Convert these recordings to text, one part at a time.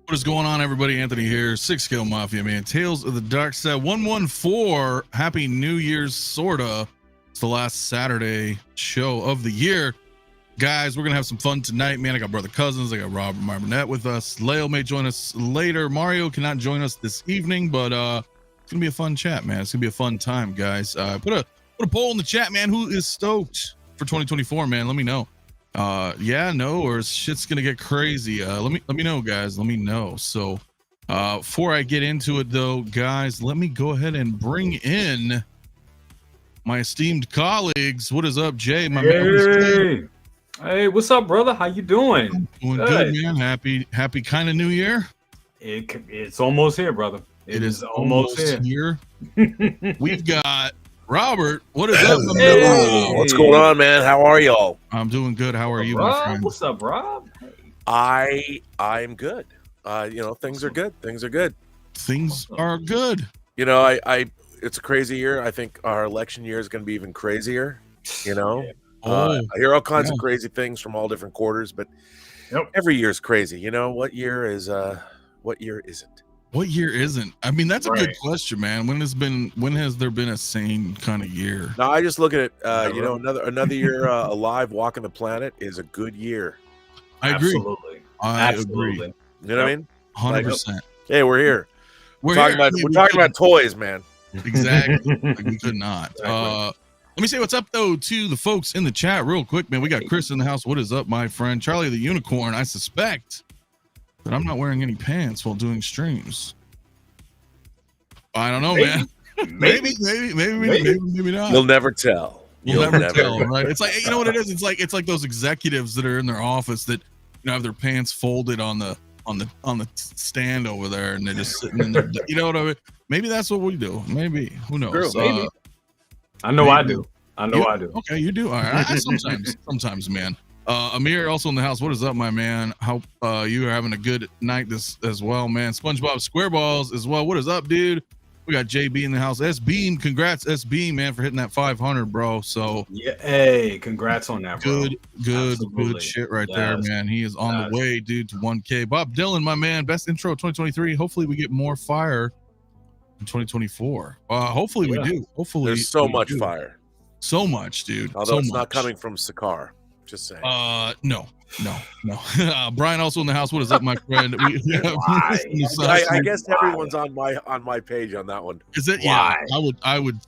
What is going on, everybody? Anthony here, 𝗕𝗘𝗖𝗢𝗠𝗘 man. Tales of the Dark Side 114. Happy New Year's, sorta. It's the last Saturday show of the year. Guys, we're going to have some fun tonight, man. I got Brother Cousins. I got Meyer Burnett with us. Leo may join us later. Mario cannot join us this evening, but it's going to be a fun chat, man. It's going to be a fun time, guys. Put a poll in the chat, man. Who is stoked for 2024, man? Let me know. Yeah, no, or shit's gonna get crazy. Let me know, guys. Let me know. So before I get into it though, guys, let me go ahead and bring in my esteemed colleagues. What is up, Jay? My man. Hey, what's up, brother? How you doing? Doing good, man. Happy kind of New Year. It's almost here, brother. It is almost here. We've got Robert, what is up? Hey. What's going on, man? How are y'all? I'm doing good. How are you, Rob? my friend? What's up, Rob? I'm good. Things are good. Things are good. Things are good. You know, it's a crazy year. I think our election year is going to be even crazier. You know, I hear all kinds of crazy things from all different quarters, but every year is crazy. You know, what year isn't? What year isn't? I mean, that's a good question, man. When has there been a sane kind of year? No, I just look at it. Another year alive, walking the planet is a good year. I agree. Absolutely. I agree. You know what I mean? 100%. Hey, we're here. We're talking about toys, man. Exactly. We could not. Let me say what's up though to the folks in the chat real quick, man. We got Chris in the house. What is up, my friend? Charlie the Unicorn. I suspect that I'm not wearing any pants while doing streams. I don't know, man. Maybe not. We'll never tell. You'll never tell, right? It's like, you know what it is? It's like those executives that are in their office that have their pants folded on the stand over there, and they're just sitting in there. You know what I mean? Maybe that's what we do. Maybe. Who knows? Maybe. I know I do. I do. Okay, you do. All right. Sometimes, man. Amir also in the house. What is up, my man? How you are having a good night this as well, man. SpongeBob SquareBalls as well. What is up, dude? We got JB in the house. S-Beam, congrats, S-Beam, man, for hitting that 500, bro. So yeah, hey, congrats on that, bro. Good shit right there, man. He is on the way, dude, to 1K. Bob Dylan, my man, best intro 2023. Hopefully we get more fire in 2024. Hopefully we do. Hopefully there's so much fire. So much, dude. Although it's not coming from Sakar. Just saying. No. Brian also in the house. What is up, my friend? I guess everyone's on my page on that one. Is it? Yeah, I would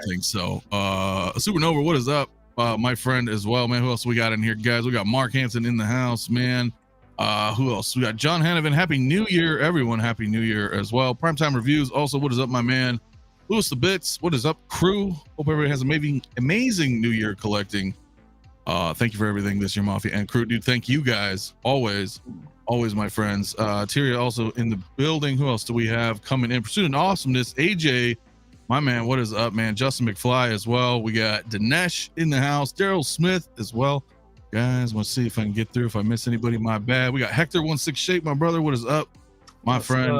think so. Supernova, what is up, my friend as well, man? Who else we got in here, guys? We got Mark Hansen in the house, man. Who else? We got John Hanovan. Happy New Year, everyone. Happy New Year as well. Primetime Reviews. Also, what is up, my man? Lewis the Bits. What is up, crew? Hope everybody has amazing New Year collecting. Thank you for everything this year, Mafia and crew, dude. Thank you guys always, my friends. Tyria also in the building. Who else do we have coming in? Pursuit of Awesomeness. AJ, my man. What is up, man? Justin McFly as well. We got Dinesh in the house. Daryl Smith as well. Guys, let's see if I can get through. If I miss anybody, my bad. We got Hector 16 Shape, my brother. What is up, my friend?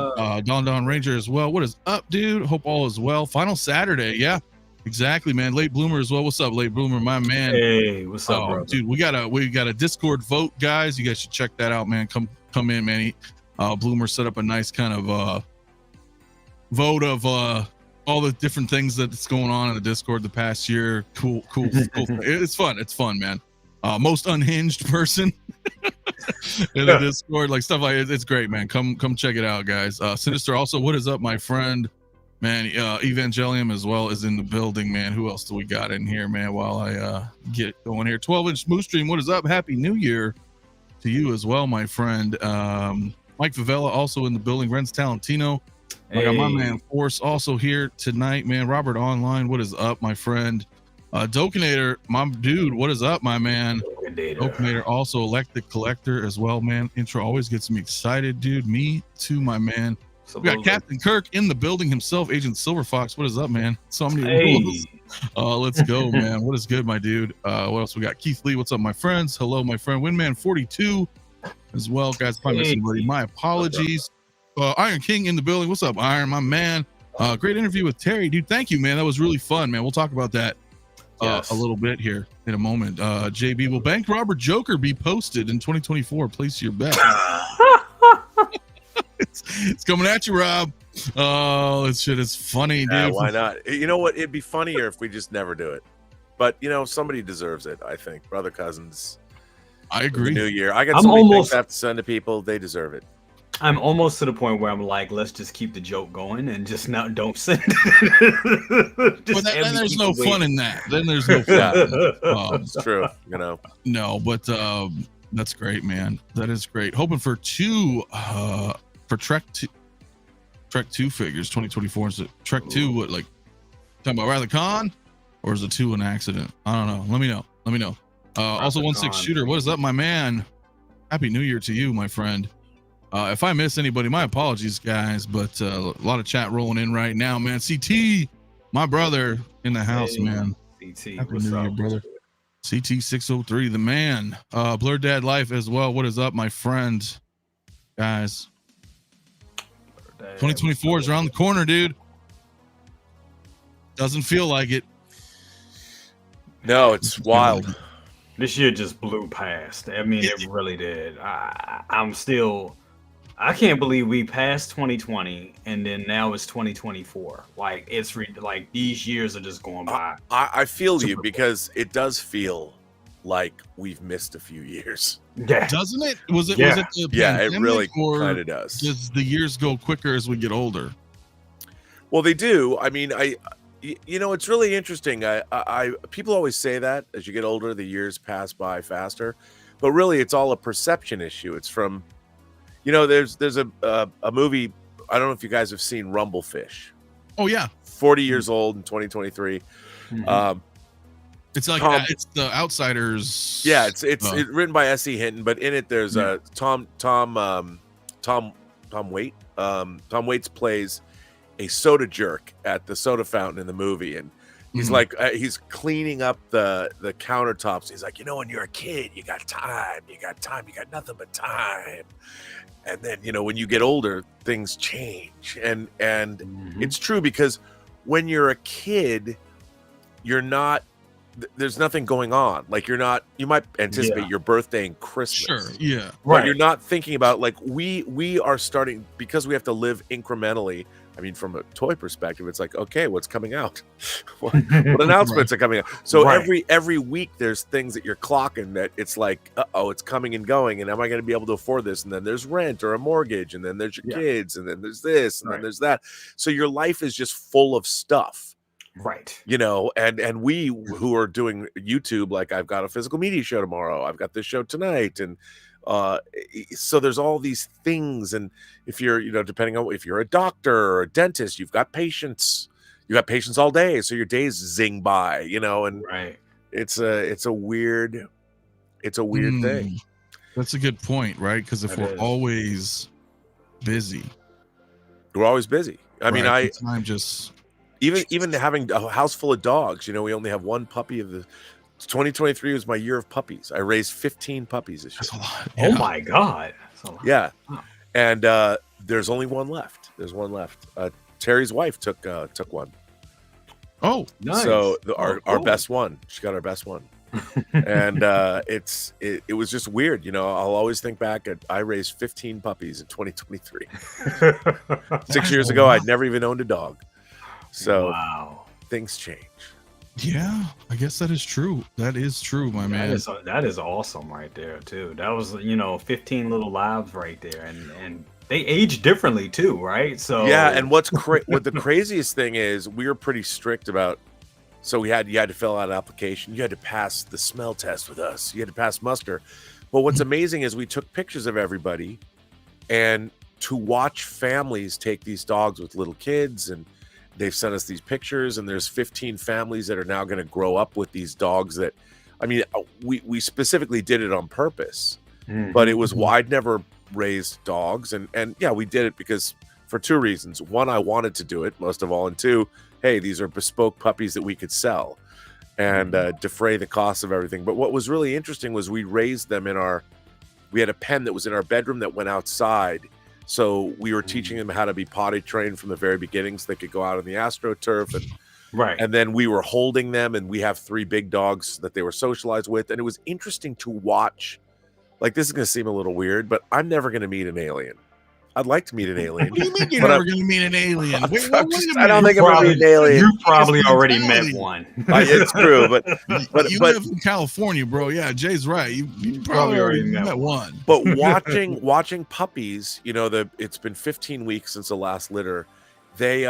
Don Ranger as well. What is up, dude? Hope all is well. Final Saturday, yeah. Exactly, man. Late Bloomer as well. What's up, Late Bloomer, my man? Hey, what's up, bro? Dude? We got a Discord vote, guys. You guys should check that out, man. Come in, man. Bloomer set up a nice kind of vote of all the different things that's going on in the Discord the past year. Cool. It's fun, man. Most unhinged person in the Discord, like stuff like it. It's great, man. Come check it out, guys. Sinister also. What is up, my friend? Man, Evangelium as well is in the building, man. Who else do we got in here, man? While I get going here, 12-inch Smooth Stream. What is up? Happy New Year to you as well, my friend. Mike Favela also in the building. Renz Talentino. I got my man Force also here tonight, man. Robert Online. What is up, my friend? Dokinator, my dude. What is up, my man? Dokinator also Electric Collector as well, man. Intro always gets me excited, dude. Me too, my man. We got Captain Kirk in the building himself, Agent Silver Fox. What is up, man? So many rules. Let's go, man. What is good, my dude? What else we got? Keith Lee, what's up, my friends? Hello, my friend. Windman 42 as well, guys. If I missed anybody, my apologies. Iron King in the building. What's up, Iron, my man? Great interview with Terry, dude. Thank you, man. That was really fun, man. We'll talk about that a little bit here in a moment. JB, will Bank Robber Joker be posted in 2024? Place your bet. It's coming at you, Rob. Oh, this shit is funny, dude. Why not? You know what? It'd be funnier if we just never do it. But somebody deserves it. I think brother cousins. I agree. New Year. I got so many things I have to send to people. They deserve it. I'm almost to the point where I'm like, let's just keep the joke going and just don't send it. But then there's no fun in that. Then there's no fun. It's true. No, but that's great, man. That is great. Hoping for two for Trek 2 figures 2024. Is it Trek 2? What, like talking about Riley Khan, or is it 2 an accident? I don't know. Let me know. Also 1-6 shooter. What is up, my man? Happy New Year to you, my friend. If I miss anybody, my apologies, guys, but a lot of chat rolling in right now, man. CT, my brother in the house, man. CT, Happy what's New up, Year, brother? CT 603, the man. Blur Dad Life as well. What is up, my friend? Guys, 2024 is around the corner, dude. Doesn't feel like it. No, it's wild. This year just blew past. I mean, it really did. I can't believe we passed 2020 and then now it's 2024. Like like these years are just going by. I feel you because it does feel like we've missed a few years. Yeah, doesn't it? Was it the pandemic, it really kind of does. Does the years go quicker as we get older? Well, they do. I mean, it's really interesting. People always say that as you get older, the years pass by faster, but really, it's all a perception issue. It's from, there's a movie. I don't know if you guys have seen Rumblefish. Oh yeah, 40 years old in 2023. Mm-hmm. It's like it's the Outsiders. Yeah, it's written by S.E. Hinton, but in it there's Tom Waite. Tom Waits plays a soda jerk at the soda fountain in the movie, and he's like he's cleaning up the countertops. He's like, when you're a kid, you got nothing but time, and then when you get older, things change, and it's true, because when you're a kid, there's nothing going on. Like you might anticipate your birthday and Christmas. Sure, yeah. But you're not thinking about, like, we are starting, because we have to live incrementally. I mean, from a toy perspective, it's like, okay, what's coming out? what announcements are coming out? So every week there's things that you're clocking that it's like, it's coming and going, and am I going to be able to afford this? And then there's rent or a mortgage, and then there's your kids, and then there's this, and then there's that. So your life is just full of stuff. Right. And we who are doing YouTube, like, I've got a physical media show tomorrow, I've got this show tonight, and so there's all these things. And if you're depending on if you're a doctor or a dentist, you've got patients all day, so your days zing by, and it's a weird thing. That's a good point, right? Because if we're always busy, I mean, I'm just even having a house full of dogs, we only have one puppy. 2023 was my year of puppies. I raised 15 puppies this year. That's a lot. Yeah. Oh my God. Yeah. Wow. And there's only one left. Terry's wife took one. Oh, nice. So our best one. She got our best one. And it was just weird. I'll always think back at, I raised 15 puppies in 2023. 6 years ago, I'd never even owned a dog. So things change. Yeah, I guess that is true. That is true, my man. That is awesome right there too. That was 15 little lives right there, and they age differently too, right? So yeah, and what the craziest thing is, we were pretty strict about. So you had to fill out an application. You had to pass the smell test with us. You had to pass muster. But what's amazing is we took pictures of everybody, and to watch families take these dogs with little kids, and they've sent us these pictures, and there's 15 families that are now going to grow up with these dogs that, I mean, we specifically did it on purpose, but it was, I'd never raised dogs. And yeah, we did it because for two reasons. One, I wanted to do it most of all. And two, hey, these are bespoke puppies that we could sell and defray the cost of everything. But what was really interesting was we raised them we had a pen that was in our bedroom that went outside. So we were teaching them how to be potty trained from the very beginning, so they could go out on the AstroTurf, and then we were holding them, and we have 3 big dogs that they were socialized with, and it was interesting to watch. Like, this is going to seem a little weird, but I'm never going to meet an alien. I'd like to meet an alien. What do you mean you're But never going to meet an alien? Wait, I don't think I'm Probably- gonna meet an alien. You probably already met one. It's true, but you but live in California, bro. Yeah, Jay's right. You probably already met one. but watching puppies, you know, it's been 15 weeks since the last litter. They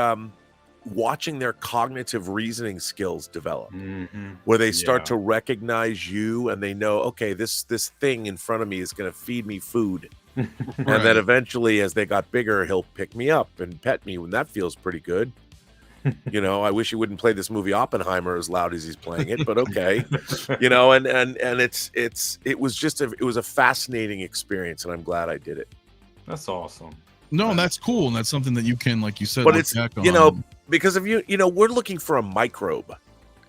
watching their cognitive reasoning skills develop, where they start to recognize you, and they know, okay, this thing in front of me is going to feed me food. And then eventually, as they got bigger, he'll pick me up and pet me, when that feels pretty good. You know, I wish he wouldn't play this movie Oppenheimer as loud as he's playing it, but okay. You know, and it was a fascinating experience, and I'm glad I did it. That's awesome. No, that's cool, and that's something that you can, like you said, But it's, back on. you know, because of you know, we're looking for a microbe.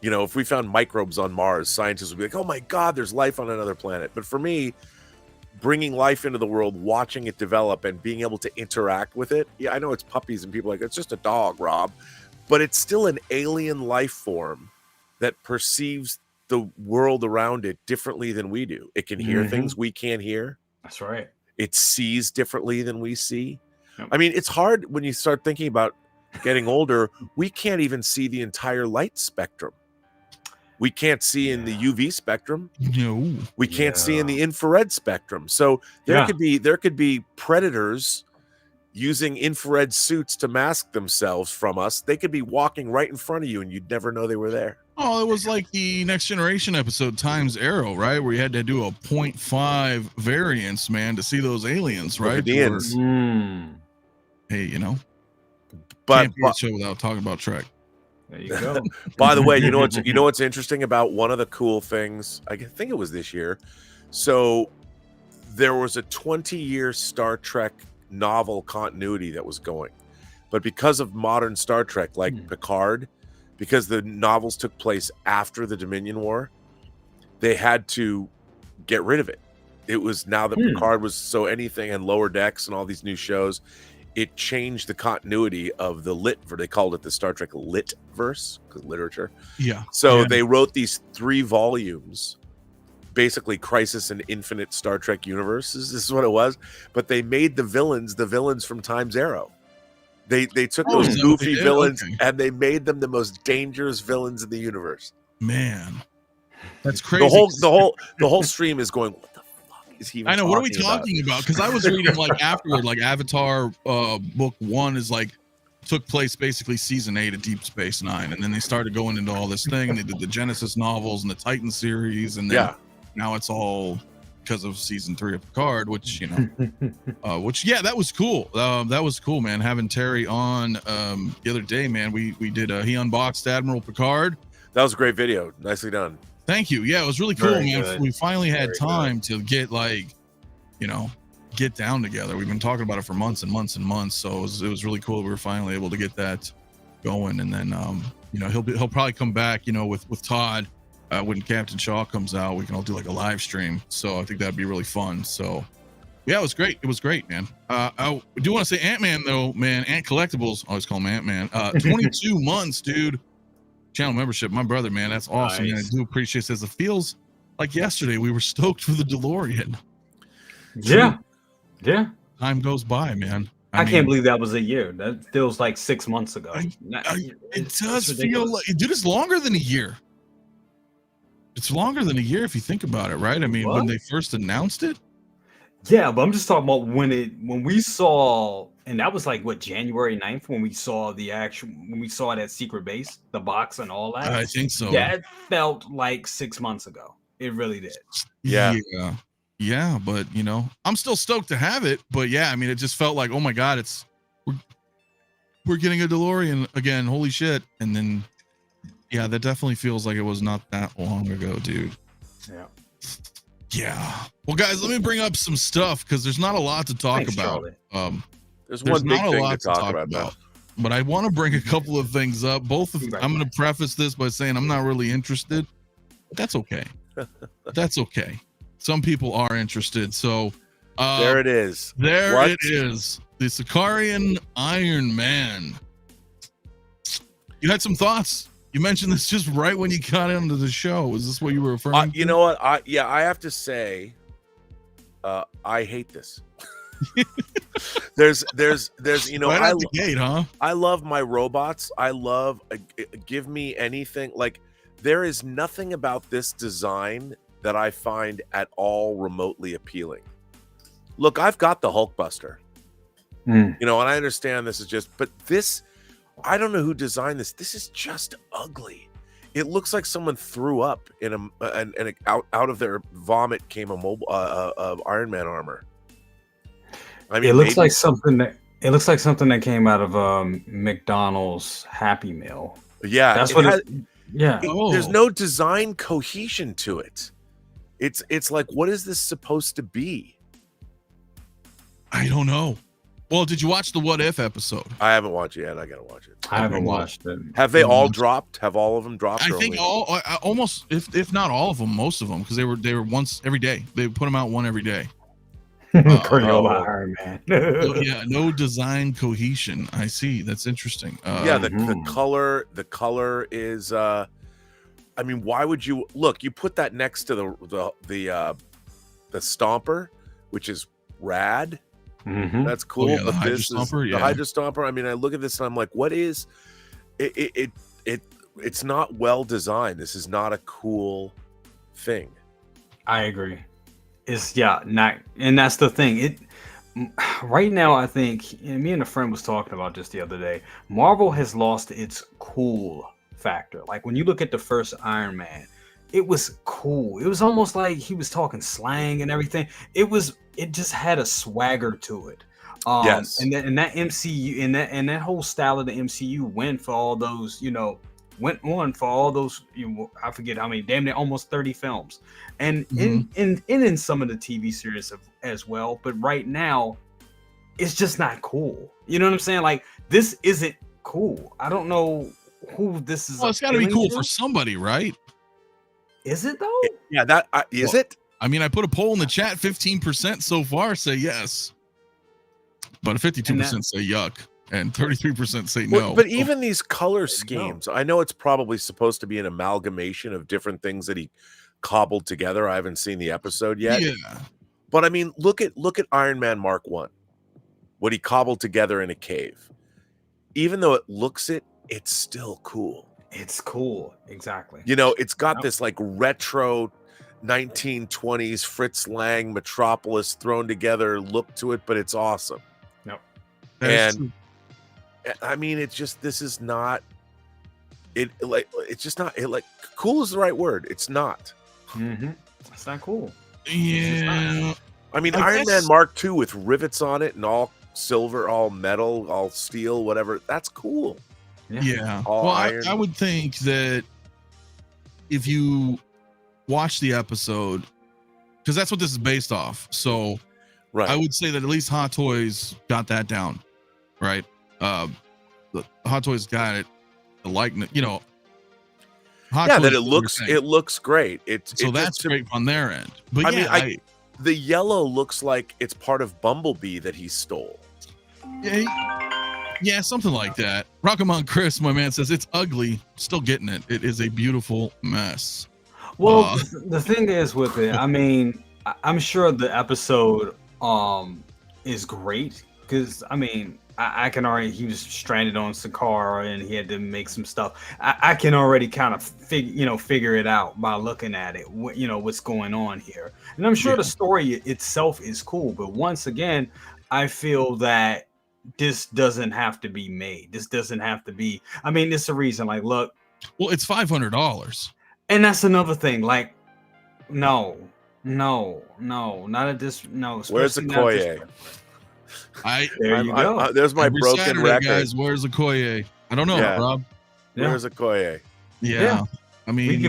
You know, if we found microbes on Mars, scientists would be like, oh my God, there's life on another planet. But for me, bringing life into the world, watching it develop, and being able to interact with it. Yeah, I know it's puppies and people are like, it's just a dog, Rob. But it's still an alien life form that perceives the world around it differently than we do. It can hear things we can't hear. That's right. It sees differently than we see. I mean, it's hard when you start thinking about getting older. We can't even see the entire light spectrum. We can't see in the UV spectrum. No. We can't see in the infrared spectrum. So there could be predators using infrared suits to mask themselves from us. They could be walking right in front of you, and you'd never know they were there. Oh, it was like the Next Generation episode Times Arrow, right? Where you had to do a 0.5 variance, man, to see those aliens, right? Hey, you know, but can't be a show without talking about Trek. There you go. By the way, you know what's interesting about one of the cool things? I think it was this year. So there was a 20-year Star Trek novel continuity that was going, but because of modern Star Trek, like Picard, because the novels took place after the Dominion War, they had to get rid of it. It was now that Picard was so anything, and Lower Decks and all these new shows. It changed the continuity of the they called it the Star Trek lit verse, because literature. Yeah. So they wrote these 3 volumes, basically Crisis in Infinite Star Trek Universes. This is what it was. But they made the villains from Times Arrow. They took those goofy villains and they made them the most dangerous villains in the universe. Man, that's crazy. The whole stream is going, what the fuck is he even I know. What are we about? talking about? Because I was reading like afterward, like Avatar book 1 is like took place basically season 8 of Deep Space Nine, and then they started going into all this thing, and they did the Genesis novels and the Titan series, and then now it's all because of season 3 of Picard, which, you know, that was cool. That was cool, man. Having Terry on the other day, man, we did he unboxed Admiral Picard. That was a great video. Nicely done. Thank you. Yeah, it was really cool, Very man. good. We finally had Very time to get get down together. We've been talking about it for months and months and months, so it was really cool. We were finally able to get that going, and then he'll probably come back, with Todd. When Captain Shaw comes out, we can all do like a live stream. So I think that'd be really fun. So yeah, it was great. It was great, man. I do want to say Ant-Man though, man. Ant Collectibles, I always call him Ant-Man. 22 months, dude. Channel membership, my brother, man. That's awesome. Nice. Man, I do appreciate it. It feels like yesterday we were stoked for the DeLorean. Yeah. Time goes by, man. I can't believe that was a year. That feels like 6 months ago. It does feel like, dude, it's longer than a year. It's longer than a year if you think about it, right? I mean, when they first announced it. Yeah, but I'm just talking about when we saw, and that was like what, January 9th when we saw that secret base, the box and all that. I think so. Yeah, it felt like 6 months ago. It really did. Yeah, but I'm still stoked to have it. But yeah, I mean, it just felt like, oh my God, we're getting a DeLorean again. Holy shit. And then yeah, that definitely feels like it was not that long ago, dude. Yeah. Well, guys, let me bring up some stuff because there's not a lot to talk about. There's one big thing to talk about. But I want to bring a couple of things up. I'm going to preface this by saying I'm not really interested. But that's okay. That's okay. Some people are interested. So there it is. It is. The Sicarian Iron Man. You had some thoughts. You mentioned this just right when you got into the show. Is this what you were referring to? You know what? I have to say, I hate this. there's you know, right out the gate, huh? I love my robots. I love give me anything. Like, there is nothing about this design that I find at all remotely appealing. Look, I've got the Hulkbuster, you know, and I understand this is just, but this, I don't know who designed this. This is just ugly. It looks like someone threw up in and out of their vomit came a mobile Iron Man armor. I mean, it looks like something that came out of McDonald's Happy Meal. Yeah, that's what. There's no design cohesion to it. It's like, what is this supposed to be? I don't know. Well, did you watch the What If episode? I haven't watched it yet. I gotta watch it. I haven't watched it. Have they all dropped? Have all of them dropped? I think almost, if not all of them, most of them, because they were once every day. They put them out one every day. Iron Man. Yeah, no design cohesion. I see. That's interesting. Yeah, the color is. I mean, why would you look? You put that next to the Stomper, which is rad. That's cool. Oh, yeah, but this is the Hydra Stomper. I mean, I look at this and I'm like, what is it? It's not well designed. This is not a cool thing. I agree. It's not, and that's the thing. Right now, I think, and me and a friend was talking about this the other day. Marvel has lost its cool factor. Like when you look at the first Iron Man, it was cool. It was almost like he was talking slang and everything. It just had a swagger to it. Yes. And that MCU and that whole style of the MCU went for all those, I forget how many, damn near almost 30 films. And in some of the TV series as well. But right now, it's just not cool. You know what I'm saying? Like, this isn't cool. I don't know who this is. Well, it's got to be cool for somebody, right? Is it though? Yeah, is it? I mean, I put a poll in the chat. 15% so far say yes, but 52% say yuck, and 33% say no. But even these color schemes, I know it's probably supposed to be an amalgamation of different things that he cobbled together. I haven't seen the episode yet. Yeah. But I mean, look at Iron Man Mark 1. What he cobbled together in a cave. Even though it looks it's still cool. It's cool. Exactly. You know, it's got this like retro 1920s Fritz Lang Metropolis thrown together look to it, but it's awesome. Yep. And I mean, it's just, this is not it's just not cool is the right word. It's not. It's not cool. Yeah. I mean, Iron Man Mark II with rivets on it and all silver, all metal, all steel, whatever. That's cool. Yeah. Well, I would think that if you watch the episode, because that's what this is based off. So I would say that at least Hot Toys got that down. Right. The Hot Toys got it. The likeness, that it looks great. That's great on their end. But I mean, the yellow looks like it's part of Bumblebee that he stole. Yeah, something like that. Rockamon Chris, my man, says it's ugly. Still getting it. It is a beautiful mess. Well, the thing is with it, I mean, I'm sure the episode is great because I mean, I can already, he was stranded on Sakaar and he had to make some stuff. I can already kind of figure it out by looking at it, what's going on here. And I'm sure the story itself is cool, but once again, I feel that this doesn't have to be made. This doesn't have to be, I mean, it's a reason, like, look. Well, it's $500. And that's another thing, like, no, not at this, no. Where's the Okoye? There you go. There's my Every broken Saturday, record. Guys, where's Okoye? I don't know, Rob. Where's Okoye? Yeah. I mean,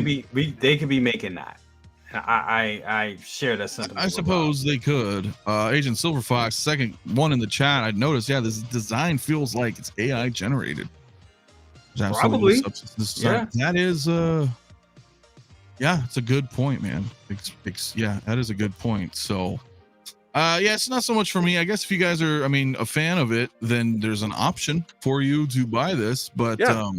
they could be making that. I share that sentiment. I suppose they could. Agent Silver Fox, second one in the chat, I noticed, this design feels like it's AI generated. Probably. That is it's a good point, man. That is a good point. So it's not so much for me. I guess if you guys are, a fan of it, then there's an option for you to buy this, but I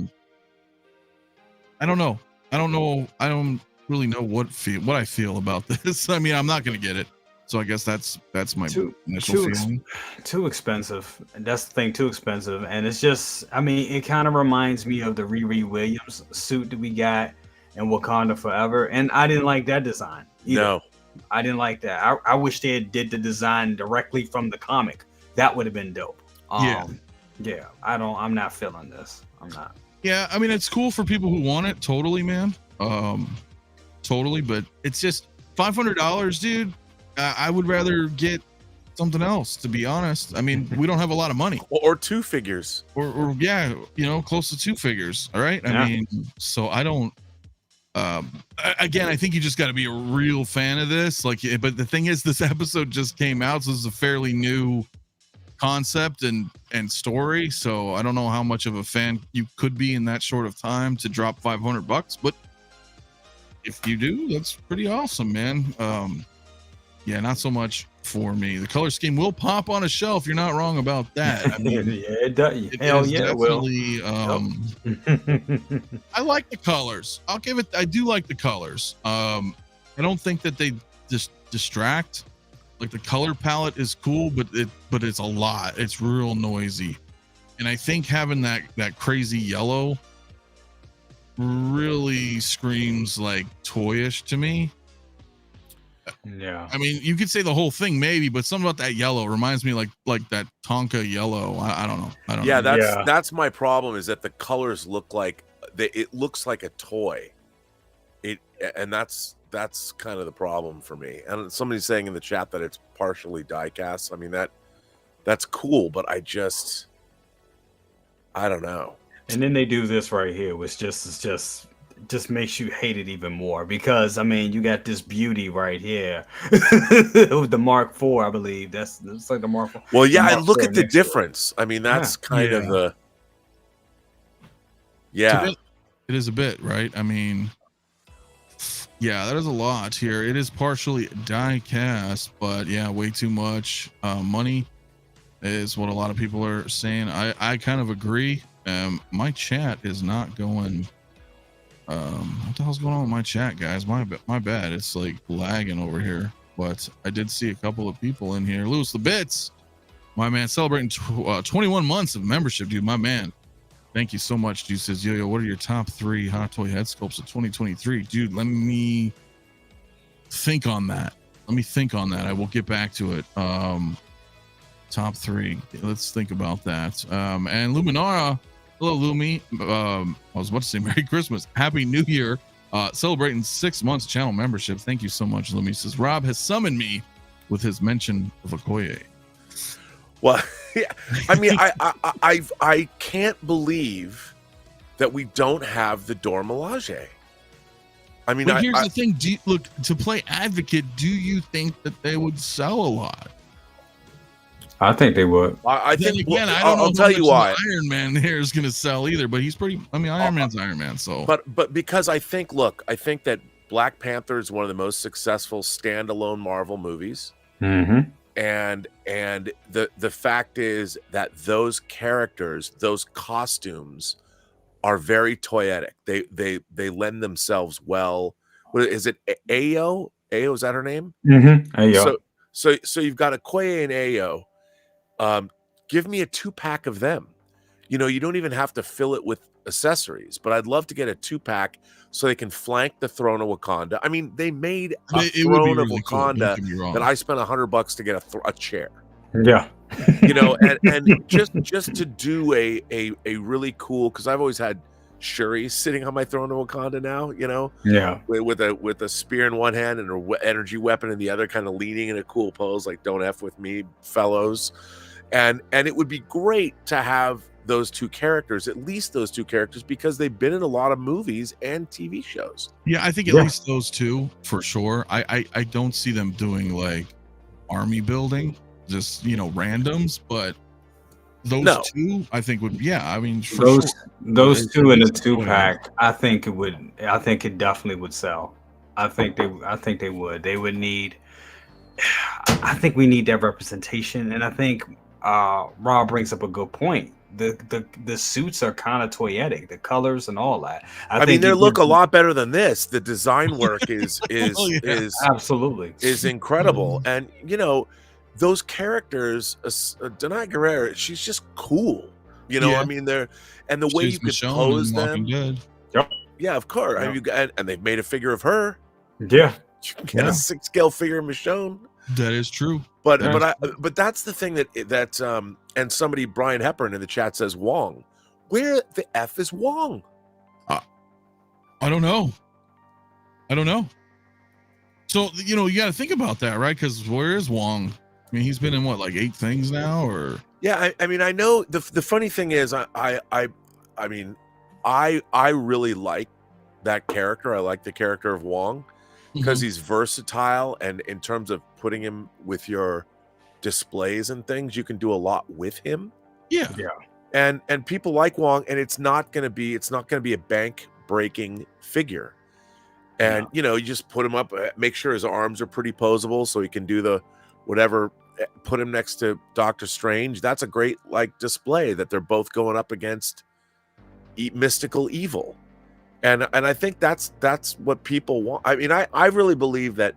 don't know. I don't really know what I feel about this. I mean, I'm not going to get it. So I guess that's my Too initial feeling. too expensive. And that's the thing, too expensive. And it's just, I mean, it kind of reminds me of the Riri Williams suit that we got in Wakanda Forever. And I didn't like that design either. No. I didn't like that. I wish they did the design directly from the comic. That would have been dope. Yeah. I'm not feeling this. I'm not. Yeah, I mean, it's cool for people who want it. Totally, man. Totally, but it's just $500, dude. I would rather get something else, to be honest. I mean, we don't have a lot of money. Or two figures. Or yeah, close to two figures. All right. I mean, so I don't. Again, I think you just got to be a real fan of this. Like, but the thing is, this episode just came out, so this is a fairly new concept and story. So I don't know how much of a fan you could be in that short of time to drop $500, but if you do, that's pretty awesome, man. Yeah, not so much for me. The color scheme will pop on a shelf. You're not wrong about that. I mean, yeah, it does. Hell yeah, it will. I like the colors. I do like the colors. I don't think that they just distract. Like, the color palette is cool, but it's a lot. It's real noisy. And I think having that crazy yellow really screams like toyish to me. Yeah. I mean, you could say the whole thing maybe, but something about that yellow reminds me like that Tonka yellow. I don't know. That's my problem, is that the colors look like it looks like a toy. And that's kind of the problem for me. And somebody's saying in the chat that it's partially die cast. I mean, that's cool, but I don't know. And then they do this right here, which just makes you hate it even more, because I mean, you got this beauty right here with the Mark IV, I believe. It's like the Mark IV. Well, yeah, and look at the difference. I mean, that's kind of the it is a bit, right? I mean, yeah, that is a lot here. It is partially die cast, but yeah, way too much money is what a lot of people are saying. I kind of agree. My chat is not going. What the hell's going on with my chat, guys? My bad. It's like lagging over here. But I did see a couple of people in here. Lewis the Bits, my man, celebrating 21 months of membership, dude. My man, thank you so much. Dude says, yo, what are your top 3 Hot Toy head sculpts of 2023, dude? Let me think on that. I will get back to it. Top 3. Let's think about that. And Luminara. Hello, Lumi. I was about to say Merry Christmas. Happy New Year. Celebrating 6 months channel membership. Thank you so much, Lumi. Says, Rob has summoned me with his mention of Okoye. Well, yeah, I mean, I can't believe that we don't have the 𝗕𝗓𝗓. I mean, but here's the thing. Look, to play advocate, do you think that they would sell a lot? I think they would. I think again, I don't know. I'll tell you why. Iron Man here is going to sell either, but he's pretty. I mean, Iron Man's Iron Man. So, but because I think that Black Panther is one of the most successful standalone Marvel movies, and the fact is that those characters, those costumes, are very toyetic. They lend themselves well. What is it? Ayo? Ayo, is that her name? Ayo. So you've got Okoye and Ayo. Give me a 2-pack of them. You don't even have to fill it with accessories, but I'd love to get a 2-pack so they can flank the Throne of Wakanda. I mean, they made a Throne of Wakanda that I spent $100 to get a chair. Yeah. And just to do a really cool, because I've always had Shuri sitting on my Throne of Wakanda now, yeah, with a spear in one hand and an energy weapon in the other, kind of leaning in a cool pose, like "Don't F with me, fellows." And it would be great to have those 2 characters, at least those 2 characters, because they've been in a lot of movies and TV shows. Yeah, I think at least those 2 for sure. I don't see them doing like army building, just randoms, but those 2 I think would, I mean, those 2 in a 2-pack, I think it definitely would sell. I think they would. They would need. I think we need that representation, and I think Rob brings up a good point. the suits are kind of toyetic, the colors and all that. I mean, they look a lot better than this. The design work is absolutely is incredible, and you know, those characters, 𝗕𝗘𝗖𝗢𝗠𝗘, she's just cool. You know, I mean, they're and the way you could pose them. Yep. Yeah, of course. Yep. I mean, and they've made a figure of her. Yeah, you can get a 6-scale figure of Michonne. That is true. But that's the thing that and somebody, Brian Hepburn in the chat says Wong. Where the F is Wong? I don't know. So, you know, you got to think about that, right? Because where is Wong? I mean, he's been in what, like 8 things now, or? Yeah, I mean, I know the funny thing is, I mean, I really like that character. I like the character of Wong because he's versatile, and in terms of putting him with your displays and things, you can do a lot with him. Yeah. And people like Wong, and it's not going to be a bank breaking figure. And you know, you just put him up, make sure his arms are pretty posable so he can do the whatever, put him next to Doctor Strange. That's a great like display that they're both going up against mystical evil. And I think that's what people want. I mean, I really believe that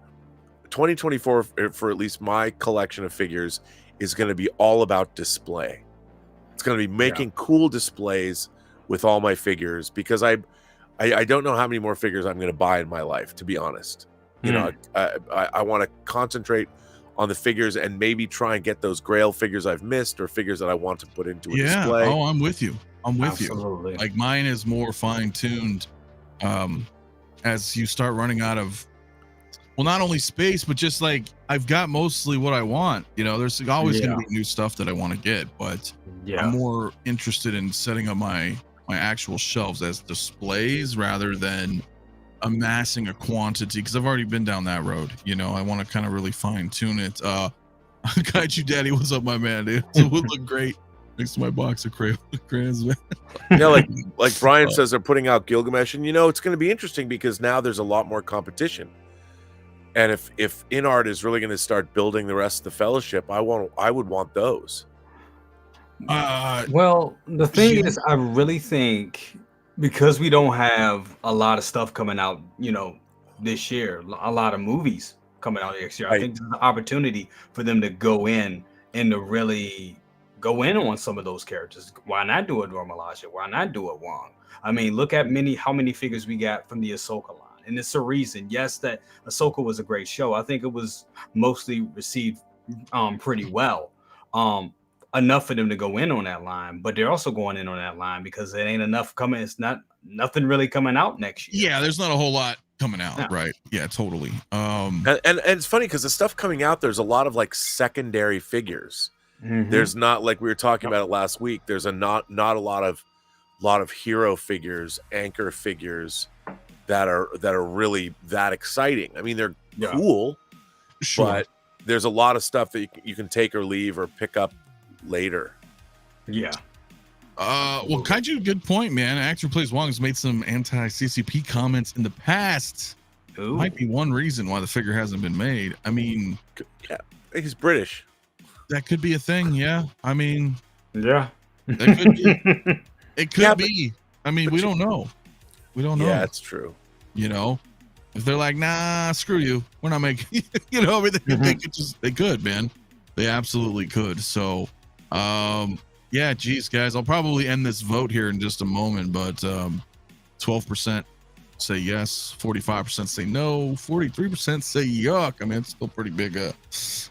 2024, for at least my collection of figures, is going to be all about display. It's going to be making cool displays with all my figures, because I don't know how many more figures I'm going to buy in my life, to be honest. You know, I want to concentrate on the figures and maybe try and get those Grail figures I've missed, or figures that I want to put into a display. Oh, I'm with you. Absolutely. You. Like, mine is more fine-tuned as you start running out of, well, not only space, but just like I've got mostly what I want. You know, there's always going to be new stuff that I want to get, but I'm more interested in setting up my actual shelves as displays rather than amassing a quantity, because I've already been down that road. You know, I want to kind of really fine tune it. Kaiju Daddy, what's up, my man? Dude, it would look great next to my box of crayons, man. Yeah, like Brian says, they're putting out Gilgamesh, and you know, it's going to be interesting because now there's a lot more competition. And if InArt is really going to start building the rest of the Fellowship, I would want those. Well, the thing is, I really think, because we don't have a lot of stuff coming out, you know, this year, a lot of movies coming out next year, I think there's an opportunity for them to go in and to really go in on some of those characters. Why not do a 𝗕𝗓𝗡? Why not do a Wong? I mean, look at how many figures we got from the Ahsoka line. And it's a reason. Yes, that Ahsoka was a great show. I think it was mostly received pretty well. Enough for them to go in on that line, but they're also going in on that line because it ain't enough coming. It's nothing really coming out next year. Yeah, there's not a whole lot coming out, right? Yeah, totally. And it's funny because the stuff coming out, there's a lot of like secondary figures. There's not, like we were talking about it last week, there's not a lot of hero figures, anchor figures that are really that exciting. I mean, they're cool, but there's a lot of stuff that you can take or leave or pick up later. Well, Kaiju, good point, man. Actor plays Wong has made some anti-CCP comments in the past. Might be one reason why the figure hasn't been made. I mean, he's British. That could be a thing. Yeah, I mean, that could be. It could be. I mean, we don't know. We don't know. Yeah, that's true. You know, if they're like, nah, screw you, we're not making. You know, I mean, they could, man. They absolutely could. So, yeah, geez, guys, I'll probably end this vote here in just a moment, but 12% say yes, 45% say no, 43% say yuck. I mean, it's still pretty big.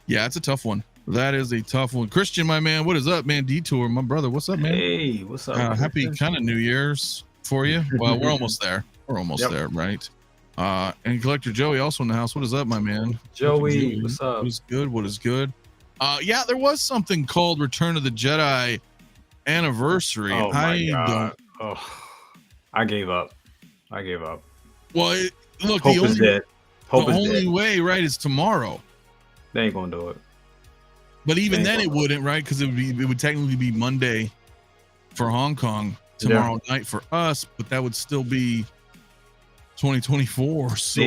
Yeah, it's a tough one. That is a tough one. Christian, my man, what is up, man? Detour, my brother, what's up, man? Hey, what's up? Happy kind of New Year's for you. Well, we're almost there. We're almost there, right? And Collector Joey also in the house. What is up, my man? Joey, what's up? What is good? What is good? Yeah, there was something called Return of the Jedi Anniversary. Oh my God. I gave up. Well, look, Hope is dead. The only way, right, is tomorrow. They ain't gonna do it. But even then, it wouldn't, right? Because it would technically be Monday for Hong Kong, tomorrow night for us, but that would still be 2024. So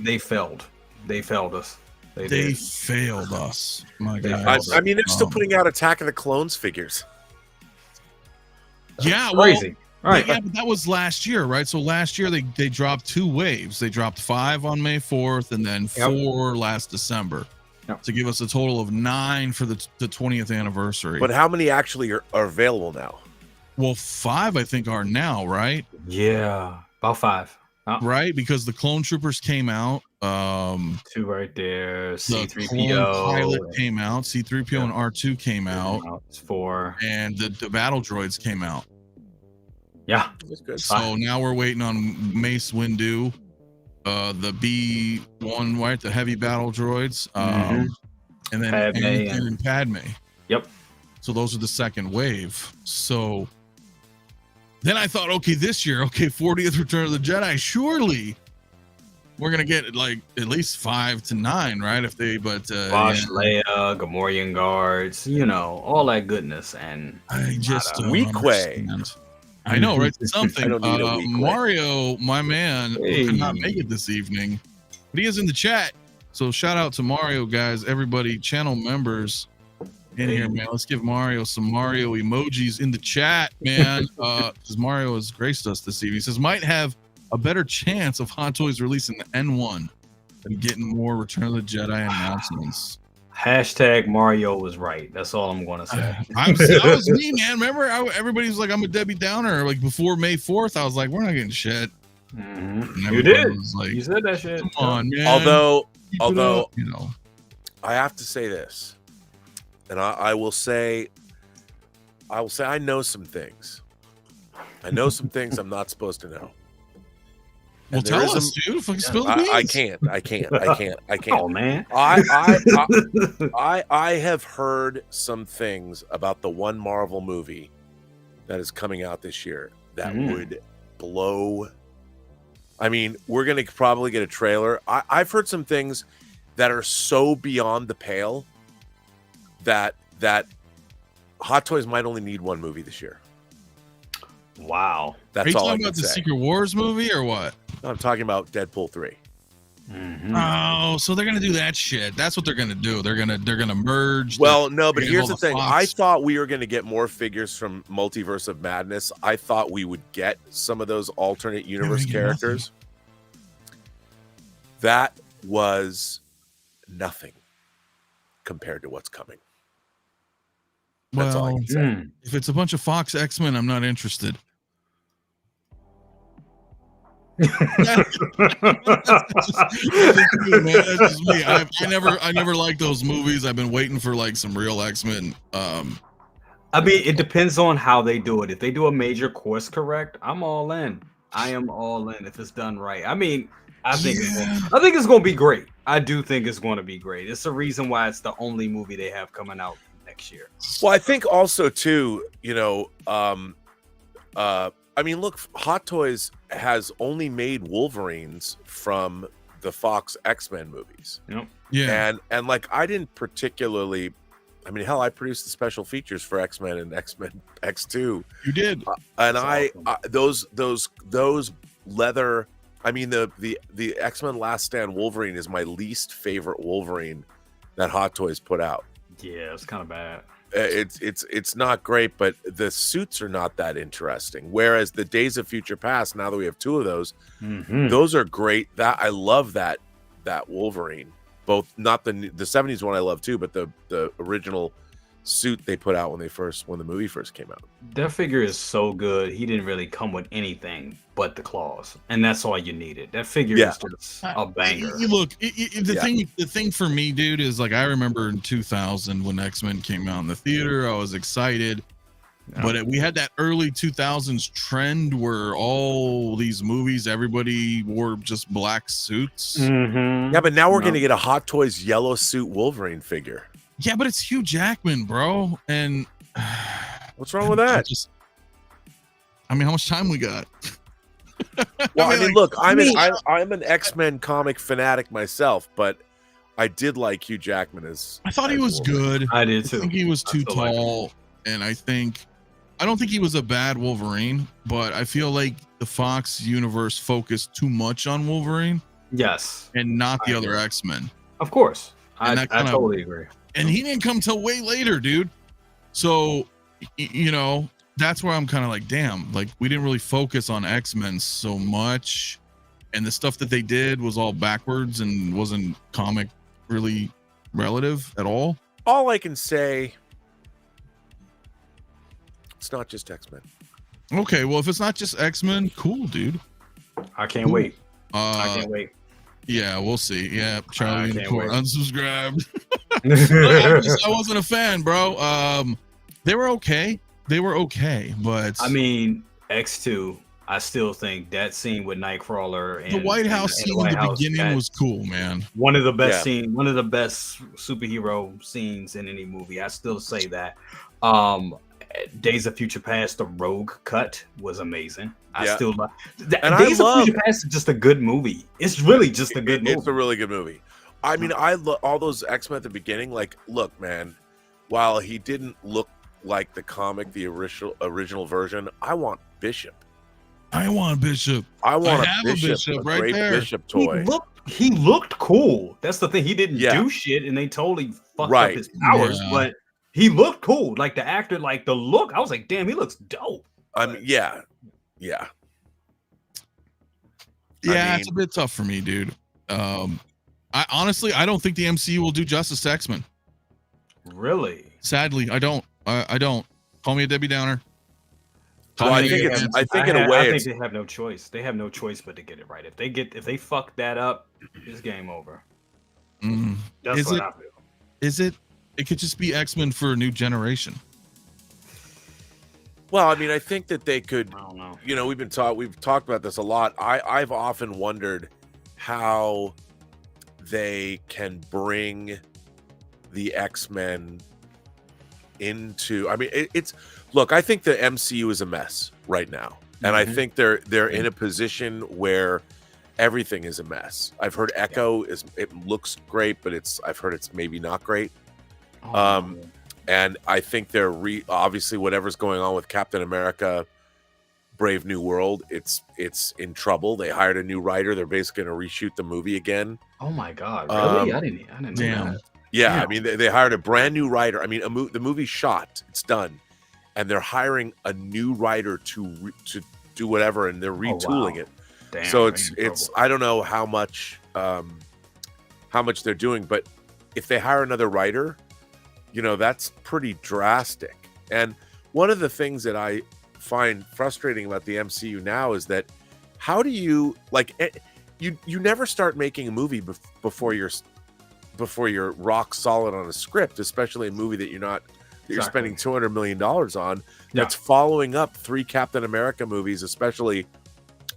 they failed. They failed us. They failed us. My God. I mean, they're still putting out Attack of the Clones figures. Yeah, crazy. Well, Right. yeah, but that was last year, right? So last year they dropped 2 waves. They dropped 5 on May 4th and then 4 last December. To give us a total of 9 for the 20th anniversary. But how many actually are available now? Well, 5 I think are now, right? Yeah, about 5. Right, because the Clone Troopers came out. 2 right there. The C3PO Clone Pilot came out. C3PO and R2 came out. It's 4. And the battle droids came out. Yeah, that's good. So now we're waiting on Mace Windu, the B1, right? The heavy battle droids, and then Anakin and Padme. Yep. So those are the second wave. So then I thought, okay, this year, 40th Return of the Jedi, surely we're gonna get like at least 5 to 9, right? If they, but Bosch, Leia, Gamorrean guards, all that goodness, and I just don't Weequay. understand. I know, right? Something. Mario, my man, could not make it this evening, but he is in the chat. So shout out to Mario, guys, everybody, channel members in here, man. Let's give Mario some Mario emojis in the chat, man. Because Mario has graced us this evening. He says might have a better chance of Hot Toys releasing the N1 than getting more Return of the Jedi announcements. Hashtag Mario was right. That's all I'm going to say. That was me, man. Remember, everybody was like, I'm a Debbie Downer. Like before May 4th, I was like, we're not getting shit. You did. Like, you said that shit. Come on, man. Although, up, I have to say this, and I will say I know some things. I know some things I'm not supposed to know. Well, tell us, dude. Spill the beans. I can't. Oh man. I have heard some things about the one Marvel movie that is coming out this year that would blow. I mean, we're gonna probably get a trailer. I've heard some things that are so beyond the pale that Hot Toys might only need one movie this year. Wow. That's all I can say. Are you talking about the Secret Wars movie or what? No, I'm talking about Deadpool 3. Oh, so they're gonna do that shit. That's what they're gonna do. They're gonna merge. Well, no, but here's the thing. I thought we were gonna get more figures from Multiverse of Madness. I thought we would get some of those alternate universe characters. That was nothing compared to what's coming. That's all I can say. If it's a bunch of Fox X-Men, I'm not interested. That's just me. I never liked those movies. I've been waiting for like some real X-Men. I mean, it depends on how they do it. If they do a major course correct, I'm all in. I am all in if it's done right. I mean, I think it's going to be great. I do think it's going to be great. It's the reason why it's the only movie they have coming out next year. Well, I think also too, I mean, look, Hot Toys has only made Wolverines from the Fox X-Men movies. Yep. Yeah. And like, I didn't particularly, I mean, hell, I produced the special features for X-Men and X-Men X2. You did. And those leather, I mean, the X-Men Last Stand Wolverine is my least favorite Wolverine that Hot Toys put out. Yeah, it's kind of bad. It's not great, but the suits are not that interesting. Whereas the Days of Future Past, now that we have 2 of those, those are great. That I love that Wolverine. Both, not the 70s one I love too, but the original suit they put out when the movie first came out. That figure is so good. He didn't really come with anything but the claws, and that's all you needed. That figure is just a banger. Look, the thing for me, dude, is like I remember in 2000 when X-Men came out in the theater, I was excited. But we had that early 2000s trend where all these movies, everybody wore just black suits. Yeah, but now we're going to get a Hot Toys yellow suit Wolverine figure. Yeah, but it's Hugh Jackman, bro. And what's wrong with that? I mean, how much time we got? Well, I mean, look, I'm an X-Men comic fanatic myself, but I did like Hugh Jackman as. I thought he was good. I did too. I think he was too tall, and I don't think he was a bad Wolverine, but I feel like the Fox universe focused too much on Wolverine. Yes, and not the other X-Men. Of course, I totally agree. And he didn't come till way later, dude. So, that's where I'm kind of like, damn, like we didn't really focus on X-Men so much, and the stuff that they did was all backwards and wasn't comic really relative at all. All I can say, it's not just X-Men. Okay, well, if it's not just X-Men, cool, dude. I can't wait. I can't wait. Yeah, we'll see. Yeah, Charlie in the can't court, wait. unsubscribed. I wasn't a fan, bro. They were okay. But I mean, X2. I still think that scene with Nightcrawler and the White House scene in the beginning was cool, man. One of the best one of the best superhero scenes in any movie. I still say that. Days of Future Past, the Rogue cut was amazing. I still love Days of Future Past is just a good movie. It's really just a good movie. It's a really good movie. I mean, I love all those X-Men at the beginning. Like, look, man, while he didn't look like the comic, the original version, I want Bishop. I want Bishop. I want a Bishop right great there. Bishop toy. He looked cool. That's the thing. He didn't do shit, and they totally fucked up his powers. But he looked cool. Like the actor, like the look. I was like, damn, he looks dope. I mean, yeah. It's a bit tough for me, dude. I honestly, I don't think the MCU will do justice to X-Men. Really? Sadly, I don't. I don't. Call me a Debbie Downer. Well, I think they have no choice. They have no choice but to get it right. If they fuck that up, it's game over. That's what I feel. Is it? It could just be X-Men for a new generation. Well, I mean, I think that they could. I don't know. You know, we've talked about this a lot. I've often wondered how they can bring the X-Men into. I mean, it's. Look, I think the MCU is a mess right now, and I think they're in a position where everything is a mess. I've heard Echo it looks great, but I've heard it's maybe not great. And I think they're obviously whatever's going on with Captain America, Brave New World, it's in trouble. They hired a new writer. They're basically going to reshoot the movie again. Oh my god, really? I didn't know that. Yeah, damn. I mean they hired a brand new writer. I mean the movie's shot, it's done. And they're hiring a new writer to do whatever, and they're retooling it. Damn, so it's I don't know how much they're doing, but if they hire another writer, you know, that's pretty drastic. And one of the things that I find frustrating about the MCU now is that how do you you never start making a movie before you're rock solid on a script, especially a movie that you're spending $200 million on, that's following up 3 Captain America movies, especially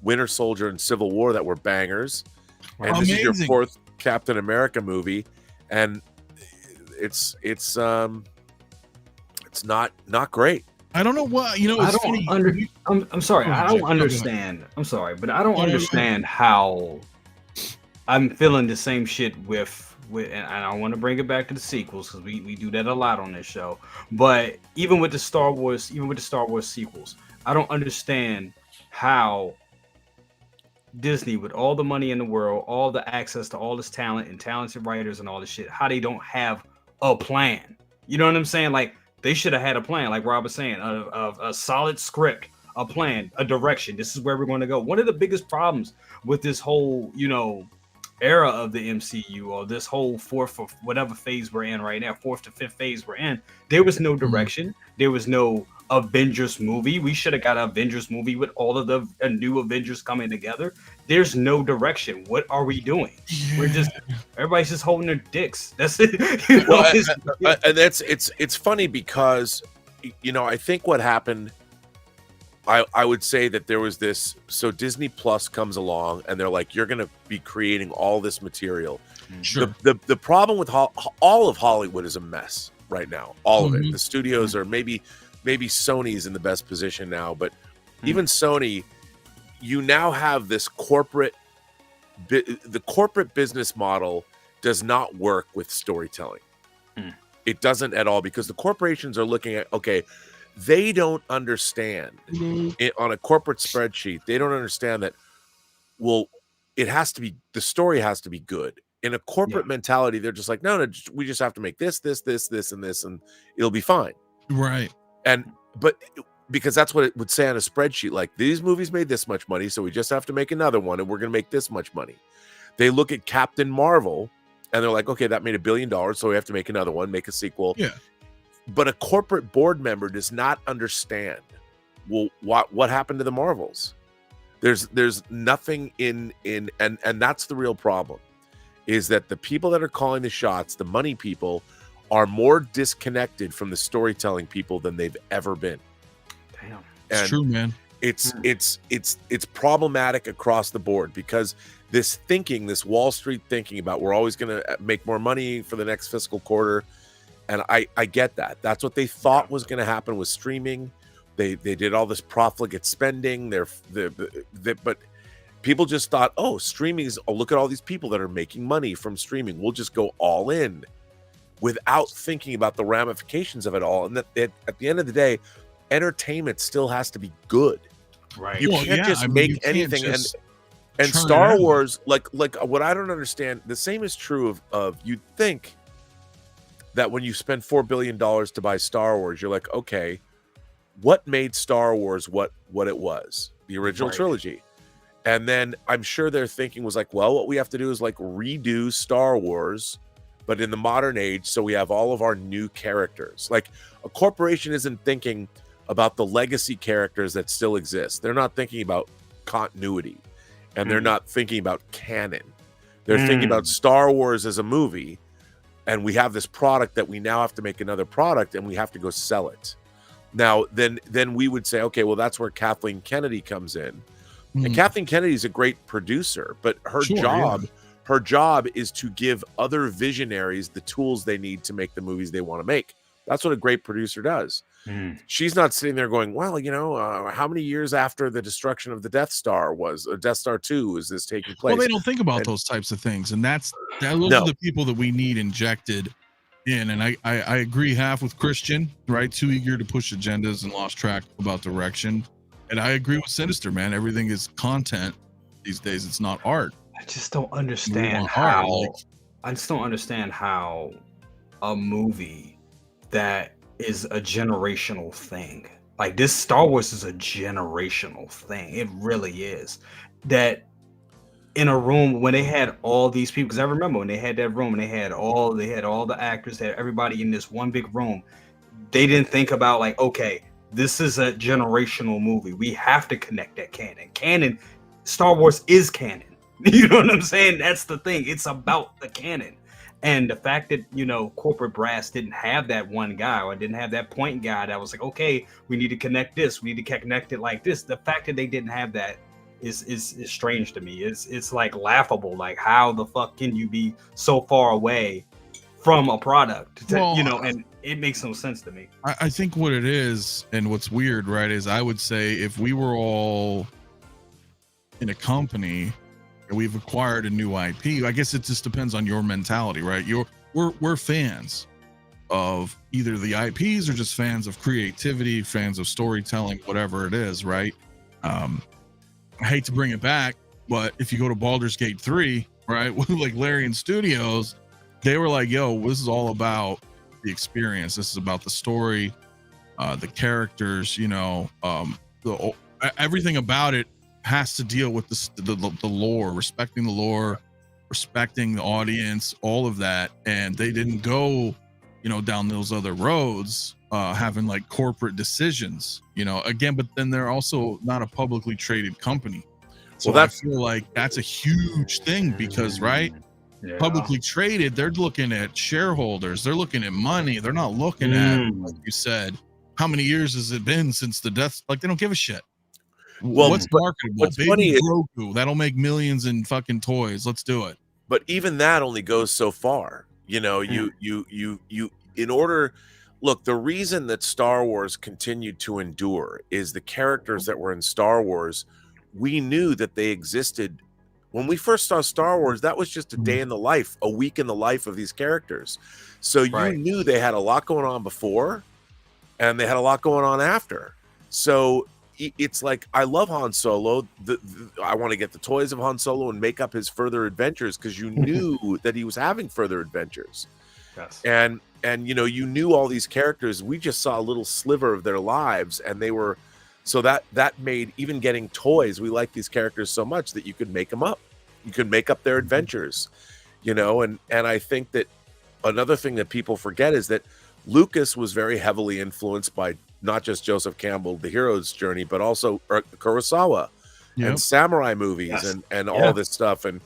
Winter Soldier and Civil War, that were bangers. And this is your 4th Captain America movie, and it's not great. I don't know what, you know, it's funny. I'm sorry, I don't understand. I'm sorry, but I don't understand how I'm feeling the same shit with and I want to bring it back to the sequels because we do that a lot on this show. But even with the Star Wars sequels, I don't understand how Disney, with all the money in the world, all the access to all this talent and talented writers and all this shit, how they don't have a plan. You know what I'm saying? Like, they should have had a plan, like Rob was saying, a solid script, a plan, a direction. This is where we're going to go. One of the biggest problems with this whole, era of the MCU, or this whole 4th or whatever phase we're in right now, 4th to 5th phase we're in, there was no direction. There was no Avengers movie. We should have got an Avengers movie with all of the new Avengers coming together. There's no direction. What are we doing? We're just, everybody's just holding their dicks. That's it. And it's funny because, I think what happened, I would say that there was this, so Disney Plus comes along and they're like, you're going to be creating all this material. Sure. The problem with all of Hollywood is a mess right now. All of it. The studios are maybe Sony's in the best position now, but even Sony, you now have this the corporate business model does not work with storytelling. It doesn't at all, because the corporations are looking at, okay, they don't understand it on a corporate spreadsheet. They don't understand that, well, the story has to be good. In a corporate mentality, they're just like, no, we just have to make this, and this, and it'll be fine. Right. But because that's what it would say on a spreadsheet. Like, these movies made this much money, so we just have to make another one, and we're going to make this much money. They look at Captain Marvel, and they're like, okay, that made $1 billion, so we have to make another one, make a sequel. Yeah. But a corporate board member does not understand, well, what happened to the Marvels? There's nothing and that's the real problem, is that the people that are calling the shots, the money people, are more disconnected from the storytelling people than they've ever been. Damn. It's true, man. It's problematic across the board, because this Wall Street thinking about we're always going to make more money for the next fiscal quarter, and I get that. That's what they thought was going to happen with streaming. They did all this profligate spending. But people just thought, oh, streaming is. Oh, look at all these people that are making money from streaming. We'll just go all in, without thinking about the ramifications of it all. And that at the end of the day, entertainment still has to be good. Right. You can't just make anything. And Star Wars, like what I don't understand, the same is true of you'd think that when you spend $4 billion to buy Star Wars, you're like, okay, what made Star Wars what it was? The original trilogy. And then I'm sure their thinking was like, well, what we have to do is like redo Star Wars, but in the modern age, so we have all of our new characters. Like, a corporation isn't thinking about the legacy characters that still exist. They're not thinking about continuity, and they're not thinking about canon. They're thinking about Star Wars as a movie, and we have this product that we now have to make another product, and we have to go sell it. Now, then we would say, okay, well, that's where Kathleen Kennedy comes in. And Kathleen Kennedy is a great producer, but her job is to give other visionaries the tools they need to make the movies they want to make. That's what a great producer does. She's not sitting there going, well, how many years after the destruction of the Death Star Death Star 2 is this taking place? Well, they don't think about those types of things, and those are the people that we need injected in. And I agree half with Christian, right? Too eager to push agendas and lost track about direction. And I agree with Sinister, man. Everything is content these days. It's not art. I just don't understand how. I just don't understand how a movie that is a generational thing, like this Star Wars is a generational thing. It really is. That in a room when they had all these people, because I remember when they had that room and they had all the actors, they had everybody in this one big room. They didn't think about like, okay, this is a generational movie. We have to connect that canon. Star Wars is canon. You know what I'm saying? That's the thing. It's about the canon. And the fact that, corporate brass didn't have that one guy, or didn't have that point guy that was like, okay, we need to connect this. We need to connect it like this. The fact that they didn't have that is strange to me. It's like laughable. Like, how the fuck can you be so far away from a product? And it makes no sense to me. I think what it is, and what's weird, right, is I would say if we were all in a company and we've acquired a new IP, I guess it just depends on your mentality, right? We're fans of either the IPs or just fans of creativity, fans of storytelling, whatever it is, right? I hate to bring it back, but if you go to Baldur's Gate 3, right, with like Larian Studios, they were like, yo, this is all about the experience. This is about the story, the characters, everything about it has to deal with the lore, respecting the lore, respecting the audience, all of that. And they didn't go, down those other roads, having like corporate decisions, again, but then they're also not a publicly traded company. So I feel like that's a huge thing because, right? Yeah. Publicly traded, they're looking at shareholders, they're looking at money, they're not looking at, like you said, how many years has it been since the death? Like, they don't give a shit. Well, what's marketable? What's funny is Grogu, that'll make millions in fucking toys. Let's do it. But even that only goes so far. In order, look, the reason that Star Wars continued to endure is the characters that were in Star Wars. We knew that they existed. When we first saw Star Wars, that was just a day in the life, a week in the life of these characters. So you knew they had a lot going on before and they had a lot going on after. So it's like, I love Han Solo. I want to get the toys of Han Solo and make up his further adventures because you knew that he was having further adventures. Yes. And you know, you knew all these characters. We just saw a little sliver of their lives, and they were so that made even getting toys. We like these characters so much that you could make them up. You could make up their adventures, you know. And I think that another thing that people forget is that Lucas was very heavily influenced by not just Joseph Campbell, The Hero's Journey, but also Kurosawa and samurai movies and all this stuff and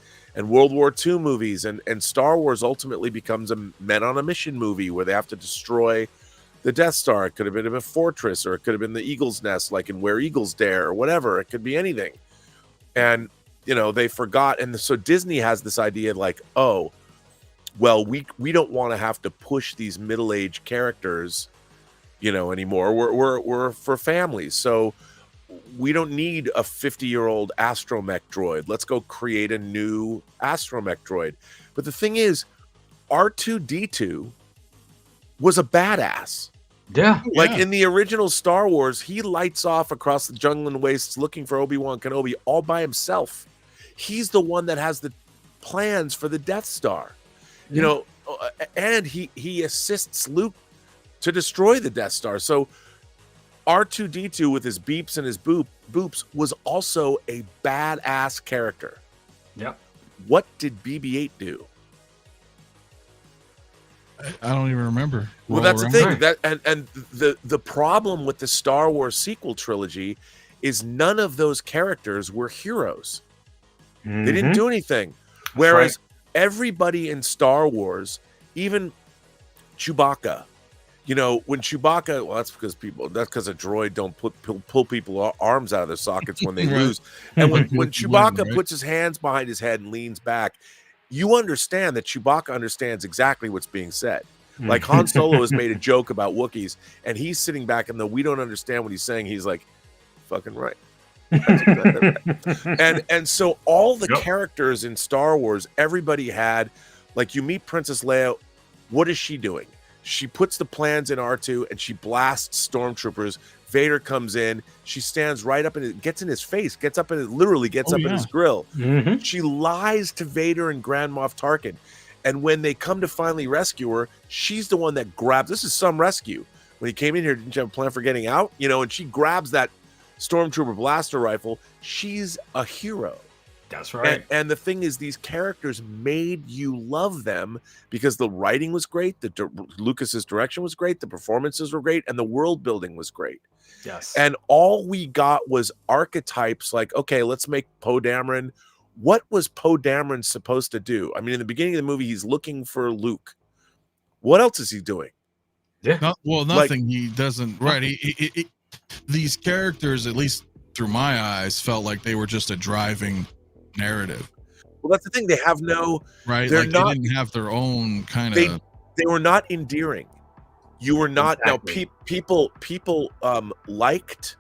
World War II movies and Star Wars ultimately becomes a men on a mission movie where they have to destroy the Death Star. It could have been a fortress, or it could have been the Eagle's Nest, like in Where Eagles Dare, or whatever. It could be anything. And, you know, they forgot. And so Disney has this idea like, oh, well, we don't want to have to push these middle-aged characters, you know, anymore. We're for families. So we don't need a 50-year-old astromech droid. Let's go create a new astromech droid. But the thing is, R2-D2 was a badass. Yeah. Like in the original Star Wars, he lights off across the jungle and wastes looking for Obi-Wan Kenobi all by himself. He's the one that has the plans for the Death Star. You know, and he assists Luke to destroy the Death Star. So R2-D2 with his beeps and his boops was also a badass character. Yep. What did BB-8 do? I don't even remember. Well, that's the thing. That and the problem with the Star Wars sequel trilogy is none of those characters were heroes. They didn't do anything. Whereas everybody in Star Wars, even Chewbacca, you know, when Chewbacca, well, that's because a droid don't pull people arms out of their sockets when they lose. And when Chewbacca puts his hands behind his head and leans back, you understand that Chewbacca understands exactly what's being said. Like Han Solo has made a joke about Wookiees, and he's sitting back and though we don't understand what he's saying, he's like, fucking right. Exactly right. And so all the characters in Star Wars, everybody had, like, you meet Princess Leia, what is she doing? She puts the plans in R2 and she blasts stormtroopers. Vader comes in. She stands right up and it gets in his face, gets up and it literally gets up in his grill. She lies to Vader and Grand Moff Tarkin. And when they come to finally rescue her, she's the one that grabs. This is some rescue. When he came in here, didn't you have a plan for getting out? You know, and she grabs that stormtrooper blaster rifle. She's a hero. That's right. And the thing is, these characters made you love them because the writing was great, Lucas's direction was great, the performances were great, and the world building was great. Yes. And all we got was archetypes like, okay, let's make Poe Dameron. What was Poe Dameron supposed to do? I mean, in the beginning of the movie, he's looking for Luke. What else is he doing? Yeah. Nothing. He doesn't. Right. These characters, at least through my eyes, felt like they were just a driving narrative. Well, that's the thing. They have no right. They're like not, they didn't have their own kind of. They were not endearing. You were not now. People liked,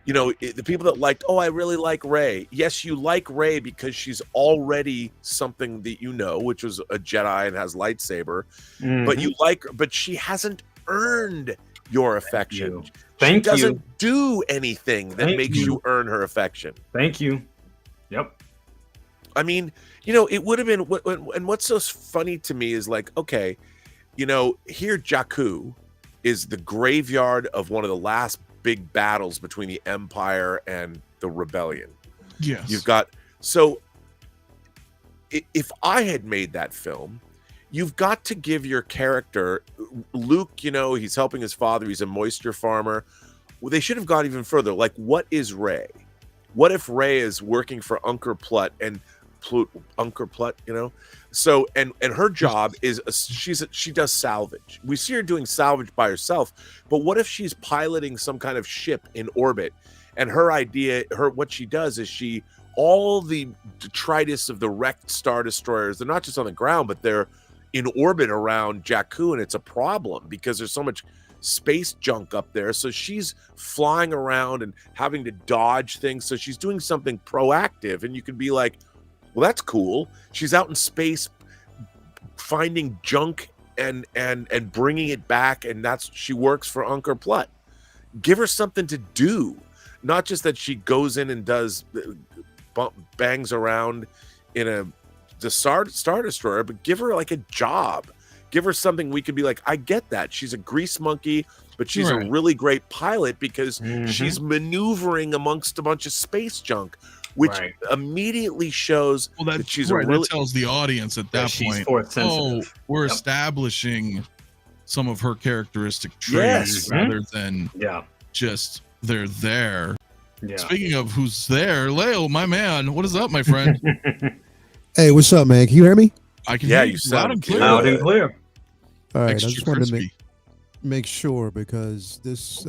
you know, the people that liked. Oh, I really like Rey. Yes, you like Rey because she's already something that you know, which was a Jedi and has lightsaber. But you like her, but she hasn't earned your affection. She doesn't do anything that makes you earn her affection. Thank you. Yep. I mean, you know, it would have been, and what's so funny to me is like, okay, you know, here Jakku is the graveyard of one of the last big battles between the Empire and the Rebellion. Yes. You've got, so if I had made that film, you've got to give your character, Luke, you know, he's helping his father, he's a moisture farmer. Well, they should have gone even further. Like, what is Rey? What if Rey is working for Unker Plut and Unker Plut, you know? So and her job is she does salvage. We see her doing salvage by herself, but what if she's piloting some kind of ship in orbit? And what she does is all the detritus of the wrecked Star Destroyers, they're not just on the ground, but they're in orbit around Jakku, and it's a problem because there's so much space junk up there. So she's flying around and having to dodge things. So she's doing something proactive, and you can be like, well, that's cool. She's out in space finding junk and bringing it back, and she works for Unker Plut. Give her something to do, not just that she goes in and does bangs around in the Star Destroyer, but give her like a job. Give her something we could be like, I get that. She's a grease monkey, but she's a really great pilot because she's maneuvering amongst a bunch of space junk, which immediately shows that she's that tells the audience at that point, oh, we're establishing some of her characteristic traits rather than just they're there. Yeah. Speaking of who's there, Leo, my man, what is up, my friend? Hey, what's up, man? Can you hear me? I can hear you loud and clear. Loud and clear. All right, I just wanted to make sure because this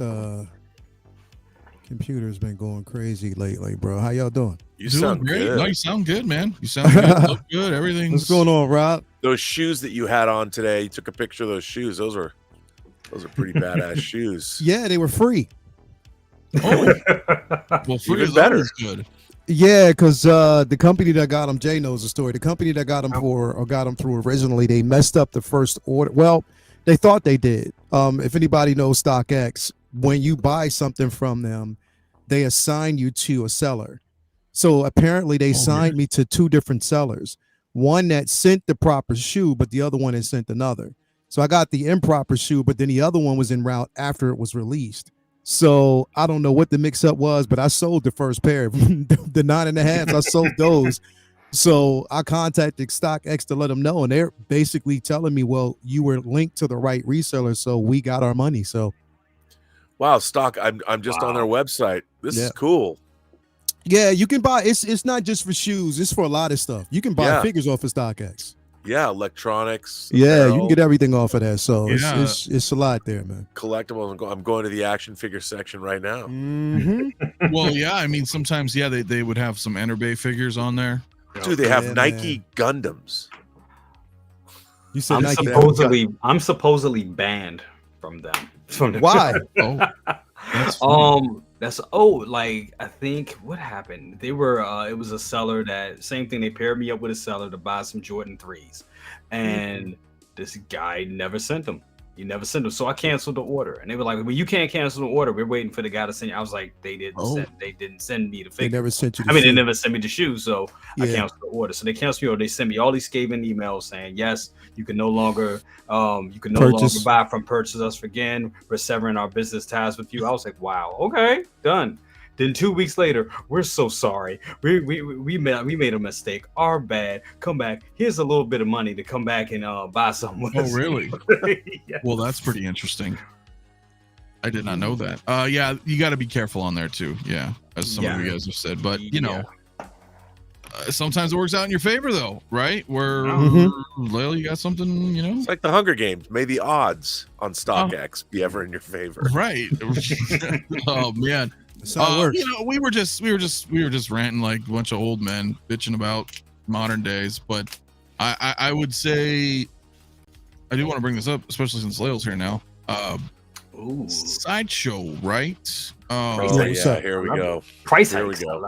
computer's been going crazy lately, bro. How y'all doing? You sound great. Good. No, you sound good, man. You sound good. Look good. Everything's. What's going on, Rob? Those shoes that you had on today, you took a picture of those shoes. Those are pretty badass shoes. Yeah, they were free. Oh, well, free is better. Good. Yeah, because the company that got them, Jay knows the story. The company that got them got them through originally, they messed up the first order. Well, they thought they did. If anybody knows StockX, when you buy something from them, they assign you to a seller. So apparently they signed me to two different sellers. One that sent the proper shoe, but the other one that sent another. So I got the improper shoe, but then the other one was en route after it was released. So I don't know what the mix up was, but I sold the first pair, the 9.5s. I sold those. So I contacted StockX to let them know, and they're basically telling me, well, you were linked to the right reseller, so we got our money. So, wow, Stock, I'm just on their website. This is cool. Yeah, you can buy. It's not just for shoes; it's for a lot of stuff. You can buy figures off of StockX. Yeah, electronics. Yeah, apparel. you can get everything off of that. So it's a lot there, man. Collectibles. I'm going to the action figure section right now. Well, yeah, I mean, sometimes, they would have some Enterbay figures on there. Dude, they have Nike Gundams. You said I'm supposedly banned from them. Why? Like I think what happened? They were it was a seller that same thing. They paired me up with a seller to buy some Jordan 3s, and this guy never sent them. He never sent them, so I canceled the order. And they were like, "Well, you can't cancel the order. We're waiting for the guy to send you." I was like, "They didn't send me the figure. They never sent you. They never sent me the shoes, so I canceled the order." So they canceled me, or they sent me all these scathing emails saying, "Yes, you can no longer purchase us again. We're severing our business ties with you." I was like, "Wow, okay, done." Then 2 weeks later, we're so sorry. We made a mistake. Our bad. Come back. Here's a little bit of money to come back and buy something with us. Oh, really? Yes. Well, that's pretty interesting. I did not know that. Yeah, you got to be careful on there too. Yeah, as some of you guys have said. But sometimes it works out in your favor, though, right? Where Lil, you got something, It's like the Hunger Games. May the odds on StockX be ever in your favor. Right. Oh man. That's how it works. We were just ranting like a bunch of old men bitching about modern days, but I would say I do want to bring this up, especially since Lail's here now. Sideshow, right? Here we go. Price here hikes. We go.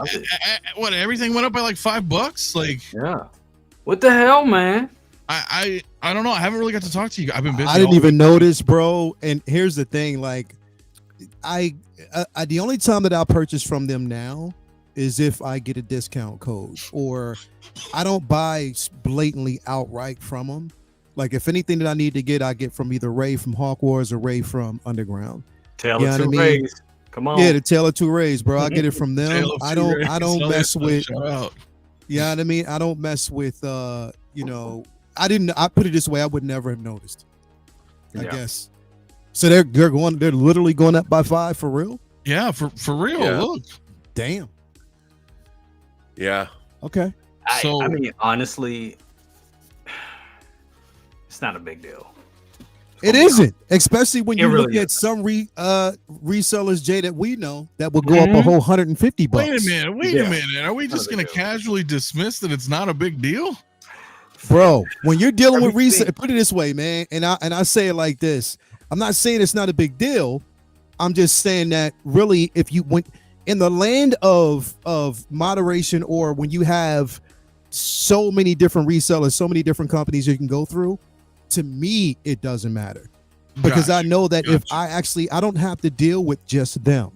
What? Everything went up by like $5. Like, what the hell, man? I don't know. I haven't really got to talk to you. I've been busy. I didn't even notice, bro. And here's the thing, like, I the only time that I'll purchase from them now is if I get a discount code, or I don't buy blatantly outright from them. Like, if anything that I need to get, I get from either Ray from Hawk Wars or Ray from Underground. Tail of two Rays. Come on. Yeah, the Tail of Two Rays, bro. I get it from them. I don't mess with. Yeah, I mean, I don't mess with. I put it this way, I would never have noticed. I guess. So they're literally going up by 5 for real? Yeah, for real. Yeah. Look. Damn. Yeah. Okay. I mean, honestly, it's not a big deal. It isn't, especially when you look at some resellers, Jay, that we know that will go up a whole $150. Wait a minute. Are we just going to casually dismiss that it's not a big deal? Bro, when you're dealing with resell, put it this way, man, and I say it like this. I'm not saying it's not a big deal. I'm just saying that really, if you went in the land of moderation, or when you have so many different resellers, so many different companies you can go through, to me, it doesn't matter, because I know that if I don't have to deal with just them.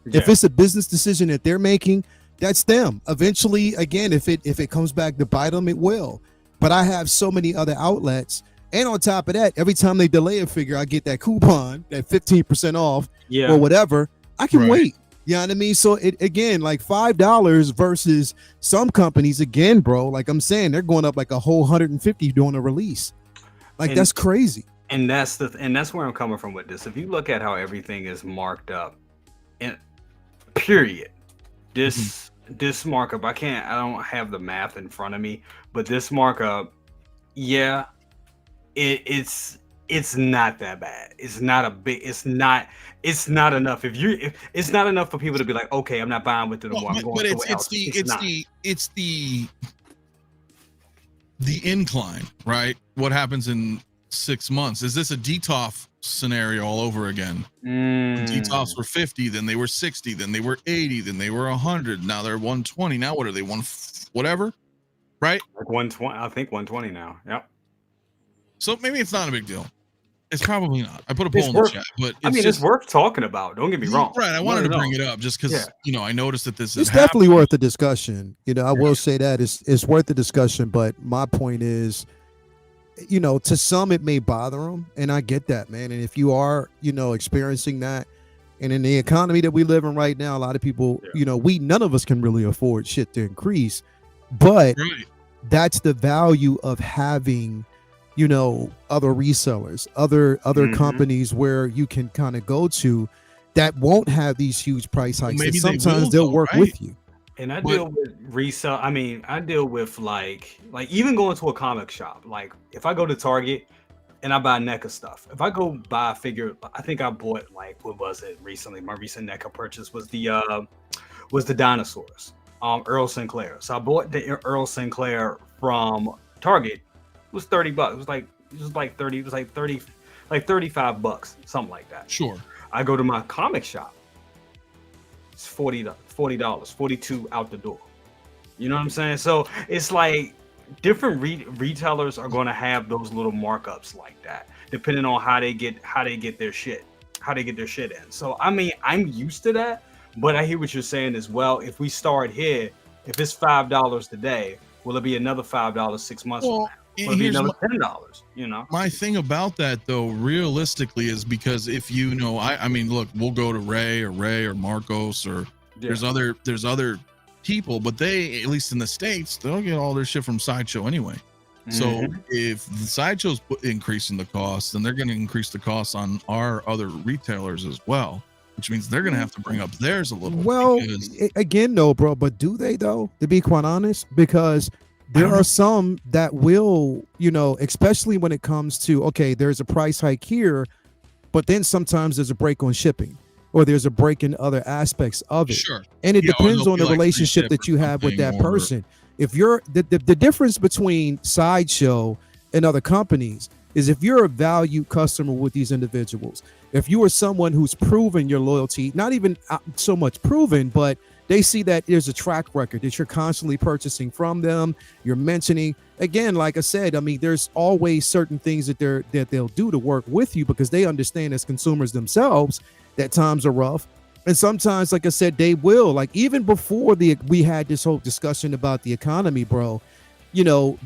Yeah. If it's a business decision that they're making, that's them. Eventually, again, if it comes back to bite them, it will. But I have so many other outlets And on top of that, every time they delay a figure, I get that coupon, that 15% off Yeah. or whatever. I can Right. wait. You know what I mean? So it again, like $5 versus some companies, again, bro, like I'm saying, they're going up like a whole 150 during a release. Like And- that's crazy. And that's where I'm coming from with this. If you look at how everything is marked up, and period, this markup, I don't have the math in front of me, but this markup, yeah, it's not that bad. It's not enough. If it's not enough for people to be like, okay, I'm not buying with it anymore. I'm going But somewhere else. it's the incline, right? What happens in 6 months? Is this a DTOF scenario all over again? DTOFs were 50, then they were 60, then they were 80, then they were 100. Now they're 120. Now what are they? Whatever, right? Like 120. I think 120 now. Yep. So maybe it's not a big deal. It's probably not. I put a poll in the chat, but it's worth talking about. Don't get me wrong. Right. I wanted to bring it up just because I noticed that this is It's definitely worth the discussion. I will say that it's worth the discussion, but my point is, to some it may bother them, and I get that, man. And if you are, experiencing that, and in the economy that we live in right now, a lot of people, none of us can really afford shit to increase, but that's the value of having, other resellers, other companies where you can kind of go to that won't have these huge price hikes. Maybe sometimes they'll work with you. And I deal with resell. I mean, I deal with like even going to a comic shop. Like if I go to Target and I buy NECA stuff, if I go buy a figure, I think I bought what was it recently? My recent NECA purchase was the dinosaurs, Earl Sinclair. So I bought the Earl Sinclair from Target. It was $30. It was like 30. It was like 30, like $35, something like that. Sure. I go to my comic shop. It's $40, $42 out the door. You know what I'm saying? So it's like different retailers are going to have those little markups like that, depending on how they get their shit in. So I mean, I'm used to that, but I hear what you're saying as well. If we start here, if it's $5 today, will it be another $5 6 months from now? Will it be another $10? My thing about that though, realistically, is because if I mean, look, we'll go to Ray or Marcos or there's other people, but they, at least in the States, they'll get all their shit from Sideshow anyway. So if the Sideshow's increasing the cost, then they're going to increase the costs on our other retailers as well, which means they're going to have to bring up theirs a little. Well, again, no, bro, but do they though? To be quite honest, because there are some that will, especially when it comes to, okay, there's a price hike here, but then sometimes there's a break on shipping or there's a break in other aspects of it. Sure. And it depends on the relationship that you have with that person. If you're the difference between Sideshow and other companies is if you're a valued customer with these individuals, if you are someone who's proven your loyalty, not even so much proven, but they see that there's a track record that you're constantly purchasing from them. You're mentioning, again, like I said, I mean, there's always certain things that they'll do to work with you because they understand as consumers themselves that times are rough. And sometimes, like I said, they will, like even before we had this whole discussion about the economy, bro,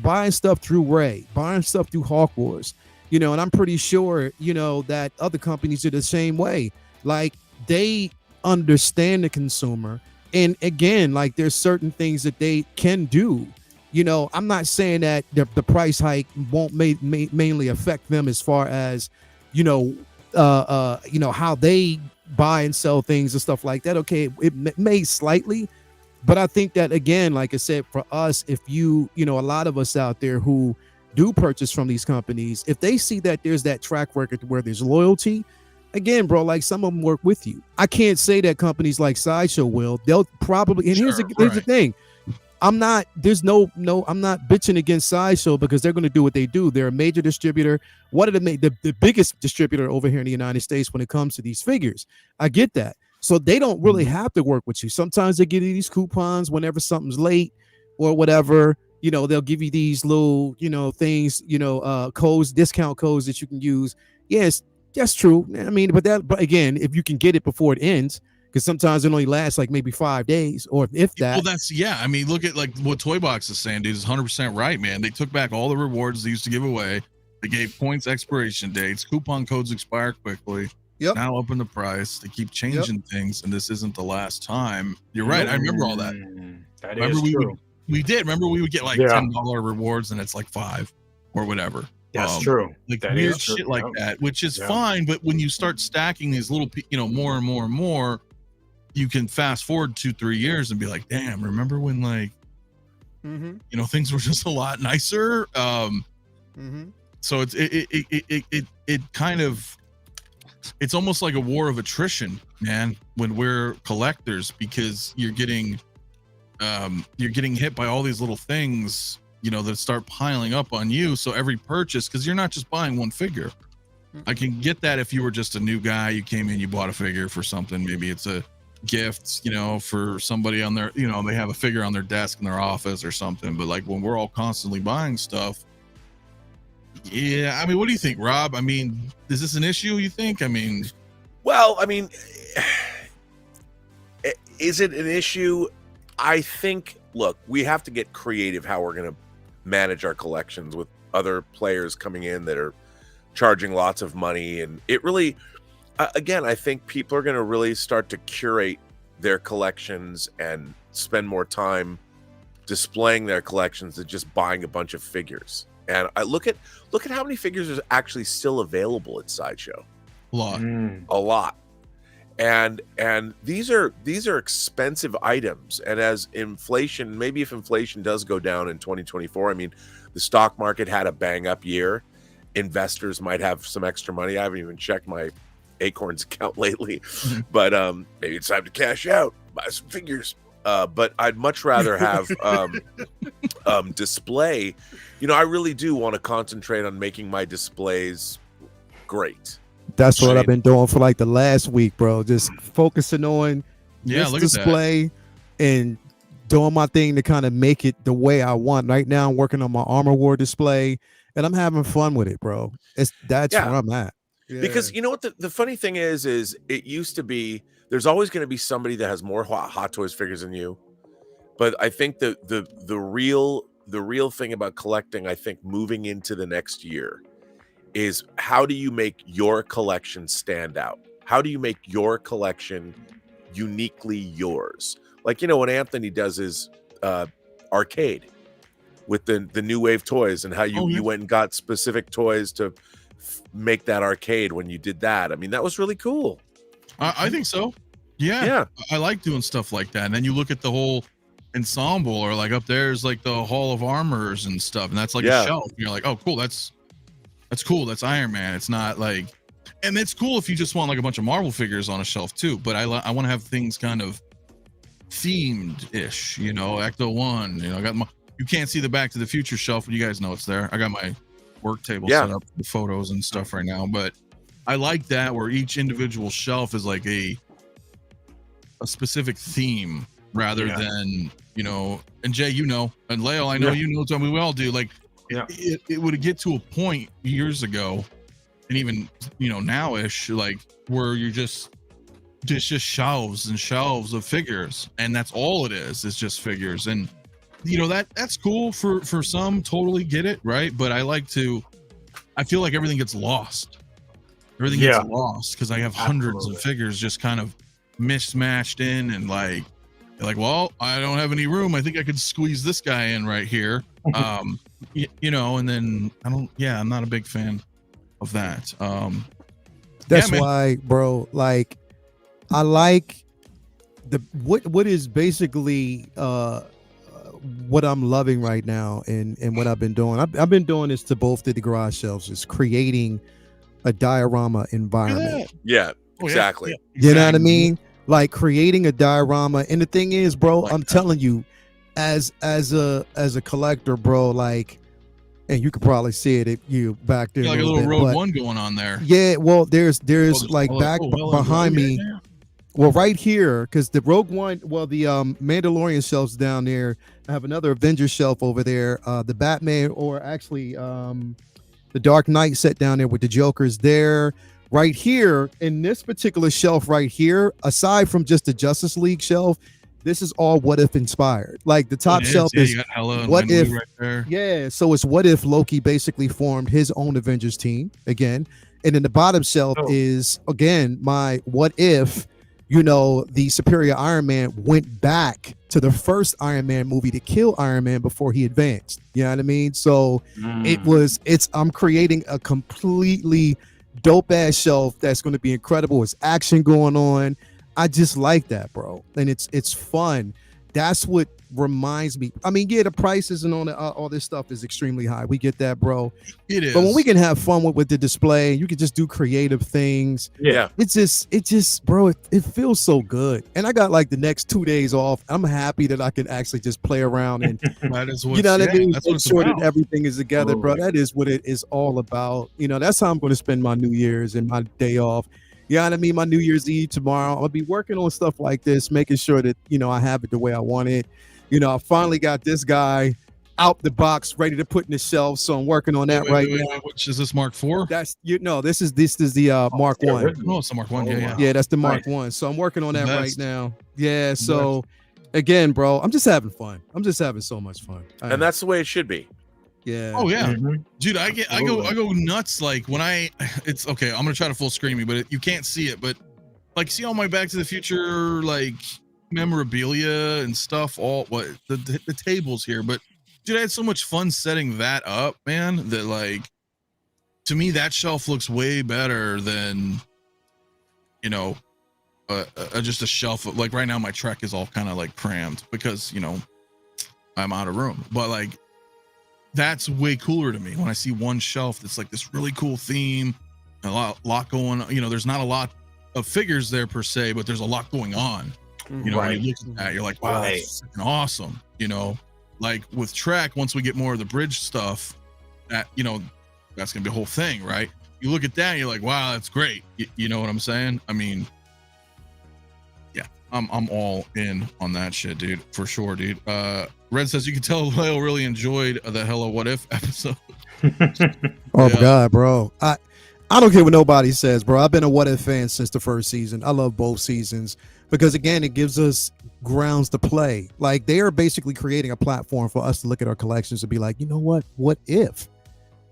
buying stuff through Ray, buying stuff through Hawk Wars, and I'm pretty sure, that other companies are the same way. Like they understand the consumer. And again, like there's certain things that they can do. I'm not saying that the price hike won't mainly affect them as far as, how they buy and sell things and stuff like that. Okay, it may slightly, but I think that again, like I said, for us, if a lot of us out there who do purchase from these companies, if they see that there's that track record where there's loyalty, again, bro, like some of them work with you. I can't say that companies like Sideshow will. They'll probably, and here's the thing. I'm not bitching against Sideshow because they're going to do what they do. They're a major distributor. One of the biggest distributor over here in the United States when it comes to these figures. I get that. So they don't really have to work with you. Sometimes they give you these coupons whenever something's late or whatever. They'll give you these little, things, codes, discount codes that you can use. Yes, that's true. I mean, but again, if you can get it before it ends, because sometimes it only lasts like maybe 5 days or if that. Well, I mean, look at like what Toy Box is saying, dude, is 100% right, man. They took back all the rewards they used to give away They gave points expiration dates. Coupon codes expire quickly. Yep. Now up in the price. They keep changing things, and this isn't the last time. You're right. I remember all that. That Remember is true. We did. Remember we would get like $10 rewards, and it's like 5 or whatever. That's true. Like That weird is true. shit like that, which is fine. But when you start stacking these little, more and more and more, you can fast forward 2-3 years and be like, damn, remember when like, things were just a lot nicer. So it kind of, it's almost like a war of attrition, man, when we're collectors, because you're getting hit by all these little things, that start piling up on you. So every purchase, because you're not just buying one figure. I can get that if you were just a new guy, you came in, you bought a figure for something. Maybe it's a gift, for somebody on their, they have a figure on their desk in their office or something. But like when we're all constantly buying stuff, yeah, I mean, what do you think, Rob? I mean, is this an issue, you think? I mean, well, I mean, is it an issue? I think, look, we have to get creative how we're going to manage our collections with other players coming in that are charging lots of money. And it really, again, I think people are going to really start to curate their collections and spend more time displaying their collections than just buying a bunch of figures. And I look at how many figures are actually still available at Sideshow. A lot. And these are expensive items. And as inflation, maybe if inflation does go down in 2024, I mean, the stock market had a bang up year. Investors might have some extra money. I haven't even checked my Acorns account lately, but maybe it's time to cash out, buy some figures. But I'd much rather have display. I really do want to concentrate on making my displays great. That's what I've been doing for like the last week, bro. Just focusing on this display and doing my thing to kind of make it the way I want. Right now, I'm working on my Armor War display, and I'm having fun with it, bro. That's where I'm at. Yeah. Because you know what the funny thing is it used to be there's always going to be somebody that has more Hot Toys figures than you. But I think the real thing about collecting, I think moving into the next year, is how do you make your collection stand out? How do you make your collection uniquely yours? Like, what Anthony does is arcade with the new wave toys, and how you went and got specific toys to make that arcade when you did that. I mean, that was really cool. I think so. Yeah. I like doing stuff like that. And then you look at the whole ensemble, or like up there's like the Hall of Armors and stuff, and that's like a shelf. And you're like, oh, cool. That's cool. That's Iron Man. It's not like, and it's cool if you just want like a bunch of Marvel figures on a shelf too. But I want to have things kind of themed ish, Ecto 1. I got you can't see the Back to the Future shelf, but you guys know it's there. I got my work table set up with photos and stuff right now. But I like that where each individual shelf is like a specific theme rather than, and Jay, and Leo, I know we all do. Like, it would get to a point years ago, and even now-ish, like where you're just shelves and shelves of figures, and that's all it is. It's just figures, and that's cool for some. Totally get it, right? But I feel like everything gets lost. Everything gets lost because I have hundreds of figures just kind of mismatched in, and like, well, I don't have any room. I think I could squeeze this guy in right here. And then I'm not a big fan of that. That's why, bro, like I like what is basically what I'm loving right now, and what I've been doing. I've been doing this to both the garage shelves, is creating a diorama environment. Yeah, exactly. You know what I mean? Like creating a diorama. And the thing is, bro, I'm telling you, as a collector, bro, like, and you could probably see it if you back there. Like a little Rogue One going on there. Yeah, well, there's like back behind me. Well, right here, because the Rogue One, the Mandalorian shelves down there. I have another Avengers shelf over there. The Batman, or actually the Dark Knight set down there with the Jokers there. Right here, in this particular shelf right here, aside from just the Justice League shelf, this is all what if inspired. Like the top shelf Yeah, is you got Hela and what if Wenwu right there. Yeah, so it's what if Loki basically formed his own Avengers team again, and then the bottom shelf is again my what if, the superior Iron Man went back to the first Iron Man movie to kill Iron Man before he advanced. You know what I mean? So I'm creating a completely dope ass shelf that's going to be incredible. It's action going on. I just like that, bro, and it's fun. That's what reminds me. I mean, yeah, the prices and all this stuff is extremely high. We get that, bro. It is. But when we can have fun with the display, you can just do creative things. Yeah. It just, bro, it feels so good. And I got like the next 2 days off. I'm happy that I can actually just play around and, that is you know what I mean? That's what Make it's sure about. that everything is together, bro. That is what it is all about. That's how I'm going to spend my New Year's and my day off. You know what I mean? My New Year's Eve tomorrow, I'll be working on stuff like this, making sure that, I have it the way I want it. I finally got this guy out the box, ready to put in the shelf. So I'm working on that right now. Which is this Mark IV? That's this is the Mark One. No, it's the Mark One. Yeah. Yeah, that's the Mark One. So I'm working on that right Best. now. Yeah. So again, bro, I'm just having fun. I'm just having so much fun. And that's the way it should be. Yeah. Oh yeah, dude. I go nuts. Like when it's okay. I'm gonna try to full screen me, but you can't see it. But like, see all my Back to the Future like memorabilia and stuff. All the tables here. But dude, I had so much fun setting that up, man. That like, to me, that shelf looks way better than, just a shelf. Like right now, my Trek is all kind of like crammed because I'm out of room. But like, that's way cooler to me when I see one shelf that's like this really cool theme, a lot going on. There's not a lot of figures there per se, but there's a lot going on. When you look at that, you're like, wow, that's freaking awesome. Like with Trek, once we get more of the bridge stuff, that that's gonna be a whole thing, right? You look at that, and you're like, wow, that's great. You know what I'm saying? I mean, yeah, I'm all in on that shit, dude, for sure, dude. Red says you can tell Leo really enjoyed the Hella What If episode. Oh my God, bro. I don't care what nobody says, bro. I've been a What If fan since the first season. I love both seasons because again, it gives us grounds to play. Like they are basically creating a platform for us to look at our collections and be like, you know what? What if?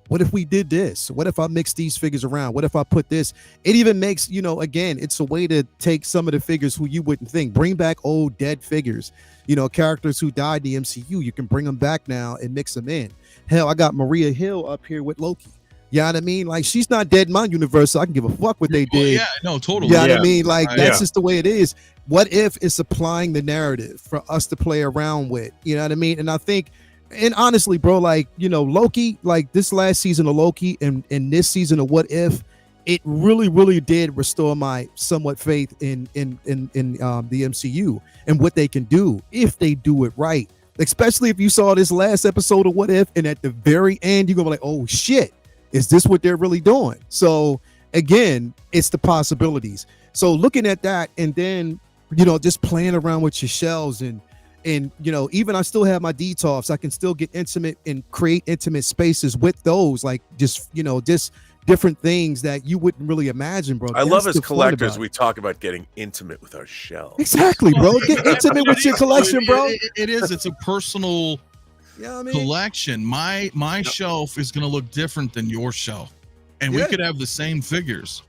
What if we did this? What if I mix these figures around? What if I put this? It even makes, again, it's a way to take some of the figures who you wouldn't think, bring back old dead figures, characters who died in the MCU. You can bring them back now and mix them in. Hell, I got Maria Hill up here with Loki. You know what I mean? Like she's not dead in my universe, so I can give a fuck what they did. Yeah, no, totally. You know what I mean? Like that's just the way it is. What if it's applying the narrative for us to play around with? You know what I mean? And I think, and honestly, bro, like, Loki, like this last season of Loki and this season of What If, it really, really did restore my somewhat faith in the MCU and what they can do if they do it right. Especially if you saw this last episode of What If, and at the very end, you're gonna be like, oh shit, is this what they're really doing? So again, it's the possibilities. So looking at that, and then just playing around with your shelves and even I still have my detox. I can still get intimate and create intimate spaces with those, like just different things that you wouldn't really imagine, bro. I love as collectors we talk about getting intimate with our shelves. Exactly, bro. Get intimate with your collection, bro. It is. It's a personal collection. My shelf is gonna look different than your shelf, and we could have the same figures,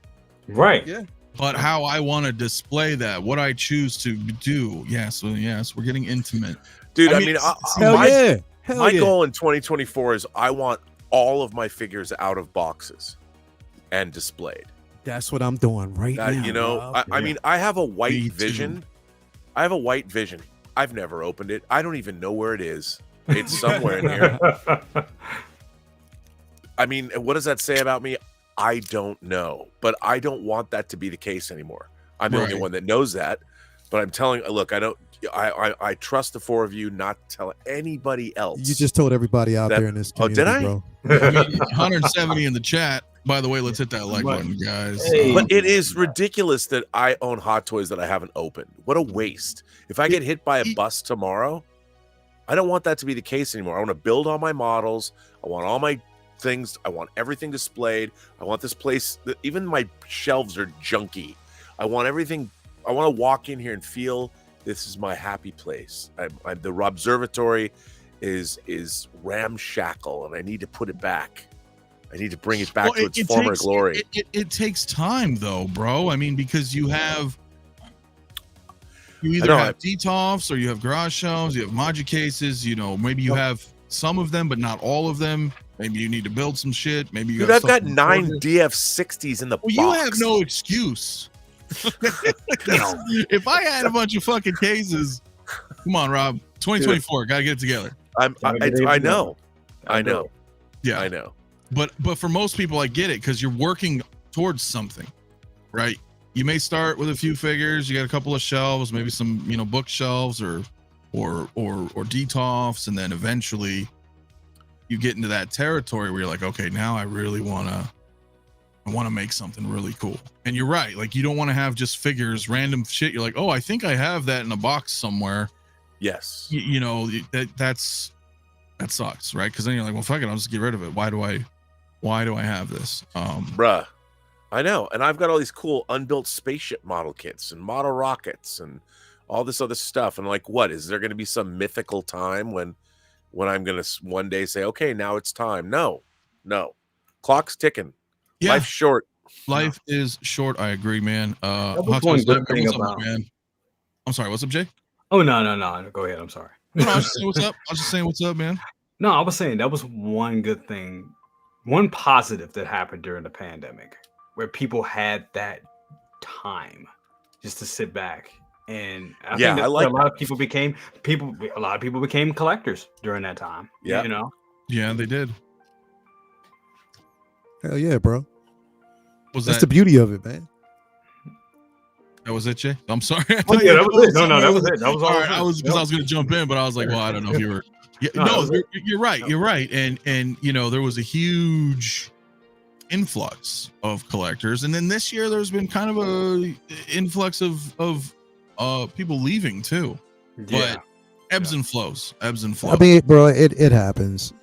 right? Yeah. But how I want to display that, what I choose to do, yes, we're getting intimate, dude. My goal goal in 2024 is I want all of my figures out of boxes and displayed. That's what I'm doing right now. I mean, I have a white Vision. I have a white Vision. I've never opened it. I don't even know where it is. It's somewhere in here. I mean, what does that say about me? I don't know, but I don't want that to be the case anymore. I'm the only one that knows that, but I'm telling, look, I trust the four of you not to tell anybody else. You just told everybody out there in this community, did I? Bro. 170 in the chat. By the way, let's hit that like button, guys. But it is ridiculous that I own Hot Toys that I haven't opened. What a waste. If I get hit by a bus tomorrow, I don't want that to be the case anymore. I want to build all my models. I want all my things. I want everything displayed. I want this place, even my shelves are junky. I want everything. I want to walk in here and feel This is my happy place. The observatory is ramshackle, and I need to put it back. I need to bring it back to its former glory. It takes time, though, bro. I mean, because you either have DTOFs or you have garage shelves, you have module cases. You know, maybe you have some of them, but not all of them. Maybe you need to build some shit. Maybe you. I've got 9 DF60s in the box. You have no excuse. If I had a bunch of fucking cases, come on, Rob. 2024, gotta get it together. I know. Yeah, I know. But for most people, I get it because you're working towards something, right? You may start with a few figures. You got a couple of shelves, maybe some bookshelves or DTOFs, and then eventually you get into that territory where you're like, okay, now I really want to make something really cool. And you're right, like you don't want to have just figures, random shit. You're like, oh, I think I have that in a box somewhere. Yes. That sucks, right? Because then you're like, well, fuck it, I'll just get rid of it. Why do I have this? Bruh, I know. And I've got all these cool unbuilt spaceship model kits and model rockets and all this other stuff. And like, what is there going to be some mythical time when I'm going to one day say, okay, now it's time? No, clock's ticking. Yeah. Life's short. Life is short. I agree, man. One good thing about, man. I'm sorry. What's up, Jay? Oh, no. Go ahead. I'm sorry. No, I was just saying what's up. I was just saying what's up, man. No, I was saying that was one good thing, one positive that happened during the pandemic, where people had that time just to sit back. And I think a lot of people became collectors during that time. Yeah, Yeah, they did. Hell yeah, bro. That's the beauty of it, man. That was it, Jay? I'm sorry. That was it. No, that was it. That was all. Right. I was going to jump in, but I was like, well, I don't know if you were. Yeah, you're right. You're right. And there was a huge influx of collectors, and then this year there's been kind of a influx of people leaving too. But ebbs and flows. I mean, bro, it happens.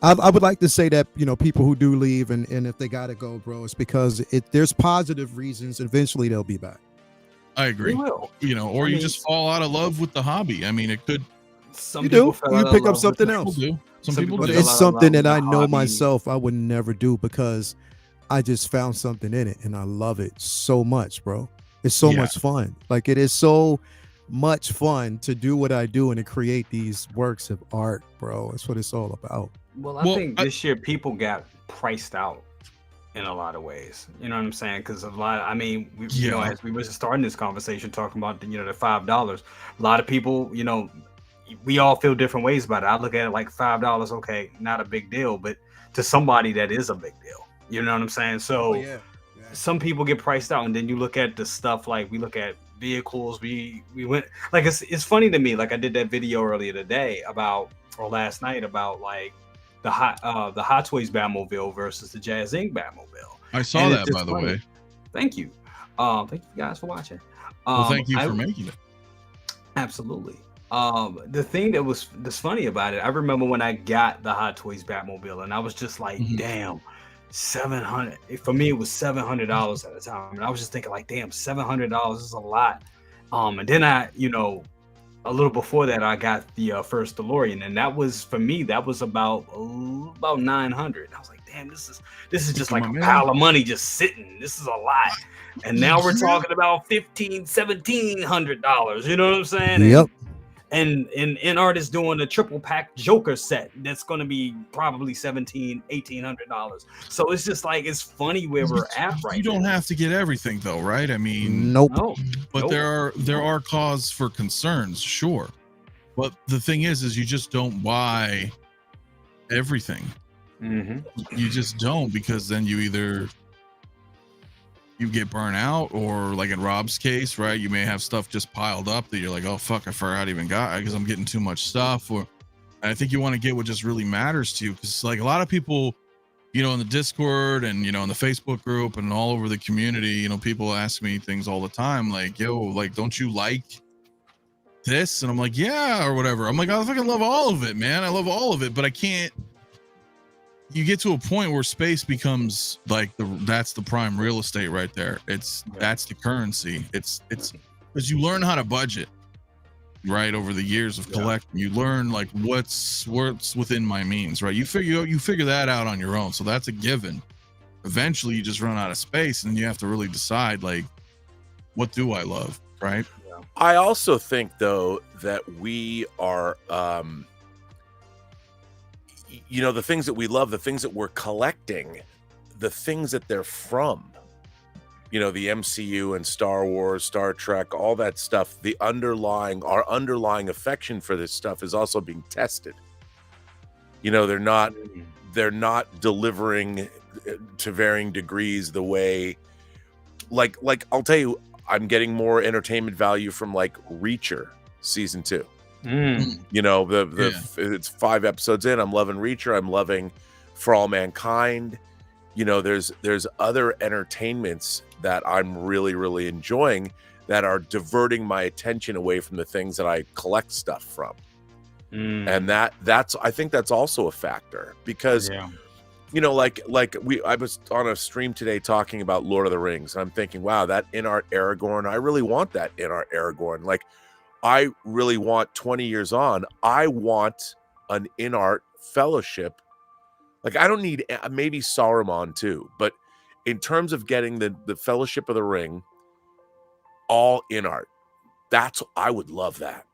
I would like to say that people who do leave and if they gotta go, bro, it's because there's positive reasons. Eventually they'll be back. I agree. You just fall out of love with the hobby. I mean, it could. You pick up something else. Some people do. It's something that I know myself I would never do because I just found something in it and I love it so much, bro. It's so much fun. Like, it is so much fun to do what I do and to create these works of art, bro. That's what it's all about. Well, I think this year people got priced out in a lot of ways. You know what I'm saying? Because as we were starting this conversation talking about the $5, a lot of people, we all feel different ways about it. I look at it like $5, okay, not a big deal, but to somebody that is a big deal. You know what I'm saying? So some people get priced out, and then you look at the stuff like we look at vehicles. We went like it's funny to me. Like, I did that video earlier today last night about like the Hot Toys Batmobile versus the Jazz Inc. Batmobile. I saw that, by the way. Thank you. Thank you guys for watching. Thank you for making it. Absolutely. The thing that's funny about it, I remember when I got the Hot Toys Batmobile, and I was just like, damn, $700. For me, it was $700 at the time, and I was just thinking like, damn, $700 is a lot. And then a little before that, I got the first DeLorean, and that was, for me, that was about $900. I was like, damn, this is just like a pile of money just sitting. This is a lot. And now we're talking about $1,700. You know what I'm saying? Yep. And art is doing a triple pack Joker set that's going to be probably $1,800. So it's just like, it's funny where we're at right now. You don't have to get everything though, right? I mean, nope. But there are cause for concerns, sure. But the thing is you just don't buy everything. You just don't, because then you get burnt out, or like in Rob's case, right? You may have stuff just piled up that you're like, oh fuck, I forgot I even got it because I'm getting too much stuff. And I think you want to get what just really matters to you, because like a lot of people, in the Discord and in the Facebook group and all over the community, people ask me things all the time, like, yo, like, don't you like this? And I'm like, yeah, or whatever. I'm like, I fucking love all of it, man. I love all of it, but I can't. You get to a point where space becomes like that's the prime real estate right there. That's the currency. It's because you learn how to budget, right? Over the years of collecting, you learn like what's within my means, right? You figure that out on your own, so that's a given. Eventually, you just run out of space, and you have to really decide like, what do I love, right? I also think though that we are, you know, the things that we love, the things that we're collecting, the things that they're from. You know, the MCU and Star Wars, Star Trek, all that stuff, our underlying affection for this stuff is also being tested. You know, they're not delivering to varying degrees the way, like I'll tell you, I'm getting more entertainment value from like Reacher season 2. You know, it's 5 episodes in. I'm loving Reacher. I'm loving For All Mankind. You know, there's other entertainments that I'm really, really enjoying that are diverting my attention away from the things that I collect stuff from. And that's I think that's also a factor because, you know, I was on a stream today talking about Lord of the Rings, and I'm thinking, wow, that in-art Aragorn, I really want that in-art Aragorn. Like, I really want 20 years on, I want an in-art Fellowship. Like, I don't need maybe Saruman too, but in terms of getting the Fellowship of the Ring, all in art, I would love that.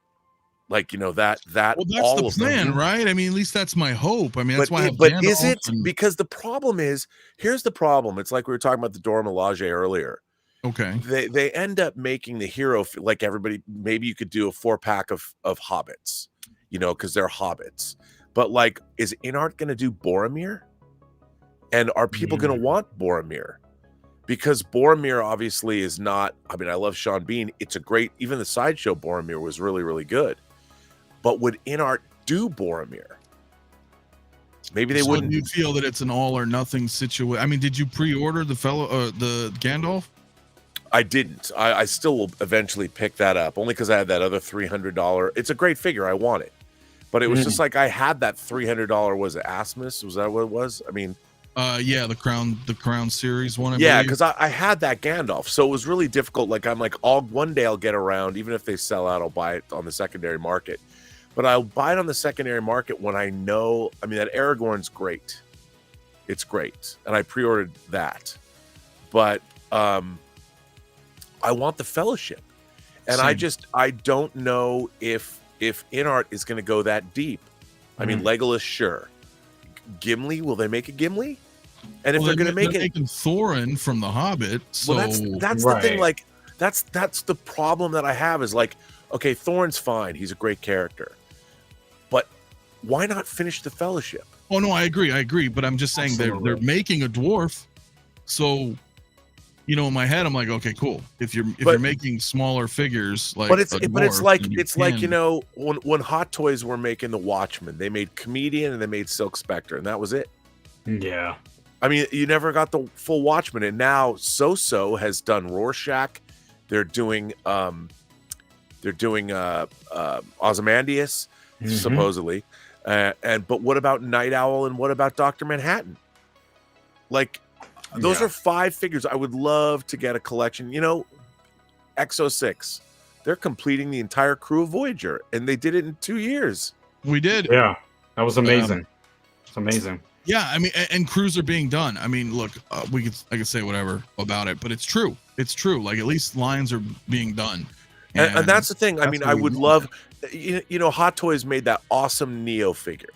Like, you know, that well, that's all the of plan, them. Right? I mean, at least that's my hope. I mean, that's why I have but Gandalf is it because the problem is, here's the problem. It's like we were talking about the Dora Milaje earlier. Okay. They end up making the hero like everybody. Maybe you could do a 4-pack of hobbits, you know, because they're hobbits. But like, is Inart going to do Boromir? And are people going to want Boromir? Because Boromir obviously is not. I mean, I love Sean Bean. It's a great. Even the Sideshow Boromir was really, really good. But would Inart do Boromir? Maybe they wouldn't. Do you feel that it's an all or nothing situation? I mean, did you pre-order the Gandalf? I didn't. I still will eventually pick that up, only because I had that other $300. It's a great figure. I want it, but it was just like I had that $300. Was it Asmus? Was that what it was? I mean, yeah, the Crown series one. Yeah, because I had that Gandalf, so it was really difficult. Like, I'm like, one day I'll get around. Even if they sell out, I'll buy it on the secondary market. But I'll buy it on the secondary market when I know. I mean, that Aragorn's great. It's great, and I pre-ordered that. But I want the Fellowship, and Same. I don't know if Inart is going to go that deep. I mean, Legolas, sure. Gimli, will they make a Gimli? And if they're going to make it, making Thorin from The Hobbit. So well, that's the thing. Like, that's the problem that I have is like, okay, Thorin's fine. He's a great character. But why not finish the Fellowship? Oh no, I agree. But I'm just saying they're making a dwarf. So, you know, in my head, I'm like, okay, cool. If you're making smaller figures, like, it's like you know, when Hot Toys were making the Watchmen, they made Comedian and they made Silk Spectre, and that was it. Yeah. I mean, you never got the full Watchmen, and now So has done Rorschach. They're doing Ozymandias, supposedly. But what about Night Owl and what about Dr. Manhattan? Like, those are 5 figures. I would love to get a collection. You know, X06, they're completing the entire crew of Voyager, and they did it in 2 years. We did. Yeah, that was amazing. It's amazing. Yeah, I mean, and crews are being done. I mean, look, I could say whatever about it, but it's true. It's true. Like, at least lines are being done. And that's the thing. I mean, I would love, you know, Hot Toys made that awesome Neo figure.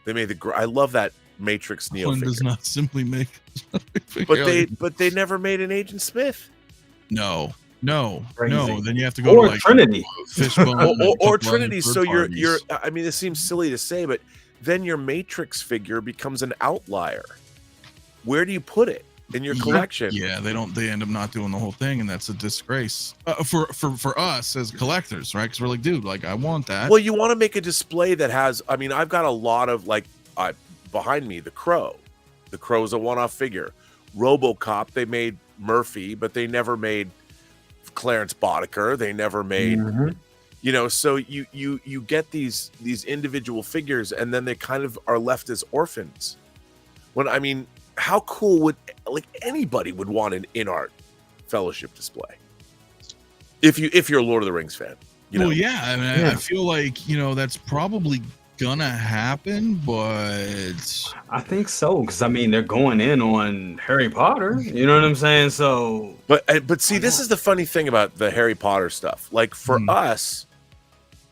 They made I love that Matrix Neo One figure. does not simply make. But they never made an Agent Smith. No. Crazy. Then you have to go to like Trinity, Fishbone, or Trinity. So you're. I mean, this seems silly to say, but then your Matrix figure becomes an outlier. Where do you put it in your collection? Yeah, they end up not doing the whole thing, and that's a disgrace for us as collectors, right? Because we're like, dude, like, I want that. Well, you want to make a display that has. I mean, I've got a lot of like behind me, the Crow. The Crow is a one-off figure. RoboCop, they made Murphy, but they never made Clarence Boddicker. They never made. You know, so you get these individual figures, and then they kind of are left as orphans. When, I mean, how cool would, like, anybody would want an in-art Fellowship display? If you're a Lord of the Rings fan, you know. Well, yeah. I mean, I feel like that's probably gonna happen, but I think so, because I mean they're going in on Harry Potter. You know what I'm saying? So, but see, this is the funny thing about the Harry Potter stuff. Like for us,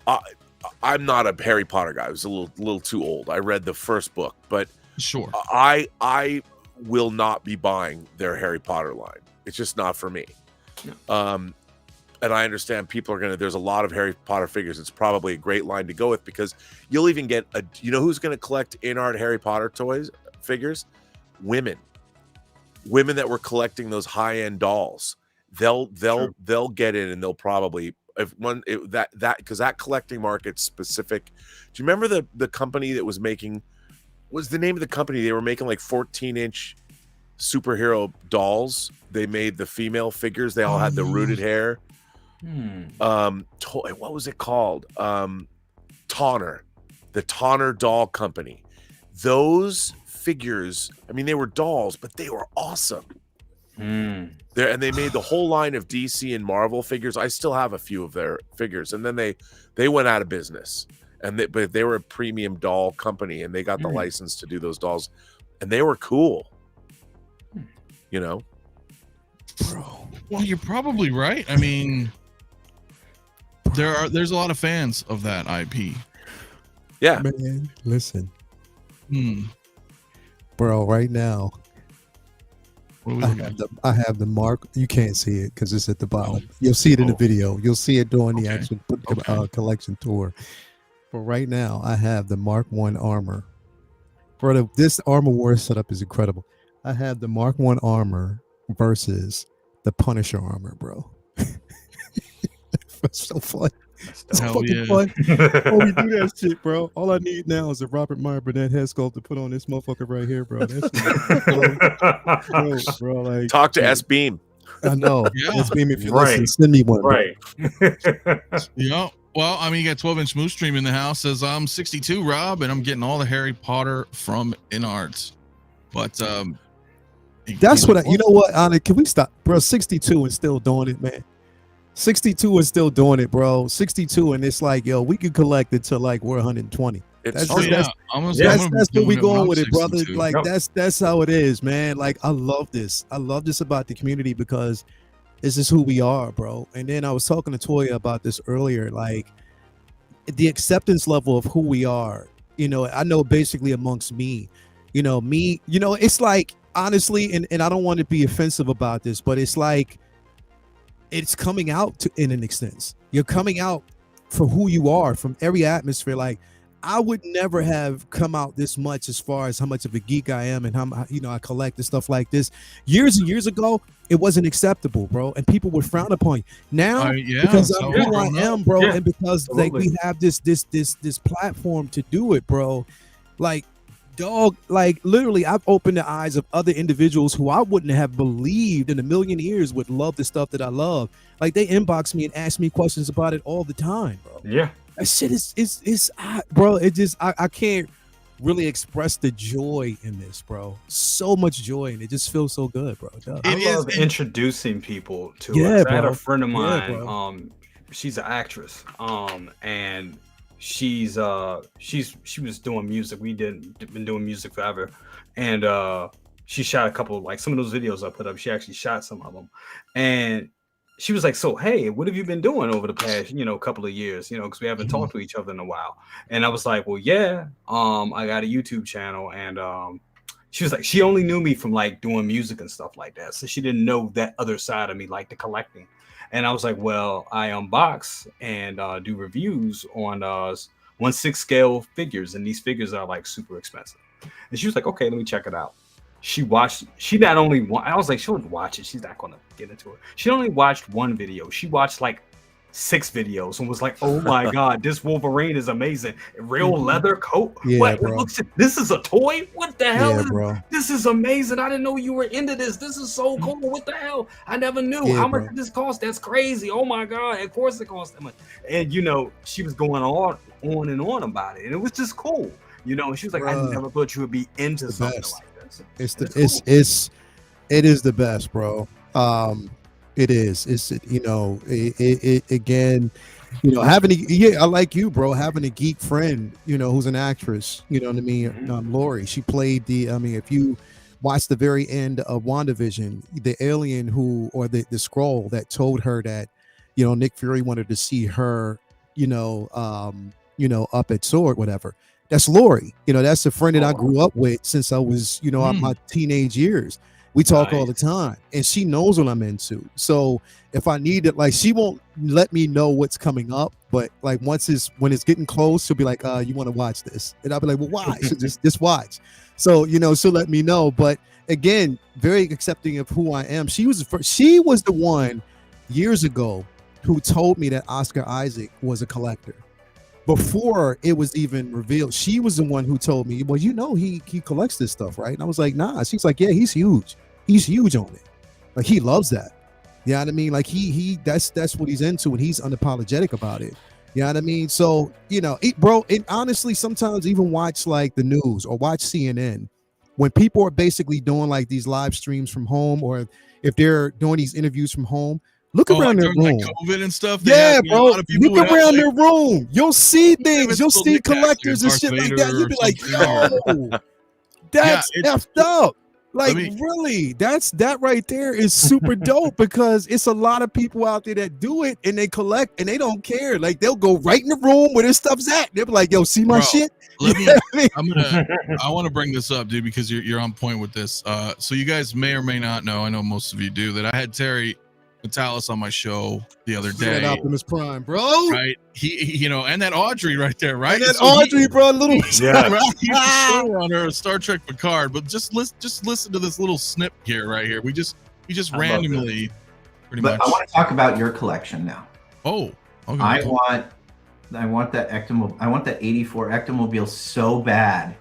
I'm not a Harry Potter guy. I was a little too old. I read the first book, but sure, I will not be buying their Harry Potter line. It's just not for me. No. And I understand people are there's a lot of Harry Potter figures. It's probably a great line to go with, because you'll even get who's going to collect in-art Harry Potter figures? Women that were collecting those high-end dolls. They'll get in, and they'll probably, because that collecting market's specific. Do you remember the company that was making, what's the name of the company? They were making like 14-inch superhero dolls. They made the female figures. They all had the rooted hair. What was it called? Tonner, the Tonner Doll Company. Those figures, I mean, they were dolls, but they were awesome. And they made the whole line of DC and Marvel figures. I still have a few of their figures, and then they went out of business. But they were a premium doll company, and they got the license to do those dolls, and they were cool. Bro. Well, you're probably right. I mean, there's a lot of fans of that IP. Yeah, man. Listen, bro. Right now, I have the mark. You can't see it because it's at the bottom. You'll see it in the video. You'll see it during the actual collection tour. But right now, I have the Mark 1 armor. Bro, this Armor War setup is incredible. I have the Mark 1 armor versus the Punisher armor, bro. It's so fun. It's fucking fun. Oh, we do that shit, bro. All I need now is a Meyer Burnett head sculpt to put on this motherfucker right here, bro. Bro, like, talk to S Beam. I know. S Beam, if you listen, send me one. Right. Yeah. Well, I mean, you got 12-inch Moose Stream in the house. Says I'm 62, Rob, and I'm getting all the Harry Potter from InArts. But that's what you know what, Anna, can we stop, bro? 62 and still doing it, man. 62 and still doing it, bro. 62, and it's like, yo, we could collect it to like we're 120. That's what we going with it, brother. Like that's how it is, man. Like I love this about the community, because this is who we are, bro. And then I was talking to Toya about this earlier, like the acceptance level of who we are. I know basically amongst me, it's like, honestly, and I don't want to be offensive about this, but it's like it's coming out in an extent. You're coming out for who you are from every atmosphere. Like I would never have come out this much as far as how much of a geek I am and how I collect and stuff like this. Years and years ago, it wasn't acceptable, bro, and people would frown upon you. Now, because I'm who I am, bro, and because like we have this platform to do it, bro. Like, dog, like literally, I've opened the eyes of other individuals who I wouldn't have believed in a million years would love the stuff that I love. Like they inbox me and ask me questions about it all the time, bro. Yeah. That shit is bro, it just I can't really express the joy in this, bro. So much joy, and it just feels so good, bro. I love introducing people to it. I had a friend of mine, she's an actress, and she was doing music. Been doing music forever, and she shot a couple of, like, some of those videos I put up. She actually shot some of them, and she was like, so, hey, what have you been doing over the past, couple of years, because we haven't talked to each other in a while. And I was like, well, yeah, I got a YouTube channel. And she was like, she only knew me from like doing music and stuff like that. So she didn't know that other side of me, like the collecting. And I was like, well, I unbox and do reviews on 1/6 scale figures. And these figures are like super expensive. And she was like, okay, let me check it out. She not only, I was like, she'll watch it. She's not going to get into it. She only watched one video. She watched like 6 videos and was like, oh my God, this Wolverine is amazing. Real leather coat. Yeah, what? Bro. This is a toy? What the hell? Bro. This is amazing. I didn't know you were into this. This is so cool. What the hell? I never knew. How much did this cost? That's crazy. Oh my God. Of course it costs that much. And she was going on and on about it. And it was just cool. And she was like, I never thought you would be into something like this. It is the best, bro. It is. It's it again. I like you, bro. Having a geek friend, who's an actress. You know what I mean? Lori. She played if you watch the very end of WandaVision, the alien or the scroll that told her that, Nick Fury wanted to see her, up at Sword, whatever. That's Lori. That's a friend that I grew up with since I was, my teenage years. We talk all the time, and she knows what I'm into. So if I need it, like, she won't let me know what's coming up, but like when it's getting close, she'll be like, you want to watch this? And I'll be like, well, why? So just watch. So, she'll let me know. But again, very accepting of who I am. She was the one years ago who told me that Oscar Isaac was a collector. Before it was even revealed, she was the one who told me, well, he collects this stuff, right? And I was like, nah. She's like, yeah, he's huge. He's huge on it. Like, he loves that. You know what I mean? Like, that's what he's into, and he's unapologetic about it. You know what I mean? So, bro, and honestly, sometimes even watch like the news or watch CNN when people are basically doing like these live streams from home, or if they're doing these interviews from home. Look around their room. Like COVID and stuff. Yeah, bro. Look around their room. You'll see things. You'll see collectors and shit like that. You'll be like, yo, that's effed up. Like, really, that right there is super dope, because it's a lot of people out there that do it and they collect and they don't care. Like, they'll go right in the room where their stuff's at. They'll be like, yo, see my shit? I want to bring this up, dude, because you're on point with this. So you guys may or may not know, I know most of you do, that I had Terry Metalis on my show the other day. Optimus Prime, bro. Right. He and that Audrey right there, right? And that Audrey, bro, little He's on her Star Trek Picard, but just listen to this little snip here, right here. We just randomly pretty much. I want to talk about your collection now. Oh, okay. I want that Ectomobile. I want that 84 Ectomobile so bad,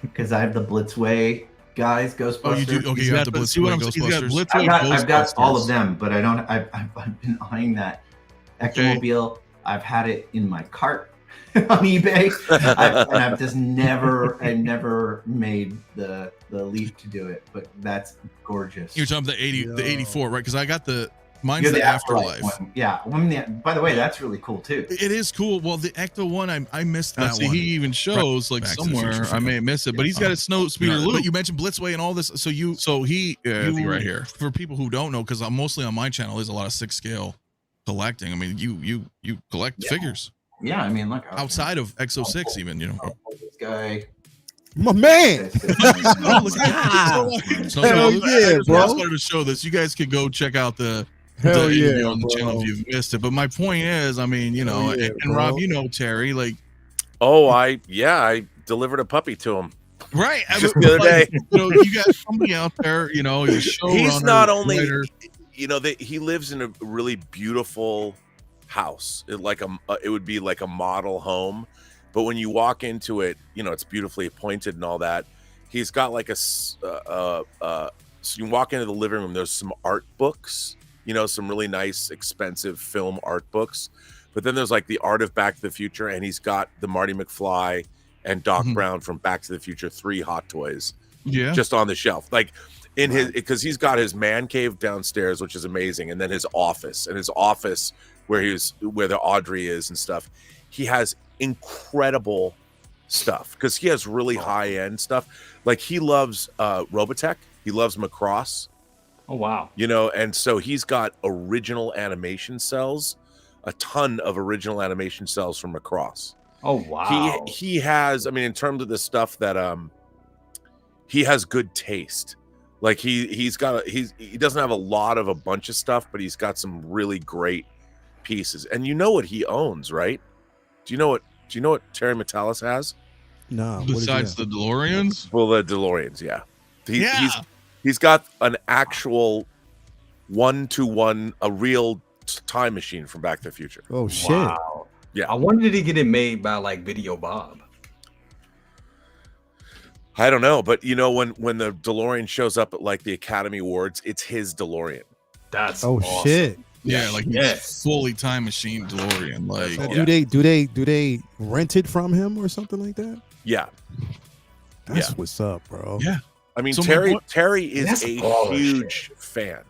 because I have the Blitzway guys, Ghostbusters. Oh, you do? Okay, you have the Blitzway Ghostbusters. I've got all of them, but I don't. I've been eyeing that Ectomobile. Okay. I've had it in my cart on eBay, and I've just never made the leap to do it. But that's gorgeous. You're talking about the 84, right? Because I got mine's the Afterlife. One. Yeah. By the way, that's really cool too. It is cool. Well, the Ecto one, I missed that one. He even shows like somewhere. I may miss it, but he's got a snow speeder loop. But you mentioned Blitzway and all this. So he right here. For people who don't know, because I'm mostly on my channel, there's a lot of 6-scale collecting. I mean, you collect figures. Yeah, I mean, look, outside of X06, even this guy. My man. Hell yeah, bro. I just wanted to show this. You guys could go check out the on the channel if you've missed it. But my point is, I mean, and Rob, Terry, like, I delivered a puppy to him. Right. Just the other day. You got somebody out there, he's a he's not only writer. He lives in a really beautiful house. It would be like a model home, but when you walk into it, it's beautifully appointed and all that. He's got like so you walk into the living room, there's some art books, some really nice expensive film art books, but then there's like the art of Back to the Future, and he's got the Marty McFly and Doc Brown from Back to the Future 3 hot toys just on the shelf, like in his, because he's got his man cave downstairs, which is amazing, and then his office where the Audrey is and stuff. He has incredible stuff because he has really high end stuff. Like, he loves Robotech, he loves Macross. Oh wow. And so he's got original animation cells, a ton of original animation cells from Macross. Oh wow. He has, I mean, in terms of the stuff that he has good taste. Like, he doesn't have a bunch of stuff, but he's got some really great pieces. And you know what he owns, right? Do you know what Terry Metalis has? No. Besides the DeLoreans? Well, the DeLoreans, yeah. He's got an actual 1-to-1, a real time machine from Back to the Future. Oh shit! Wow. Yeah. I wonder, did he get it made by like Video Bob? I don't know, but when the DeLorean shows up at like the Academy Awards, it's his DeLorean. That's awesome. Shit. Yeah, like fully time machine DeLorean. Like, do they rent it from him or something like that? Yeah, that's what's up, bro. Yeah, I mean, Terry is a huge fan.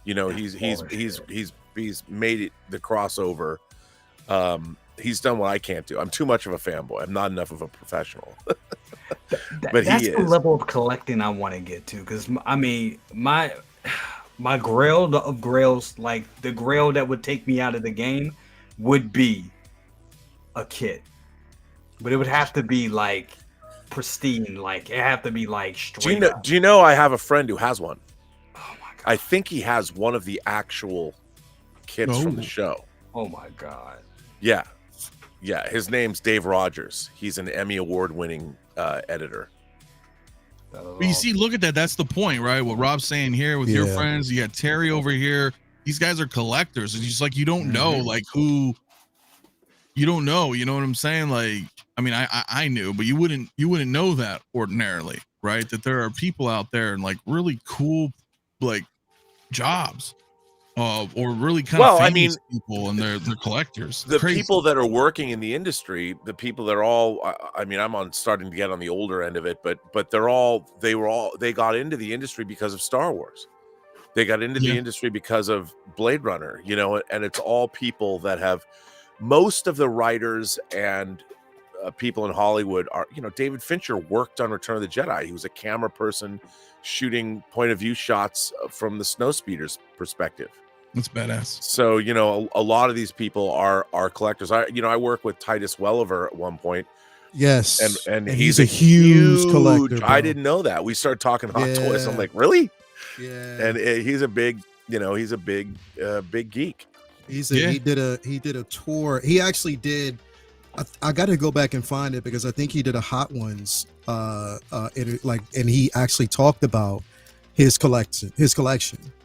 You know, he's made it the crossover. He's done what I can't do. I'm too much of a fanboy. I'm not enough of a professional. But that's he the is. level of collecting I want to get to, because I mean my grail of grails, like the grail that would take me out of the game, would be a kit, but it would have to be like pristine, like it have to be like straight up. Do you know I have a friend who has one? Oh my god! I think he has one of the actual kits from the show. Oh my god! Yeah. His name's Dave Rogers. He's an Emmy award-winning editor. But you see, look at that. That's the point, right? What Rob's saying here with your friends. You got Terry over here. These guys are collectors. It's just like you don't know, like who. You don't know. You know what I'm saying? Like, I mean, I knew, but you wouldn't know that ordinarily, right? That there are people out there and like really cool, like jobs. Or really kind of famous people, and they're collectors. The people that are working in the industry, the people that are all, I mean, I'm starting to get on the older end of it, but they got into the industry because of Star Wars. They got into the industry because of Blade Runner, you know, and it's all people that have, most of the writers and people in Hollywood are, you know, David Fincher worked on Return of the Jedi. He was a camera person shooting point of view shots from the Snowspeeder's perspective. That's badass. So, you know, a lot of these people are collectors. I work with Titus Welliver at one point. Yes. And he's a huge collector. Bro. I didn't know that. We started talking hot toys. I'm like, really? Yeah. And he's a big, you know, he's a big geek. He did a tour. He actually did. I got to go back and find it because I think he did a Hot Ones. And he actually talked about his collection.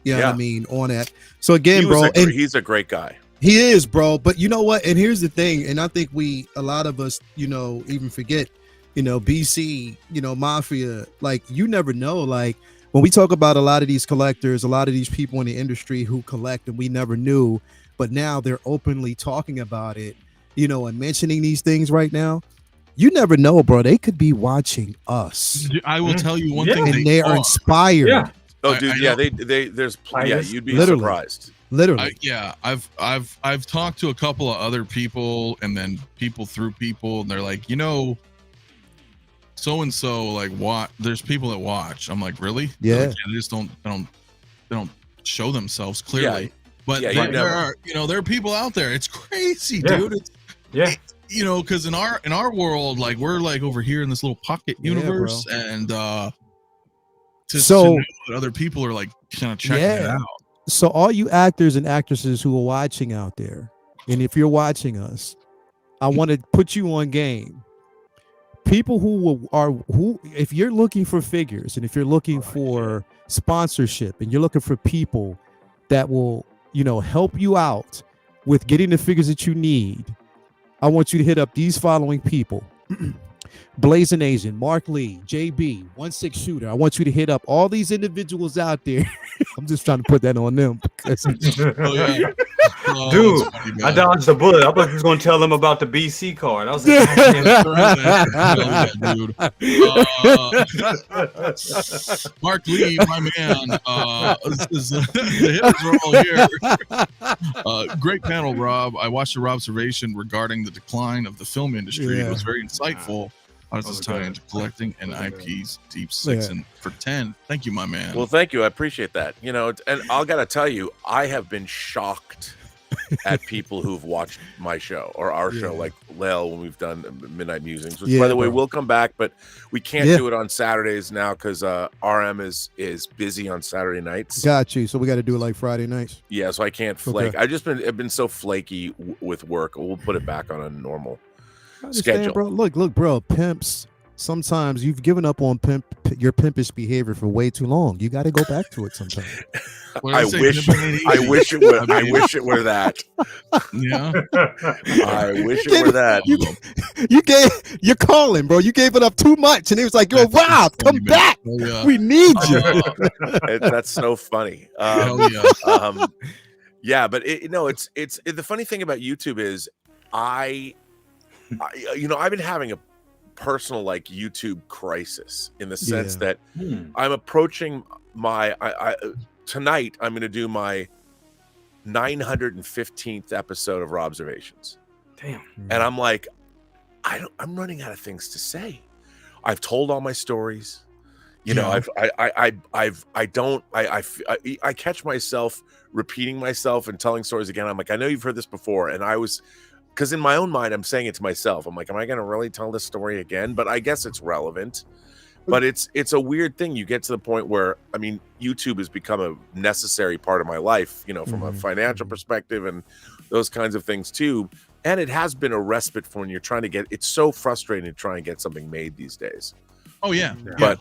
You know what I mean? On that. So again, he's a great guy. He is, bro. But you know what? And here's the thing. And I think a lot of us, you know, even forget, you know, BC, you know, Mafia, like you never know. Like when we talk about a lot of these collectors, a lot of these people in the industry who collect and we never knew, but now they're openly talking about it, you know, and mentioning these things right now. You never know, bro. They could be watching us. I will tell you one thing. And they are inspired. Yeah. Oh, dude. You'd be surprised. Literally. I've talked to a couple of other people, and then people through people, and they're like, you know, so and so, like, what? There's people that watch. I'm like, really? Yeah. Like, they just don't show themselves clearly. Yeah. But there are people out there. It's crazy, dude. You know, because in our world, like we're like over here in this little pocket universe, and to know that other people are like kind of checking it out. So all you actors and actresses who are watching out there, and if you're watching us, I want to put you on game. People who if you're looking for figures and if you're looking for sponsorship and you're looking for people that will, you know, help you out with getting the figures that you need, I want you to hit up these following people. Blazing Asian, Mark Lee, JB, 1-6 Shooter. I want you to hit up all these individuals out there. I'm just trying to put that on them. Because dude, I dodged the bullet. I thought he was going to tell them about the BC card. I was like, Mark Lee, my man. The hitters are all here. Great panel, Rob. I watched your observation regarding the decline of the film industry. It was very insightful. How does this tie into collecting and IPs deep six and for 10? Thank you, my man. Well, thank you. I appreciate that. You know, and I gotta tell you, I have been shocked at people who've watched my show or our show, like Lel, when we've done Midnight Musings, which by the way, will come back, but we can't do it on Saturdays now because RM is busy on Saturday nights. Got you. So we got to do it like Friday nights. Yeah, so I can't flake. I've been so flaky with work. We'll put it back on a normal schedule, bro. Look, bro. Pimps. Sometimes you've given up on your pimpish behavior for way too long. You got to go back to it sometime. I wish it were that. Yeah. I wish it were that. You're calling, bro. You gave it up too much, and he was like, "Yo, wow, come back. We need you." That's so funny. Yeah, but it's the funny thing about YouTube is I've been having a personal like YouTube crisis in the sense that I'm approaching tonight I'm going to do my 915th episode of Raw Observations. Damn. And I'm like, I'm running out of things to say. I've told all my stories. You know, I catch myself repeating myself and telling stories again. I'm like, I know you've heard this before. And because in my own mind, I'm saying it to myself. I'm like, am I going to really tell this story again? But I guess it's relevant. But it's a weird thing. You get to the point where, I mean, YouTube has become a necessary part of my life, you know, from a financial perspective and those kinds of things too. And it has been a respite for when you're trying to get, it's so frustrating to try and get something made these days. Oh yeah. But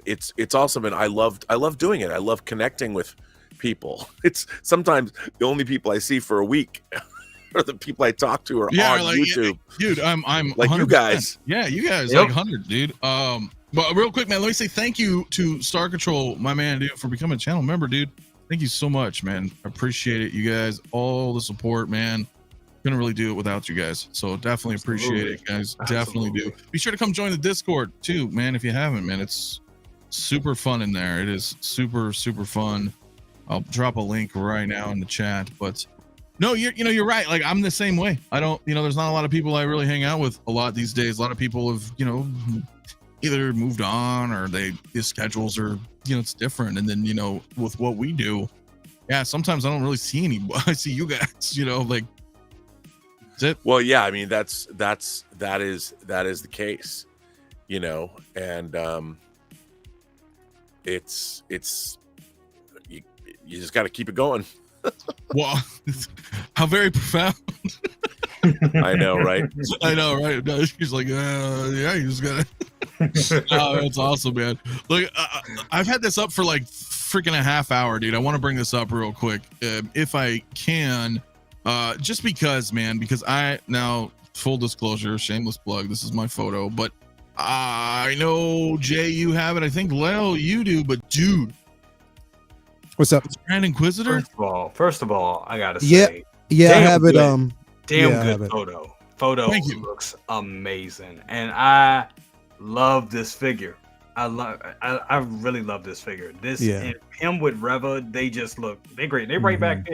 it's awesome. And I love doing it. I love connecting with people. It's sometimes the only people I see for a week are the people I talk to are on like, YouTube. Dude, I'm like 100%. You guys. Yeah, you guys like 100, dude. But real quick, man, let me say thank you to Star Control, my man, dude, for becoming a channel member, dude. Thank you so much, man. I appreciate it, you guys. All the support, man. Couldn't really do it without you guys. So definitely appreciate it, guys. Definitely do. Be sure to come join the Discord too, man, if you haven't, man. It's super fun in there. It is super, super fun. I'll drop a link right now in the chat, but no, you're right. Like, I'm the same way. I don't, there's not a lot of people I really hang out with a lot these days. A lot of people have, either moved on or their schedules are, it's different. And then, with what we do, yeah, sometimes I don't really see anybody. I see you guys, like, that's it. Well, yeah, I mean, that is the case, and it's you just got to keep it going. Wow, how very profound. I know, right? I know, right? He's like, yeah, you just gotta. Oh, that's awesome, man. Look, I've had this up for like freaking a half hour, dude. I want to bring this up real quick, if I can, just because now, full disclosure, shameless plug, this is my photo, but I know Jay, you have it. I think Lel, you do, but dude. What's up? Grand Inquisitor? First of all, I gotta say, I have it. Damn good photo. Photo looks amazing, and I love this figure. I really love this figure. And him with Reva, they great. They right back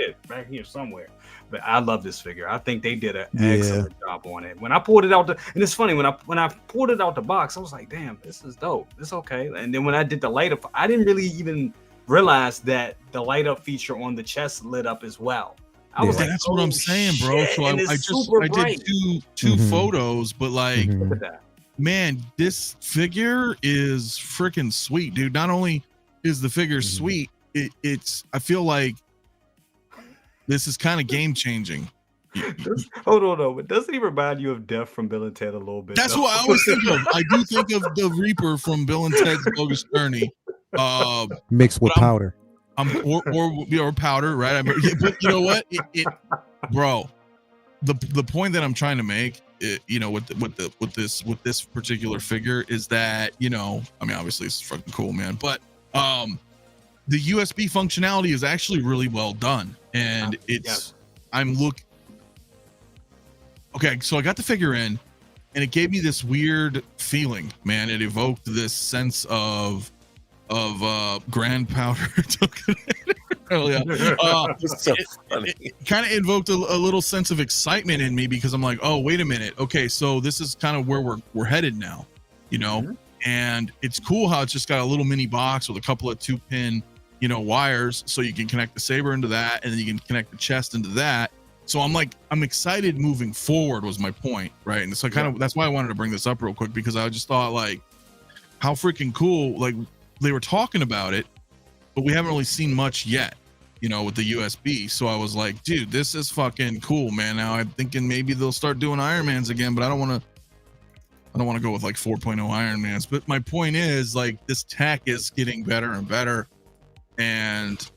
here somewhere. But I love this figure. I think they did an excellent job on it. When I pulled it out, and it's funny, when I pulled it out the box, I was like, damn, this is dope. It's okay. And then when I did the light up, I didn't really even realize that the light up feature on the chest lit up as well. I was like, that's what I'm saying, bro. So I did two photos, but like, look at that. Man, this figure is freaking sweet, dude. Not only is the figure sweet, it's I feel like this is kind of game changing. Hold on, though. But doesn't he remind you of Death from Bill and Ted a little bit? That's what I always think of. I do think of the Reaper from Bill and Ted's Bogus Journey. Mixed with powder. Or powder, right? But you know what, bro? The point that I'm trying to make, with this particular figure is that obviously it's fucking cool, man. But the USB functionality is actually really well done, and okay. So I got the figure in, and it gave me this weird feeling, man. It evoked this sense of Grand Powder Tokinator. Oh yeah, it's so funny. It kind of invoked a little sense of excitement in me because I'm like, oh wait a minute, okay, so this is kind of where we're headed now, and it's cool how it's just got a little mini box with a couple of 2-pin wires, so you can connect the saber into that, and then you can connect the chest into that. So I'm excited moving forward was my point, right? And so that's why I wanted to bring this up real quick, because I just thought, like, how freaking cool, like, they were talking about it, but we haven't really seen much yet, with the USB. So I was like, dude, this is fucking cool, man. Now I'm thinking maybe they'll start doing Iron Mans again, but I don't want to go with like 4.0 Iron Mans. But my point is, like, this tech is getting better and better, and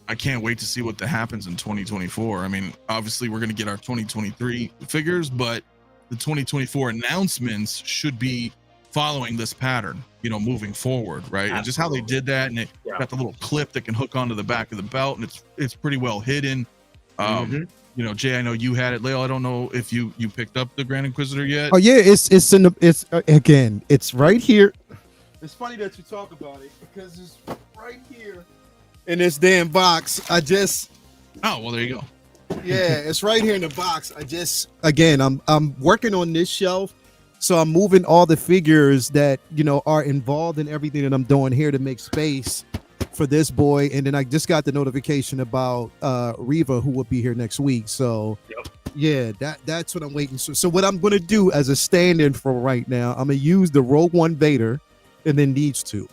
I can't wait to see what happens in 2024. I mean, obviously we're going to get our 2023 figures, but the 2024 announcements should be following this pattern, moving forward, right? And just how they did that, and it got the little clip that can hook onto the back of the belt, and it's pretty well hidden. Jay, I know you had it. Leo, I don't know if you picked up the Grand Inquisitor yet. Oh yeah, it's right here. It's funny that you talk about it because it's right here in this damn box. Oh, well, there you go. Yeah, it's right here in the box. I'm working on this shelf, so I'm moving all the figures that are involved in everything that I'm doing here to make space for this boy. And then I just got the notification about Reva, who will be here next week. So yeah, that's what I'm waiting for. So what I'm going to do as a stand-in for right now, I'm going to use the Rogue One Vader and then these two.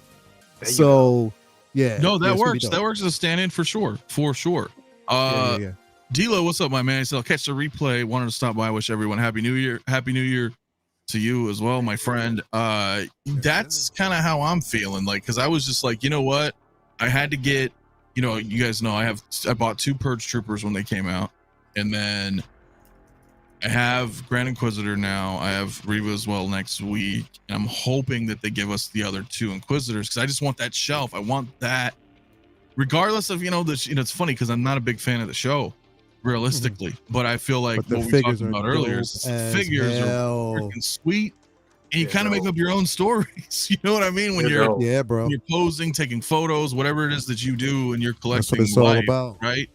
So yeah, no, that works. That works as a stand-in for sure. Yeah. D'Lo, what's up, my man? So I'll catch the replay. Wanted to stop by. Wish everyone happy New Year to you as well, my friend. That's kind of how I'm feeling, like, because I was just like, you know what, I had to get, you guys know I bought 2 Purge Troopers when they came out, and then I have Grand Inquisitor now. I have Reva as well next week, and I'm hoping that they give us the other 2 Inquisitors, because I just want that shelf. I want that, regardless of it's funny because I'm not a big fan of the show, realistically, but I feel like what we talked about earlier is figures are freaking sweet, and you kind of make up your own stories. You know what I mean? When you're posing, taking photos, whatever it is that you do, and you're collecting. That's what it's all about, right?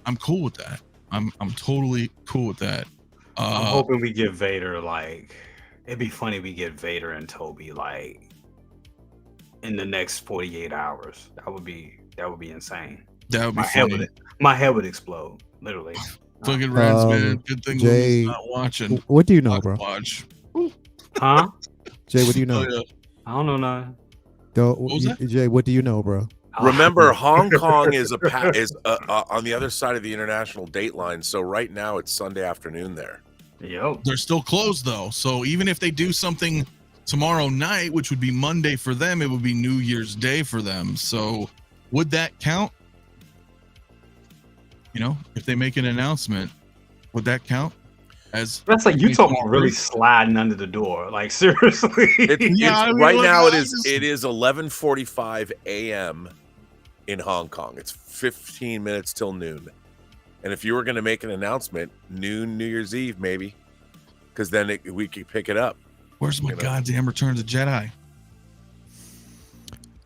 I'm cool with that. I'm totally cool with that. I'm hoping we get Vader. Like, it'd be funny if we get Vader and Toby like in the next 48 hours. That would be insane. That would be funny. My head would explode, literally. Fucking Reds, man. Good thing Jay, not watching. What do you know, bro? Watch. Huh? Jay, what do you know? Oh, yeah. I don't know nothing. Jay, what do you know, bro? Remember, Hong Kong is on the other side of the international date line. So right now it's Sunday afternoon there. Yep. They're still closed though. So even if they do something tomorrow night, which would be Monday for them, it would be New Year's Day for them. So would that count? If they make an announcement, would that count? As that's like you talking really sliding under the door, like seriously. Right now it is 11:45 a.m. in Hong Kong. It's 15 minutes till noon, and if you were going to make an announcement, noon New Year's Eve maybe, because then we could pick it up. Where's my goddamn Return of the Jedi?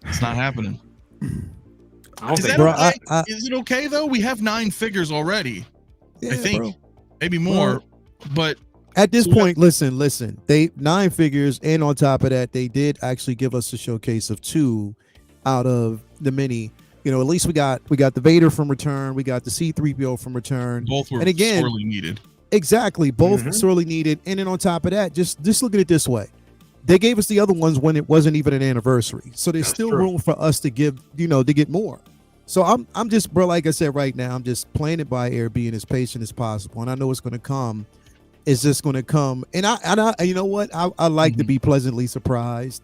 It's not happening. Is it okay though? We have 9 figures already. I think maybe more. But at this point, listen, they 9 figures, and on top of that, they did actually give us a showcase of 2 out of the many. At least we got the Vader from Return, we got the C-3PO from Return. Both were sorely needed. Exactly, both sorely needed. And then on top of that, just look at it this way. They gave us the other ones when it wasn't even an anniversary. So there's still room for us to give, to get more. So I'm just, bro, like I said, right now, I'm just playing it by ear, being as patient as possible. And I know it's going to come. It's just going to come. And I you know what? I like to be pleasantly surprised.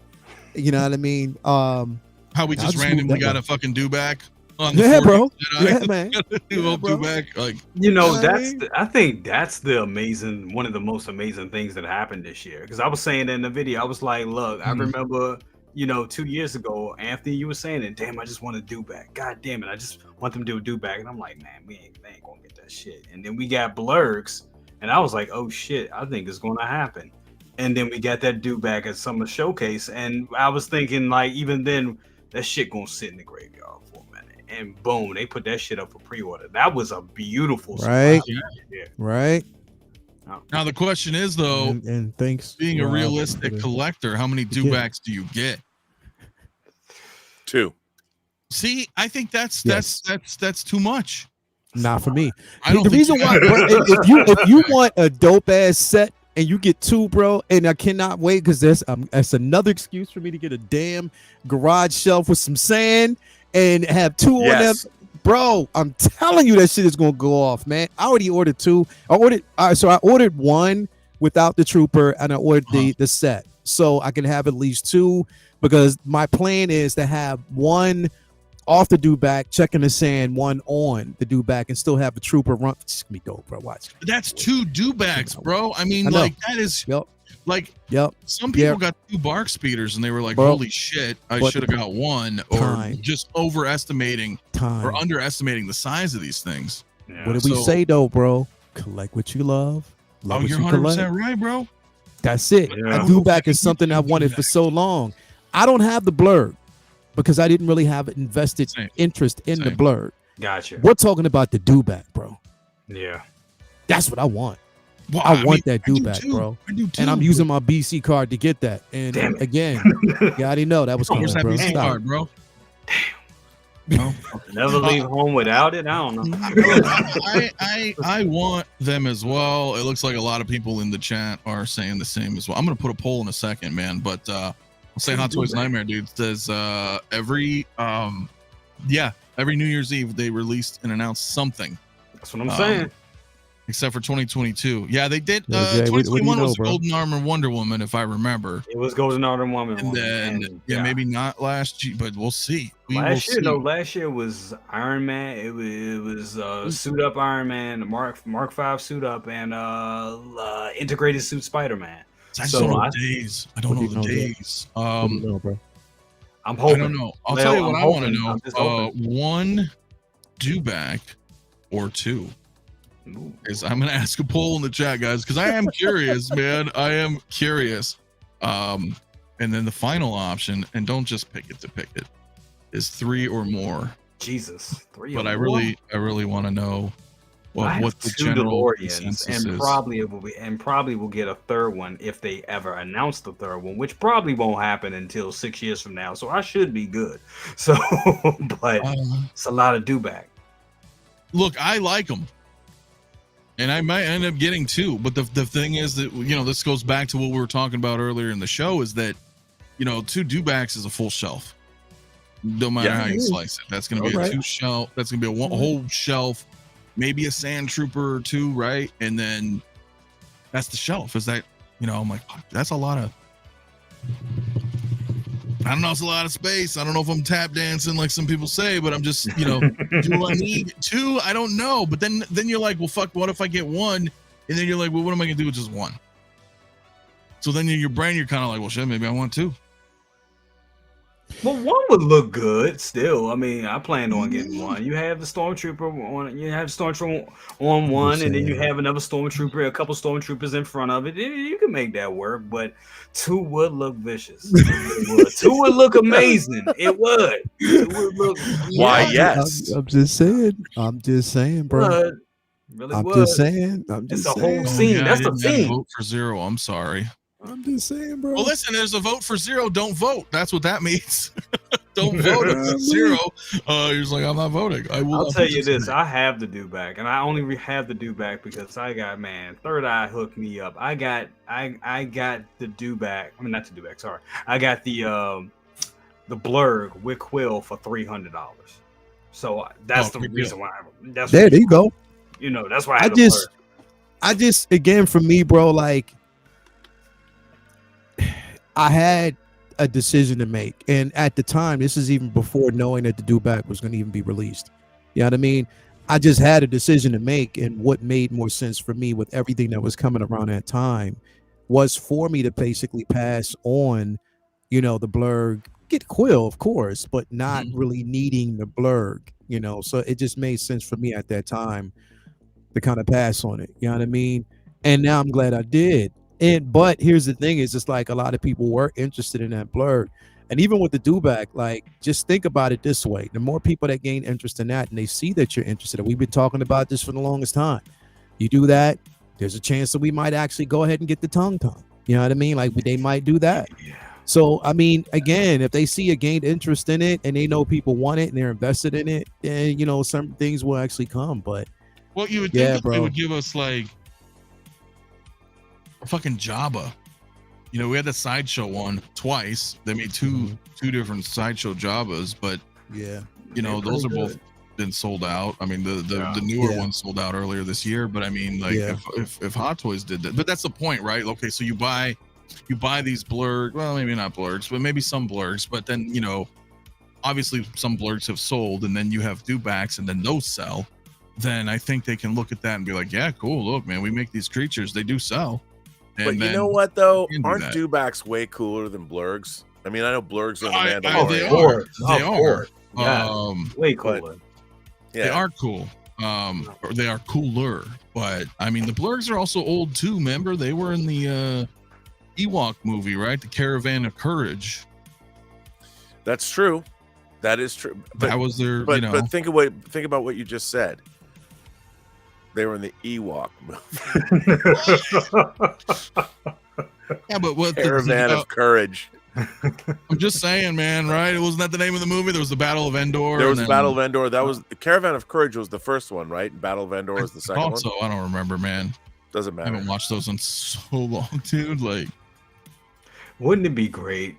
You know what I mean? How we just randomly got a fucking Dewback on the bro. Jedi. Yeah, man. Dewback, like, I think that's one of the most amazing things that happened this year. Because I was saying in the video, I was like, look, I remember 2 years ago, Anthony, you were saying it. Damn, I just want a Dewback. God damn it, I just want them to do a Dewback. And I'm like, man, they ain't gonna get that shit. And then we got Blurgs, and I was like, oh shit, I think it's gonna happen. And then we got that Dewback at Summer Showcase, and I was thinking, like, even then, that shit gonna sit in the graveyard for a minute. And boom, they put that shit up for pre-order. That was a beautiful surprise. Right. Now the question is though, and thanks. Being a realistic collector, how many Dewbacks do you get? 2. See, I think that's too much. Not for me. The reason why, bro, if you want a dope ass set and you get 2, bro, and I cannot wait because that's another excuse for me to get a damn garage shelf with some sand and have 2 on them. Bro, I'm telling you that shit is gonna go off, man. I already ordered 2. I ordered 1 without the trooper, and I ordered the set, so I can have at least 2. Because my plan is to have 1 off the Dewback, checking the sand, 1 on the Dewback, and still have a trooper run. It's gonna be dope, bro. Watch. That's 2 Dewbacks, bro. I mean, like that is some people got 2 bark speeders and they were like, holy shit, I should have got 1, or just overestimating or underestimating the size of these things. Yeah. What did we say though, bro? Collect what you love. You're 100% right, bro. That's it. Yeah. A Dewback is something I wanted for so long. I don't have the blurg because I didn't really have invested Same. interest in the Same. blurg. Gotcha. We're talking about the Dewback, bro. Yeah. That's what I want. Well, I want that I do Dewback, too. bro. I do too. And I'm using my BC card to get that. And Damn it. again, you already know that was coming, Where's that bro. BC Stop. card, bro? No. Never leave home without it. I don't know. I want them as well. It looks like a lot of people in the chat are saying the same as well. I'm gonna put a poll in a second, man. But I'll say Hot Toys Nightmare, dude, says every New Year's Eve they released and announced something. That's what I'm saying. Except for 2022. Yeah, they did. Yeah, Jay, what do you 2021 know, was bro? Golden Armor Wonder Woman, if I remember. It was Golden Armor Woman. And then, maybe not last year, but we'll see. Last year was Iron Man. It was Suit Up Iron Man, the Mark 5 Suit Up, and Integrated Suit Spider Man. I don't know the days. I don't know the days. What do you know, bro? I'm hoping. I don't know. I'll tell you what I want to know. I'm just hoping. One Dewback or two. Is I'm gonna ask a poll in the chat, guys, because I am curious, man. I am curious. And then the final option, and don't just pick it to pick it, is 3 or more. Jesus, 3. But I really want to know what the 2 general DeLoreans, consensus and is. probably will get a third one if they ever announce the third one, which probably won't happen until 6 years from now. So I should be good. So, but it's a lot of Dewback. Look, I like them. And I might end up getting 2, but the thing is that, this goes back to what we were talking about earlier in the show, is that, 2 Dewbacks is a full shelf. No matter how you slice it. That's going to be a 2 shelf. That's going to be a whole shelf, maybe a sand trooper or 2, right? And then that's the shelf. Is that, I'm like, fuck, that's a lot of, I don't know, it's a lot of space. I don't know if I'm tap dancing like some people say, but I'm just, do I need 2? I don't know. But then you're like, well, fuck, what if I get 1? And then you're like, well, what am I gonna do with just 1? So then in your brain, you're kind of like, well, shit, maybe I want 2. Well, 1 would look good still. I mean, I planned on getting 1. You have the Stormtrooper on. You have Stormtrooper on 1, and then you have another Stormtrooper, a couple Stormtroopers in front of it. You can make that work, but 2 would look vicious. 2 would look amazing. It would. It would look. Why? Yes. I'm just saying, bro. Really I'm would. just saying. It's a whole scene. That's the thing. Vote for 0. I'm sorry. I'm just saying, bro. Well, listen, there's a vote for 0. Don't vote. That's what that means. Don't vote if it's 0. You're just like, I'm not voting. I'll tell you this. I have the Dewback, and I only have the Dewback because I got, Third Eye hooked me up. I got the Dewback. I mean, not the Dewback. Sorry. I got the blurg with Quill for $300. So that's the reason why. There you go. That's why I just again, for me, bro, like, I had a decision to make, and at the time, this is even before knowing that the Dewback was going to even be released. You know what I mean? I just had a decision to make, and what made more sense for me with everything that was coming around that time was for me to basically pass on, the blurg, get Quill, of course, but not really needing the blurg, So it just made sense for me at that time to kind of pass on it. You know what I mean? And now I'm glad I did. But here's the thing, is it's like a lot of people were interested in that blurg. And even with the Dewback, like, just think about it this way. The more people that gain interest in that and they see that you're interested, and we've been talking about this for the longest time. You do that, there's a chance that we might actually go ahead and get the tongue. You know what I mean? Like, they might do that. Yeah. So, I mean, again, if they see a gained interest in it and they know people want it and they're invested in it, then, some things will actually come. But well, you would think that they would give us like fucking Jabba. We had the Sideshow one twice. They made two different Sideshow Jabbas, but those are both been sold out. I mean, the newer one sold out earlier this year, but I mean, like, if Hot Toys did that, but that's the point, right? Okay, so you buy these blurg, well, maybe not blurgs, but maybe some blurgs, but then obviously some blurgs have sold, and then you have Dewbacks, and then those sell. Then I think they can look at that and be like, yeah, cool, look, man, we make these creatures, they do sell. But you know what, though? Aren't Dewbacks way cooler than blurgs? I mean, I know blurgs are the Mandalorian. They are. Way cooler. They are cool. Or they are cooler. But I mean, the blurgs are also old too. Remember, they were in the Ewok movie, right? The Caravan of Courage. That's true. That is true. But, that was their, but, you know. but think about what you just said. They were in the Ewok movie. Yeah, but what Caravan of Courage. I'm just saying, man, right? Wasn't that the name of the movie? There was the Battle of Endor. There was the Battle of Endor. That was the Caravan of Courage was the first one, right? And Battle of Endor was the second one. So I don't remember, man. Doesn't I matter. haven't watched those in so long, dude. Like, wouldn't it be great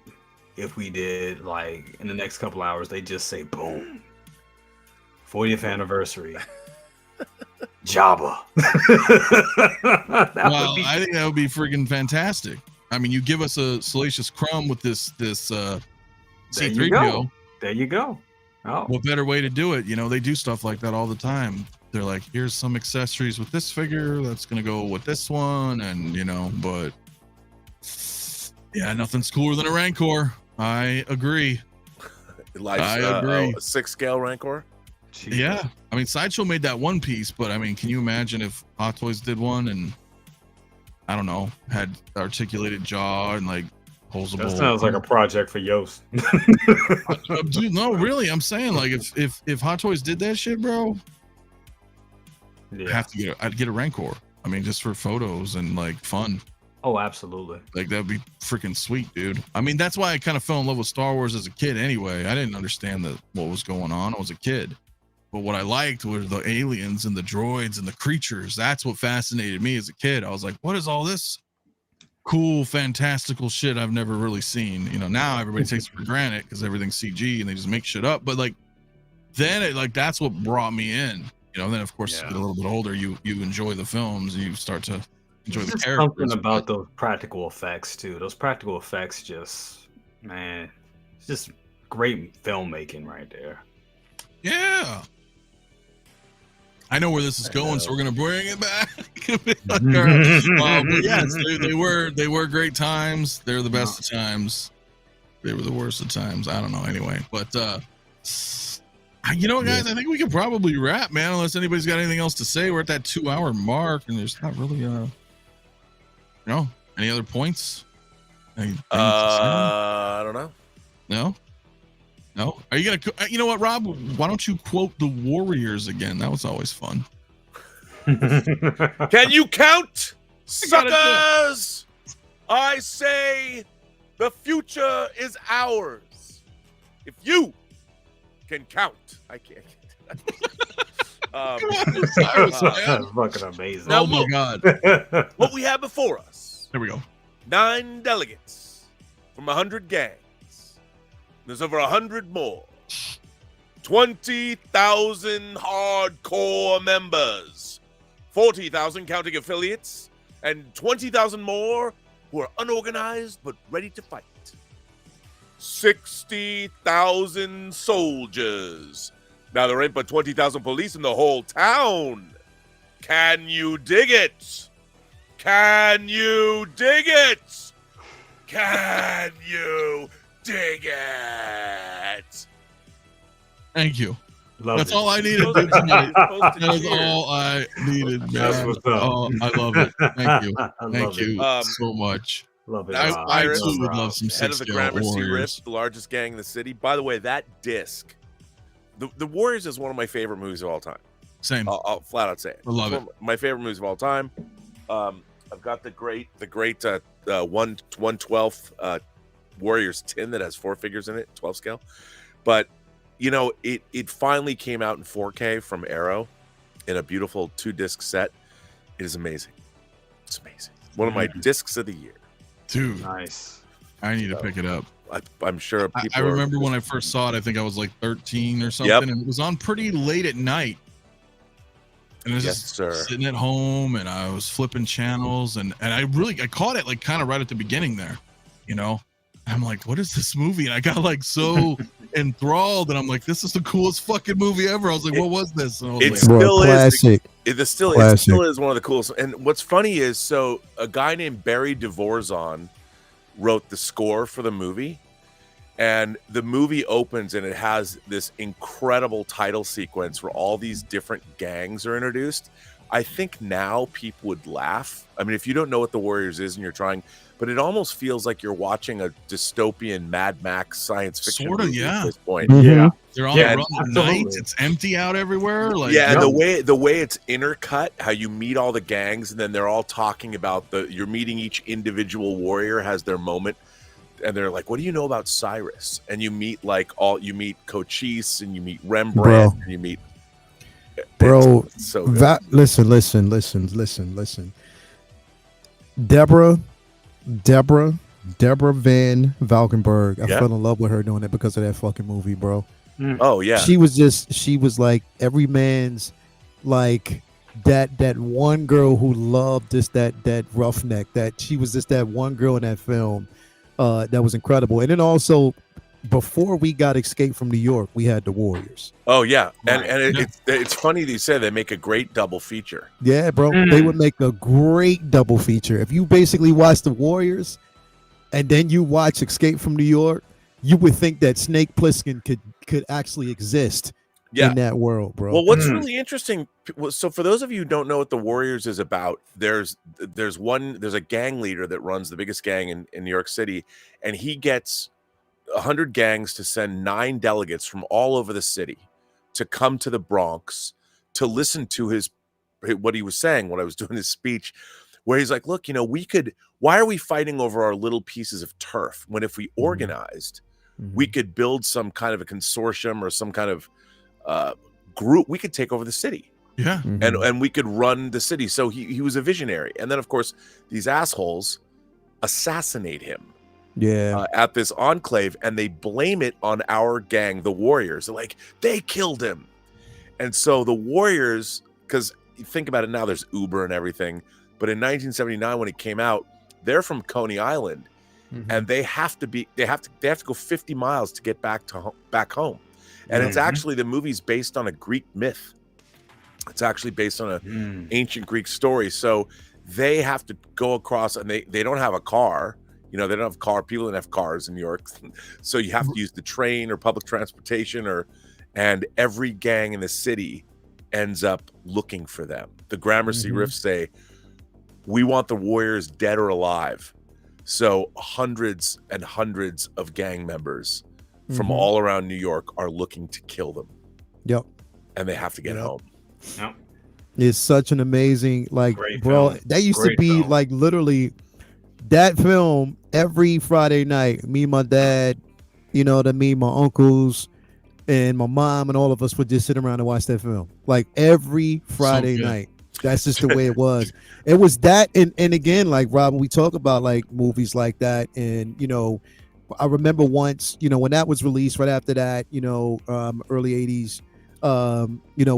if we did, like, in the next couple hours, they just say, boom, 40th anniversary, Jabba. well, I think that would be freaking fantastic. I mean, you give us a Salacious Crumb with this C-3PO. There you go. Oh, What better way to do it? You know, they do stuff like that all the time. They're like, here's some accessories with this figure that's gonna go with this one, and you know, but yeah, nothing's cooler than a Rancor. I agree. I agree. A 6-scale Rancor. Jesus. Yeah, I mean, Sideshow made that one piece, but I mean, can you imagine if Hot Toys did one and I don't know, had articulated jaw and like holes of That sounds like a project for Yost. Dude, no, really, I'm saying like if Hot Toys did that shit, bro, I'd get a Rancor. I mean, just for photos and like fun. Oh, absolutely. Like that'd be freaking sweet, dude. I mean, that's why I kind of fell in love with Star Wars as a kid. Anyway, I didn't understand what was going on. I was a kid, but what I liked were the aliens and the droids and the creatures. That's what fascinated me as a kid. I was like, what is all this cool, fantastical shit I've never really seen? You know, now everybody takes it for granted because everything's CG and they just make shit up. But like, then that's what brought me in. You know, and then of course, you get a little bit older, you enjoy the films, and you start to enjoy the characters. Something about those practical effects too. Those practical effects, just man, it's just great filmmaking right there. Yeah. I know where this is going, so we're gonna bring it back. But yes, they were great times. They're the best of times. They were the worst of times. I don't know. Anyway, but you know what, guys? I think we can probably wrap, man. Unless anybody's got anything else to say, we're at that 2-hour mark, and there's not really any other points. I don't know. No. Are you gonna? You know what, Rob? Why don't you quote the Warriors again? That was always fun. Can you count, suckers? I say, the future is ours. If you can count, I can't. Fucking amazing. Now, oh my God! What we have before us. There we go. 9 delegates from 100 gangs. There's over 100 more. 20,000 hardcore members. 40,000 counting affiliates. And 20,000 more who are unorganized but ready to fight. 60,000 soldiers. Now, there ain't but 20,000 police in the whole town. Can you dig it? Can you dig it? Can you dig it? Thank you. That's Love all I needed. Dude, tonight. That is all I needed, man. That's what's up. Oh, I love it. Thank you. Thank you it. so much. Love it. I too would love some Head of the 6-scale Gramercy Warriors. Rift, the largest gang in the city. By the way, that disc, the Warriors is one of my favorite movies of all time. Same. I'll flat out say it. I love it. My favorite movies of all time. I've got the great 1/12th Warriors tin that has 4 figures in it, 12 scale. But you know, it finally came out in 4K from Arrow in a beautiful 2-disc set. It is amazing. It's amazing. One of my discs of the year. Dude, Nice. I need to pick it up. I'm sure people. I remember when I first saw it, I think I was like 13 or something, and it was on pretty late at night. And I was just sitting at home, and I was flipping channels, and I caught it like kind of right at the beginning there, you know. And I'm like, what is this movie? And I got like so enthralled, and I'm like, this is the coolest fucking movie ever. I was like, what was this? And I was It like, still classic. It still is one of the coolest. And what's funny is, so a guy named 𝗕𝗘𝗖𝗢𝗠𝗘 wrote the score for the movie, and the movie opens and it has this incredible title sequence where all these different gangs are introduced. I think now people would laugh. I mean, if you don't know what the Warriors is and you're trying, but it almost feels like you're watching a dystopian Mad Max science fiction Sorta, movie yeah. at this point. Yeah. They're on Yeah, the run at night. absolutely. It's empty out everywhere. Like, Yeah, and the way it's intercut, how you meet all the gangs, and then they're all talking about you're meeting each individual warrior has their moment, and they're like, "What do you know about Cyrus?" And you meet Cochise, and you meet Rembrandt, and you meet bro. It's so good. Listen. Deborah Van Valkenburg. I fell in love with her doing it because of that fucking movie, bro. Oh yeah, she was like every man's like that one girl who loved just that roughneck. That she was just that one girl in that film that was incredible. And then also before we got Escape from New York, we had the Warriors. Oh yeah, and it's funny that you say they make a great double feature. Yeah, bro, they would make a great double feature if you basically watch the Warriors and then you watch Escape from New York. You would think that Snake Plissken could actually exist in that world, bro. Well, what's really interesting, so for those of you who don't know what the Warriors is about, there's a gang leader that runs the biggest gang in New York City, and he gets 100 gangs to send 9 delegates from all over the city to come to the Bronx to listen to what he was saying when I was doing his speech, where he's like, look, why are we fighting over our little pieces of turf when if we organized, we could build some kind of a consortium or some kind of group, we could take over the city. Yeah. And we could run the city. So he was a visionary. And then of course these assholes assassinate him. Yeah. At this enclave, and they blame it on our gang, the Warriors. They're like, they killed him. And so the Warriors, because you think about it now, there's Uber and everything. But in 1979, when it came out, they're from Coney Island, and they have to go 50 miles to get back home. And it's actually, the movie's based on a Greek myth. It's actually based on an ancient Greek story. So they have to go across, and they don't have a car. They don't have people don't have cars in New York. So you have to use the train or public transportation, and every gang in the city ends up looking for them. The Gramercy Riffs say, we want the Warriors dead or alive. So hundreds and hundreds of gang members from all around New York are looking to kill them. Yep. And they have to get home. Yep. It's such an amazing, like, Great bro, film. that used to be like literally that film every Friday night. Me, my dad, me, my uncles, and my mom, and all of us would just sit around and watch that film. Like every Friday night. That's just the way it was. It was that, and again, like Rob, we talk about like movies like that, and I remember once, when that was released, right after that, early 80s,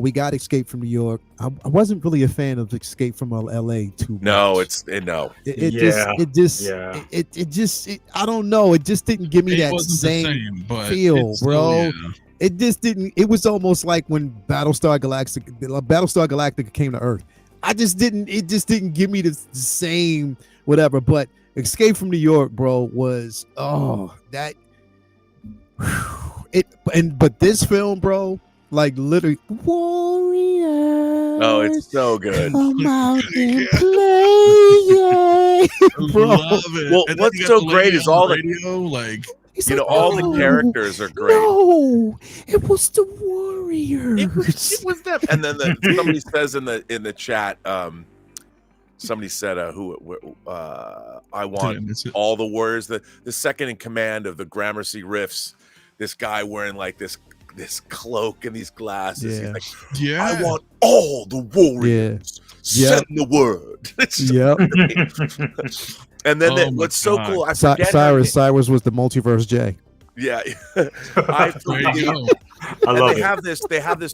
we got Escape from New York. I wasn't really a fan of Escape from LA too much. No, I don't know. It just didn't give me that same feel, bro. Yeah. It just didn't. It was almost like when Battlestar Galactica came to Earth. It just didn't give me the same whatever. But Escape from New York, bro, was but this film, bro, like literally Warriors. Oh, it's so good. Come out and play, bro. Love it. Well, And then what's you got so the great lady is on all the the radio, like all the characters are great. No, it was the Warriors. It was them. And then somebody says in the chat, somebody said, I want all the Warriors, the second in command of the Gramercy Riffs, this guy wearing like this cloak and these glasses. Yeah. He's like, I want all the Warriors. Send the word. And then what's so cool, I forget Cyrus was the Multiverse J. Yeah. there you go. I love it. They have this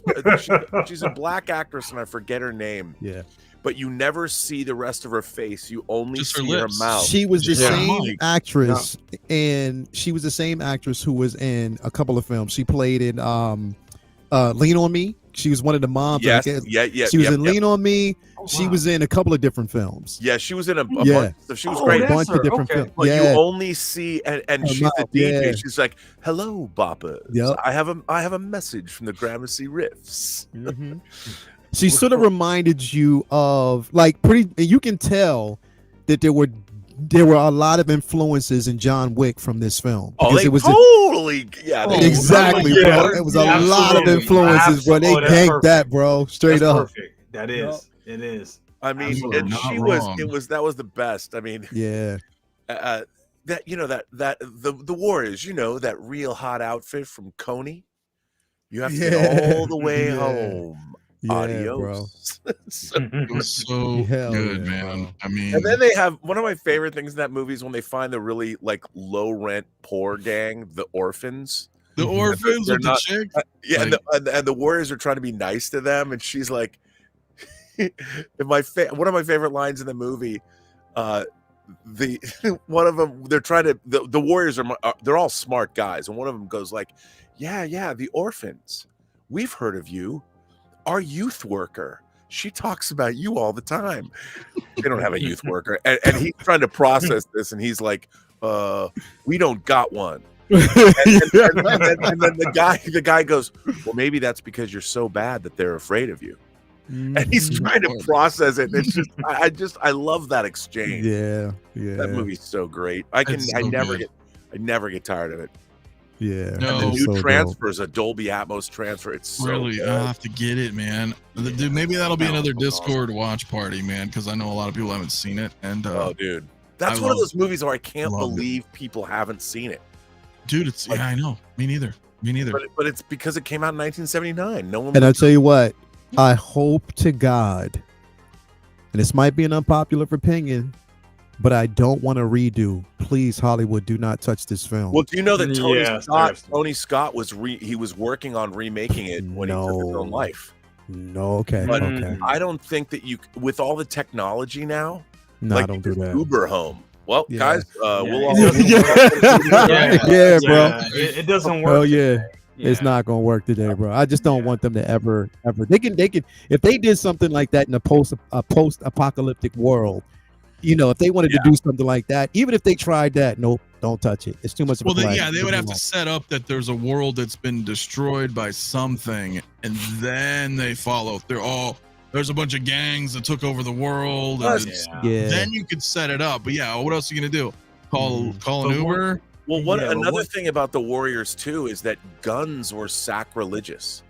she's a black actress and I forget her name. Yeah. But you never see the rest of her face. You only Just her see her lips. mouth. She was the Yeah. same actress, and she was the same actress who was in a couple of films. She played in Lean on Me. She was one of the moms. Yes. She was in Lean on Me. She was in a couple of different films. Yeah, she was in a bunch. So she was great. A bunch of different films. But you only see, and she's a DJ. Yeah. She's like, "Hello, boppers. Yep. I have a message from the Gramercy Riffs." She sort of reminded you of like pretty. You can tell that there were a lot of influences in John Wick from this film. Oh, Because they it was totally, yeah, they exactly, yeah, bro. It was a lot of absolutely. influences, bro. They That's ganked perfect. that, bro. Straight That's up. perfect. That is. It is. I mean, Absolutely. and Not she wrong. that was the best. I mean, Yeah. that the Warriors, that real hot outfit from Coney. You have to get all the way Yeah. home. Yeah, Adios. It was so Hell good, yeah, man. bro. I mean, And then they have one of my favorite things in that movie is when they find the really like low rent poor gang, the orphans. the orphans They're with the not- chick. Yeah, Like- and the Warriors are trying to be nice to them, and she's like, one of my favorite lines in the movie. One of them, they're trying to the Warriors they're all smart guys, and one of them goes like, yeah, the orphans, we've heard of you, our youth worker, she talks about you all the time. They don't have a youth worker, and he's trying to process this, and he's like, we don't got one. And then the guy goes, well, maybe that's because you're so bad that they're afraid of you. And he's trying to process it. It's just I love that exchange. Yeah. That movie's so great. I never get tired of it. Yeah. No. And the new So transfer is a Dolby Atmos transfer. It's so Really, good. I'll have to get it, man. Dude, maybe that'll be another Awesome. Discord watch party, man, because I know a lot of people haven't seen it. And Oh, dude, that's I one of love- those movies where I can't love it. believe people haven't seen it. dude, it's like- yeah, I know. Me neither. But it's because it came out in 1979. No one. And I'll tell you what, I hope to God, and this might be an unpopular opinion, but I don't want to redo. Please, Hollywood, do not touch this film. Well, do you know that Yeah, Tony Scott was he was working on remaking it when he took his own No. life. No, okay. But Okay. I don't think that with all the technology now, No, like don't do you can that. Uber home. Well, Yeah. guys, Yeah, we'll it all doesn't Yeah, bro. It doesn't work. Hell yeah. today. It's not gonna work today, bro. I just don't want them to ever. They can if they did something like that in a post-apocalyptic world, if they wanted to do something like that, even if they tried that, nope, don't touch it. It's too much of a Well, flag. they would have to set up that there's a world that's been destroyed by something, and then they follow through. Oh, there's a bunch of gangs that took over the world, and Yeah. then you could set it up. But yeah, what else are you gonna do? Call an Uber? Well, Yeah, another what- thing about the Warriors too is that guns were sacrilegious.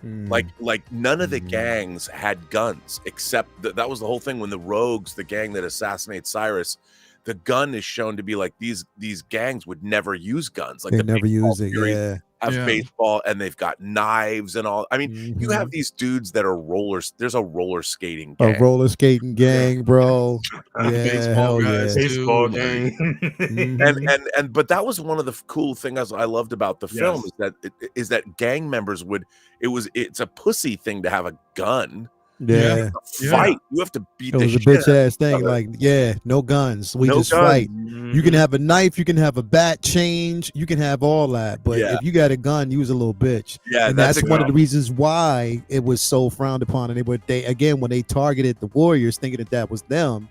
Mm. Like none of the Mm. gangs had guns, except that was the whole thing when the Rogues, the gang that assassinates Cyrus, the gun is shown to be like these gangs would never use guns. Like They the never baseball use it. Furies Yeah. have Yeah. baseball and they've got knives and all. I mean, you Mhm. have these dudes that are rollers. There's a roller skating A gang. roller skating gang, bro. Yeah, Baseball hell guys. yeah. Baseball Dude, game. Mhm. And but that was one of the cool things I loved about the film Yes. is that gang members it's a pussy thing to have a gun. Yeah. To fight, you have to beat It the was a shit bitch ass thing. other. Like, yeah, no guns. We No just guns. fight. You can have a knife, you can have a bat change, you can have all that. But Yeah. if you got a gun, you was a little bitch. Yeah, And that's one of the exactly- reasons why it was so frowned upon. And when they targeted the Warriors, thinking that was them.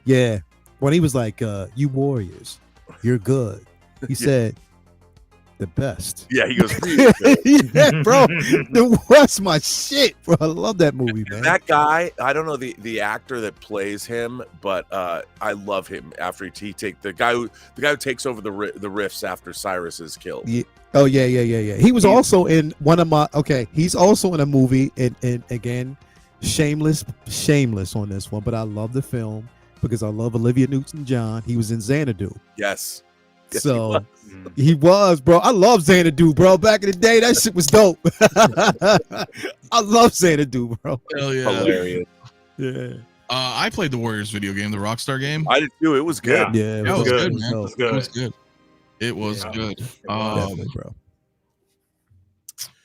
Yeah, when he was like, "You Warriors, you're good," he said, "The best." Yeah, he goes. Yeah, bro, that's my shit, bro. I love that movie, man. That guy, I don't know the actor that plays him, but I love him. After the guy who takes over the riffs after Cyrus is killed. Yeah. Oh yeah. He was also in one of my. Okay, he's also in a movie. And again, shameless on this one, but I love the film because I love Olivia Newton-John. He was in Xanadu. Yes. Yes, So he was, bro. I love Xanadu, bro. Back in the day, that shit was dope. I love Xanadu, bro. Hell yeah. hilarious. Yeah. I played the Warriors video game, the Rockstar game. I did too. It was good. Yeah. That was good, man. dope. It was good. It was Yeah. good. Definitely, bro.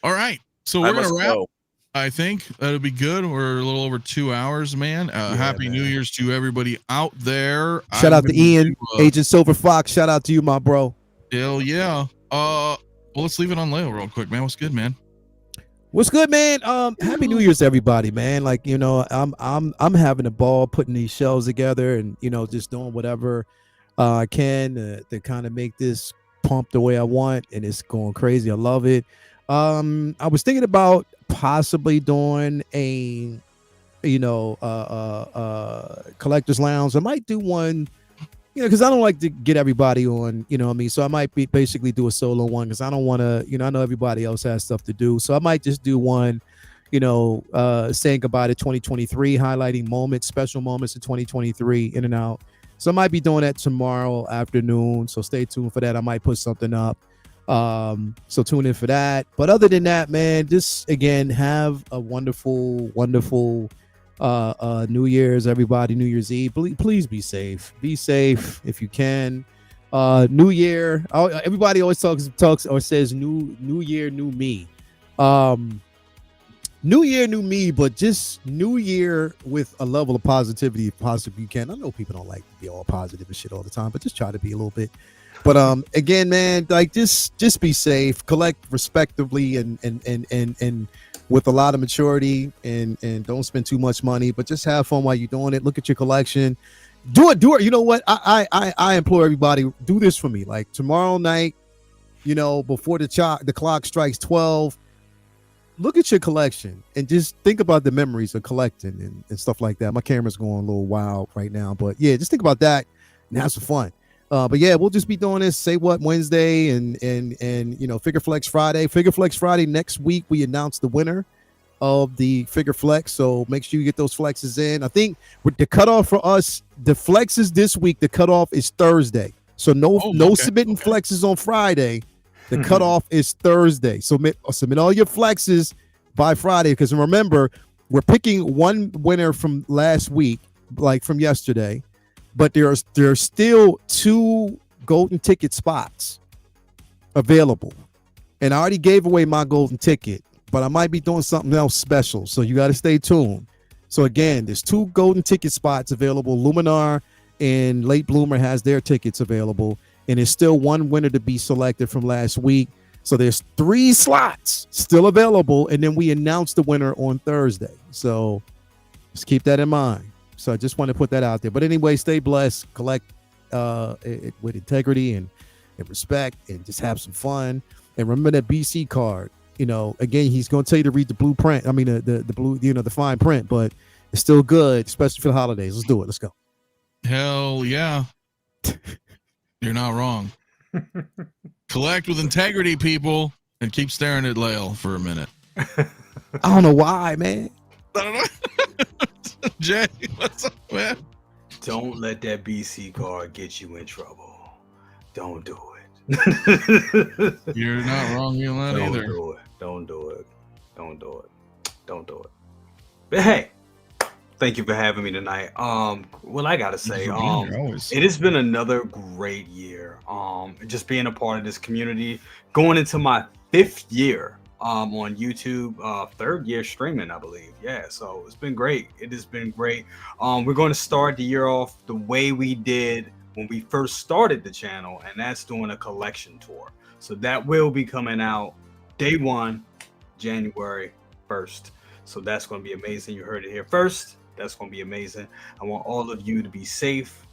All right. So I we're must gonna wrap. go. I think that'll be good. We're a little over 2 hours, man. Happy New man. Year's to everybody out there. Shout I'm out to gonna Ian, do, Agent Silver Fox. Shout out to you, my bro. hell yeah. Well, let's leave it on Leo real quick, man. What's good, man? What's good, man? Happy New Year's, to everybody, man. Like, I'm having a ball putting these shows together, and just doing whatever I can to kind of make this pump the way I want, and it's going crazy. I love it. I was thinking about possibly doing a collector's lounge. I might do one, because I don't like to get everybody on, you know what I mean? So I might basically do a solo one because I don't want to, I know everybody else has stuff to do. So I might just do one, saying goodbye to 2023, highlighting moments, special moments in 2023 in and out. So I might be doing that tomorrow afternoon. So stay tuned for that. I might put something up. So tune in for that. But other than that, man, just again, have a wonderful, wonderful New Year's, everybody. New Year's Eve. Please be safe. Be safe if you can. New Year. Everybody always talks or says new year, new me. New year, new me, but just new year with a level of positivity if possibly you can. I know people don't like to be all positive and shit all the time, but just try to be a little bit. But again, man, like just be safe, collect respectively and with a lot of maturity and don't spend too much money, but just have fun while you're doing it. Look at your collection. Do it. You know what? I implore everybody, do this for me. Like tomorrow night, before the clock strikes 12, look at your collection and just think about the memories of collecting and stuff like that. My camera's going a little wild right now, but yeah, just think about that and have some fun. But yeah, we'll just be doing this Say What Wednesday and Figure Flex Friday. Figure Flex Friday next week, we announce the winner of the Figure Flex. So make sure you get those flexes in. I think with the cutoff for us, the flexes this week, the cutoff is Thursday. So no submitting flexes on Friday. The cutoff is Thursday. So submit all your flexes by Friday. Because remember, we're picking one winner from last week, like from yesterday. But there's still 2 golden ticket spots available. And I already gave away my golden ticket, but I might be doing something else special. So you got to stay tuned. So again, there's 2 golden ticket spots available. Luminar and Late Bloomer has their tickets available. And there's still 1 winner to be selected from last week. So there's 3 slots still available. And then we announce the winner on Thursday. So just keep that in mind. So I just want to put that out there. But anyway, stay blessed, collect with integrity and respect, and just have some fun. And remember that BC card. Again, he's going to tell you to read the blueprint. I mean, the blue, the fine print, but it's still good, especially for the holidays. Let's do it. Let's go. Hell yeah. You're not wrong. Collect with integrity, people, and keep staring at Lael for a minute. I don't know why, man. I don't know. Jay, what's up, man? Don't let that BC card get you in trouble. Don't do it. You're not wrong, Yolanda, either. Don't do it. But hey, thank you for having me tonight. What I gotta say, it has been another great year. Just being a part of this community, going into my 5th year. On YouTube, 3rd year streaming, I believe. Yeah, so it's been great. It has been great. We're going to start the year off the way we did when we first started the channel, and that's doing a collection tour. So that will be coming out day 1, January 1st. So that's going to be amazing. You heard it here first. That's going to be amazing. I want all of you to be safe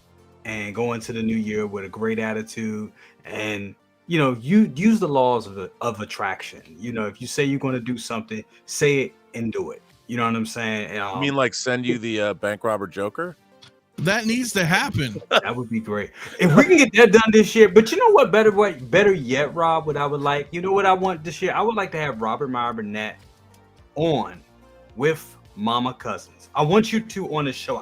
and go into the new year with a great attitude, and you use the laws of attraction. If you say you're going to do something, say it and do it. You know what I'm saying? You mean like send you the bank robber Joker? That needs to happen. That would be great if we can get that done this year. But you know what? Better yet, Rob. What I would like, what I want this year? I would like to have Robert Meyer Burnett on with Mama Cousins. I want you 2 on the show.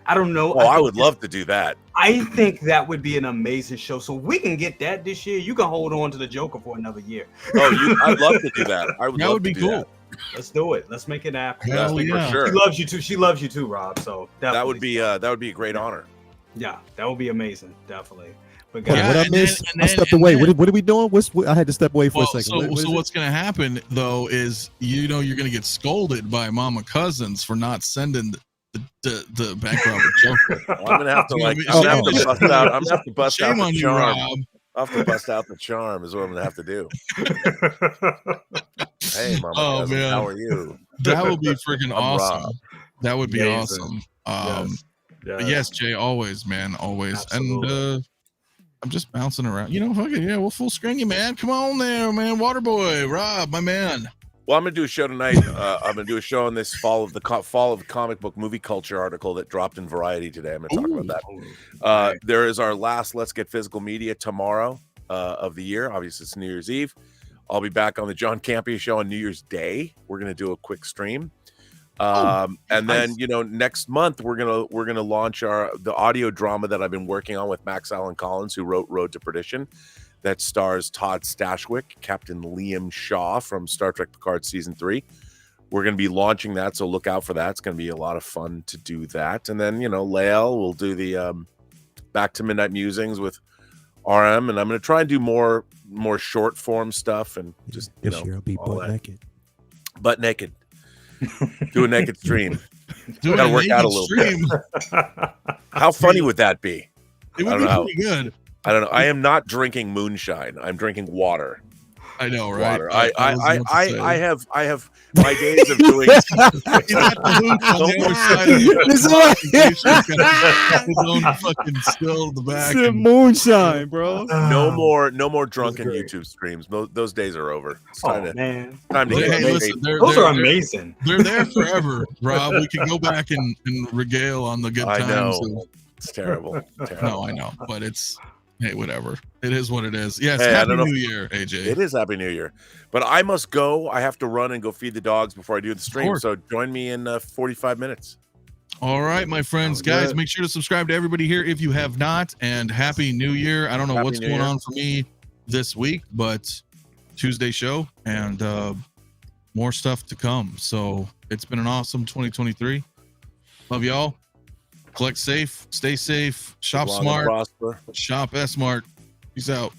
I don't know. Oh, I would love to do that. I think that would be an amazing show. So we can get that this year. You can hold on to the Joker for another year. Oh, I'd love to do that. That would be cool. That. Let's do it. Let's make it happen. Hell yeah. For sure. She loves you too. She loves you too, Rob. So that would be a great honor. Yeah, that would be amazing. Definitely. But guys, what I missed, I stepped away. What are we doing? I had to step away for a second. So what's going to happen though is you're going to get scolded by Mama Cousins for not sending the bank robber Joker. Well, I'm gonna have to bust out. I'm gonna have to bust Shame out on the you, charm. Rob. I'll have to bust out the charm. Is what I'm gonna have to do. Hey, Mama Cousins, man, how are you? That would be freaking awesome. Rob. That would be Amazing. awesome. But yes, Jay, always, man, always. Absolutely. And I'm just bouncing around. Fuck it, yeah, we'll full screen you, man. Come on there, man. Waterboy, Rob, my man. Well, I'm gonna do a show tonight. I'm gonna do a show on this fall of the comic book movie culture article that dropped in Variety today. I'm gonna talk about that. There is our last Let's Get Physical Media tomorrow of the year. Obviously, it's New Year's Eve. I'll be back on the John Campea show on New Year's Day. We're gonna do a quick stream. And then next month we're gonna launch the audio drama that I've been working on with Max Allen Collins, who wrote Road to Perdition, that stars Todd Stashwick, Captain Liam Shaw from Star Trek Picard season 3. We're gonna be launching that, so look out for that. It's gonna be a lot of fun to do that. And then Lael will do the Back to Midnight Musings with RM, and I'm gonna try and do more short form stuff and just this year I'll be butt naked. Do a naked stream. Gotta work out a little bit. How funny would that be? It would be pretty good. I don't know. I am not drinking moonshine. I'm drinking water. I know, right? Water. I have my days of doing. He's got the hoop on the other side of his own fucking still in the back. It's moonshine, bro. No more drunken YouTube streams. Those days are over. It's time to Hey, listen, those are amazing. They're there forever, Rob. We can go back and regale on the good times. I know. It's terrible. No, I know, but it's. Hey, whatever. It is what it is. Yes, hey, Happy New Year, AJ. It is Happy New Year. But I must go. I have to run and go feed the dogs before I do the stream. So join me in 45 minutes. All right, my friends. Guys, make sure to subscribe to everybody here if you have not. And Happy New Year. I don't know what's going on for me this week, but Tuesday show and more stuff to come. So it's been an awesome 2023. Love y'all. Collect safe, stay safe, shop smart, shop S-Mart. Peace out.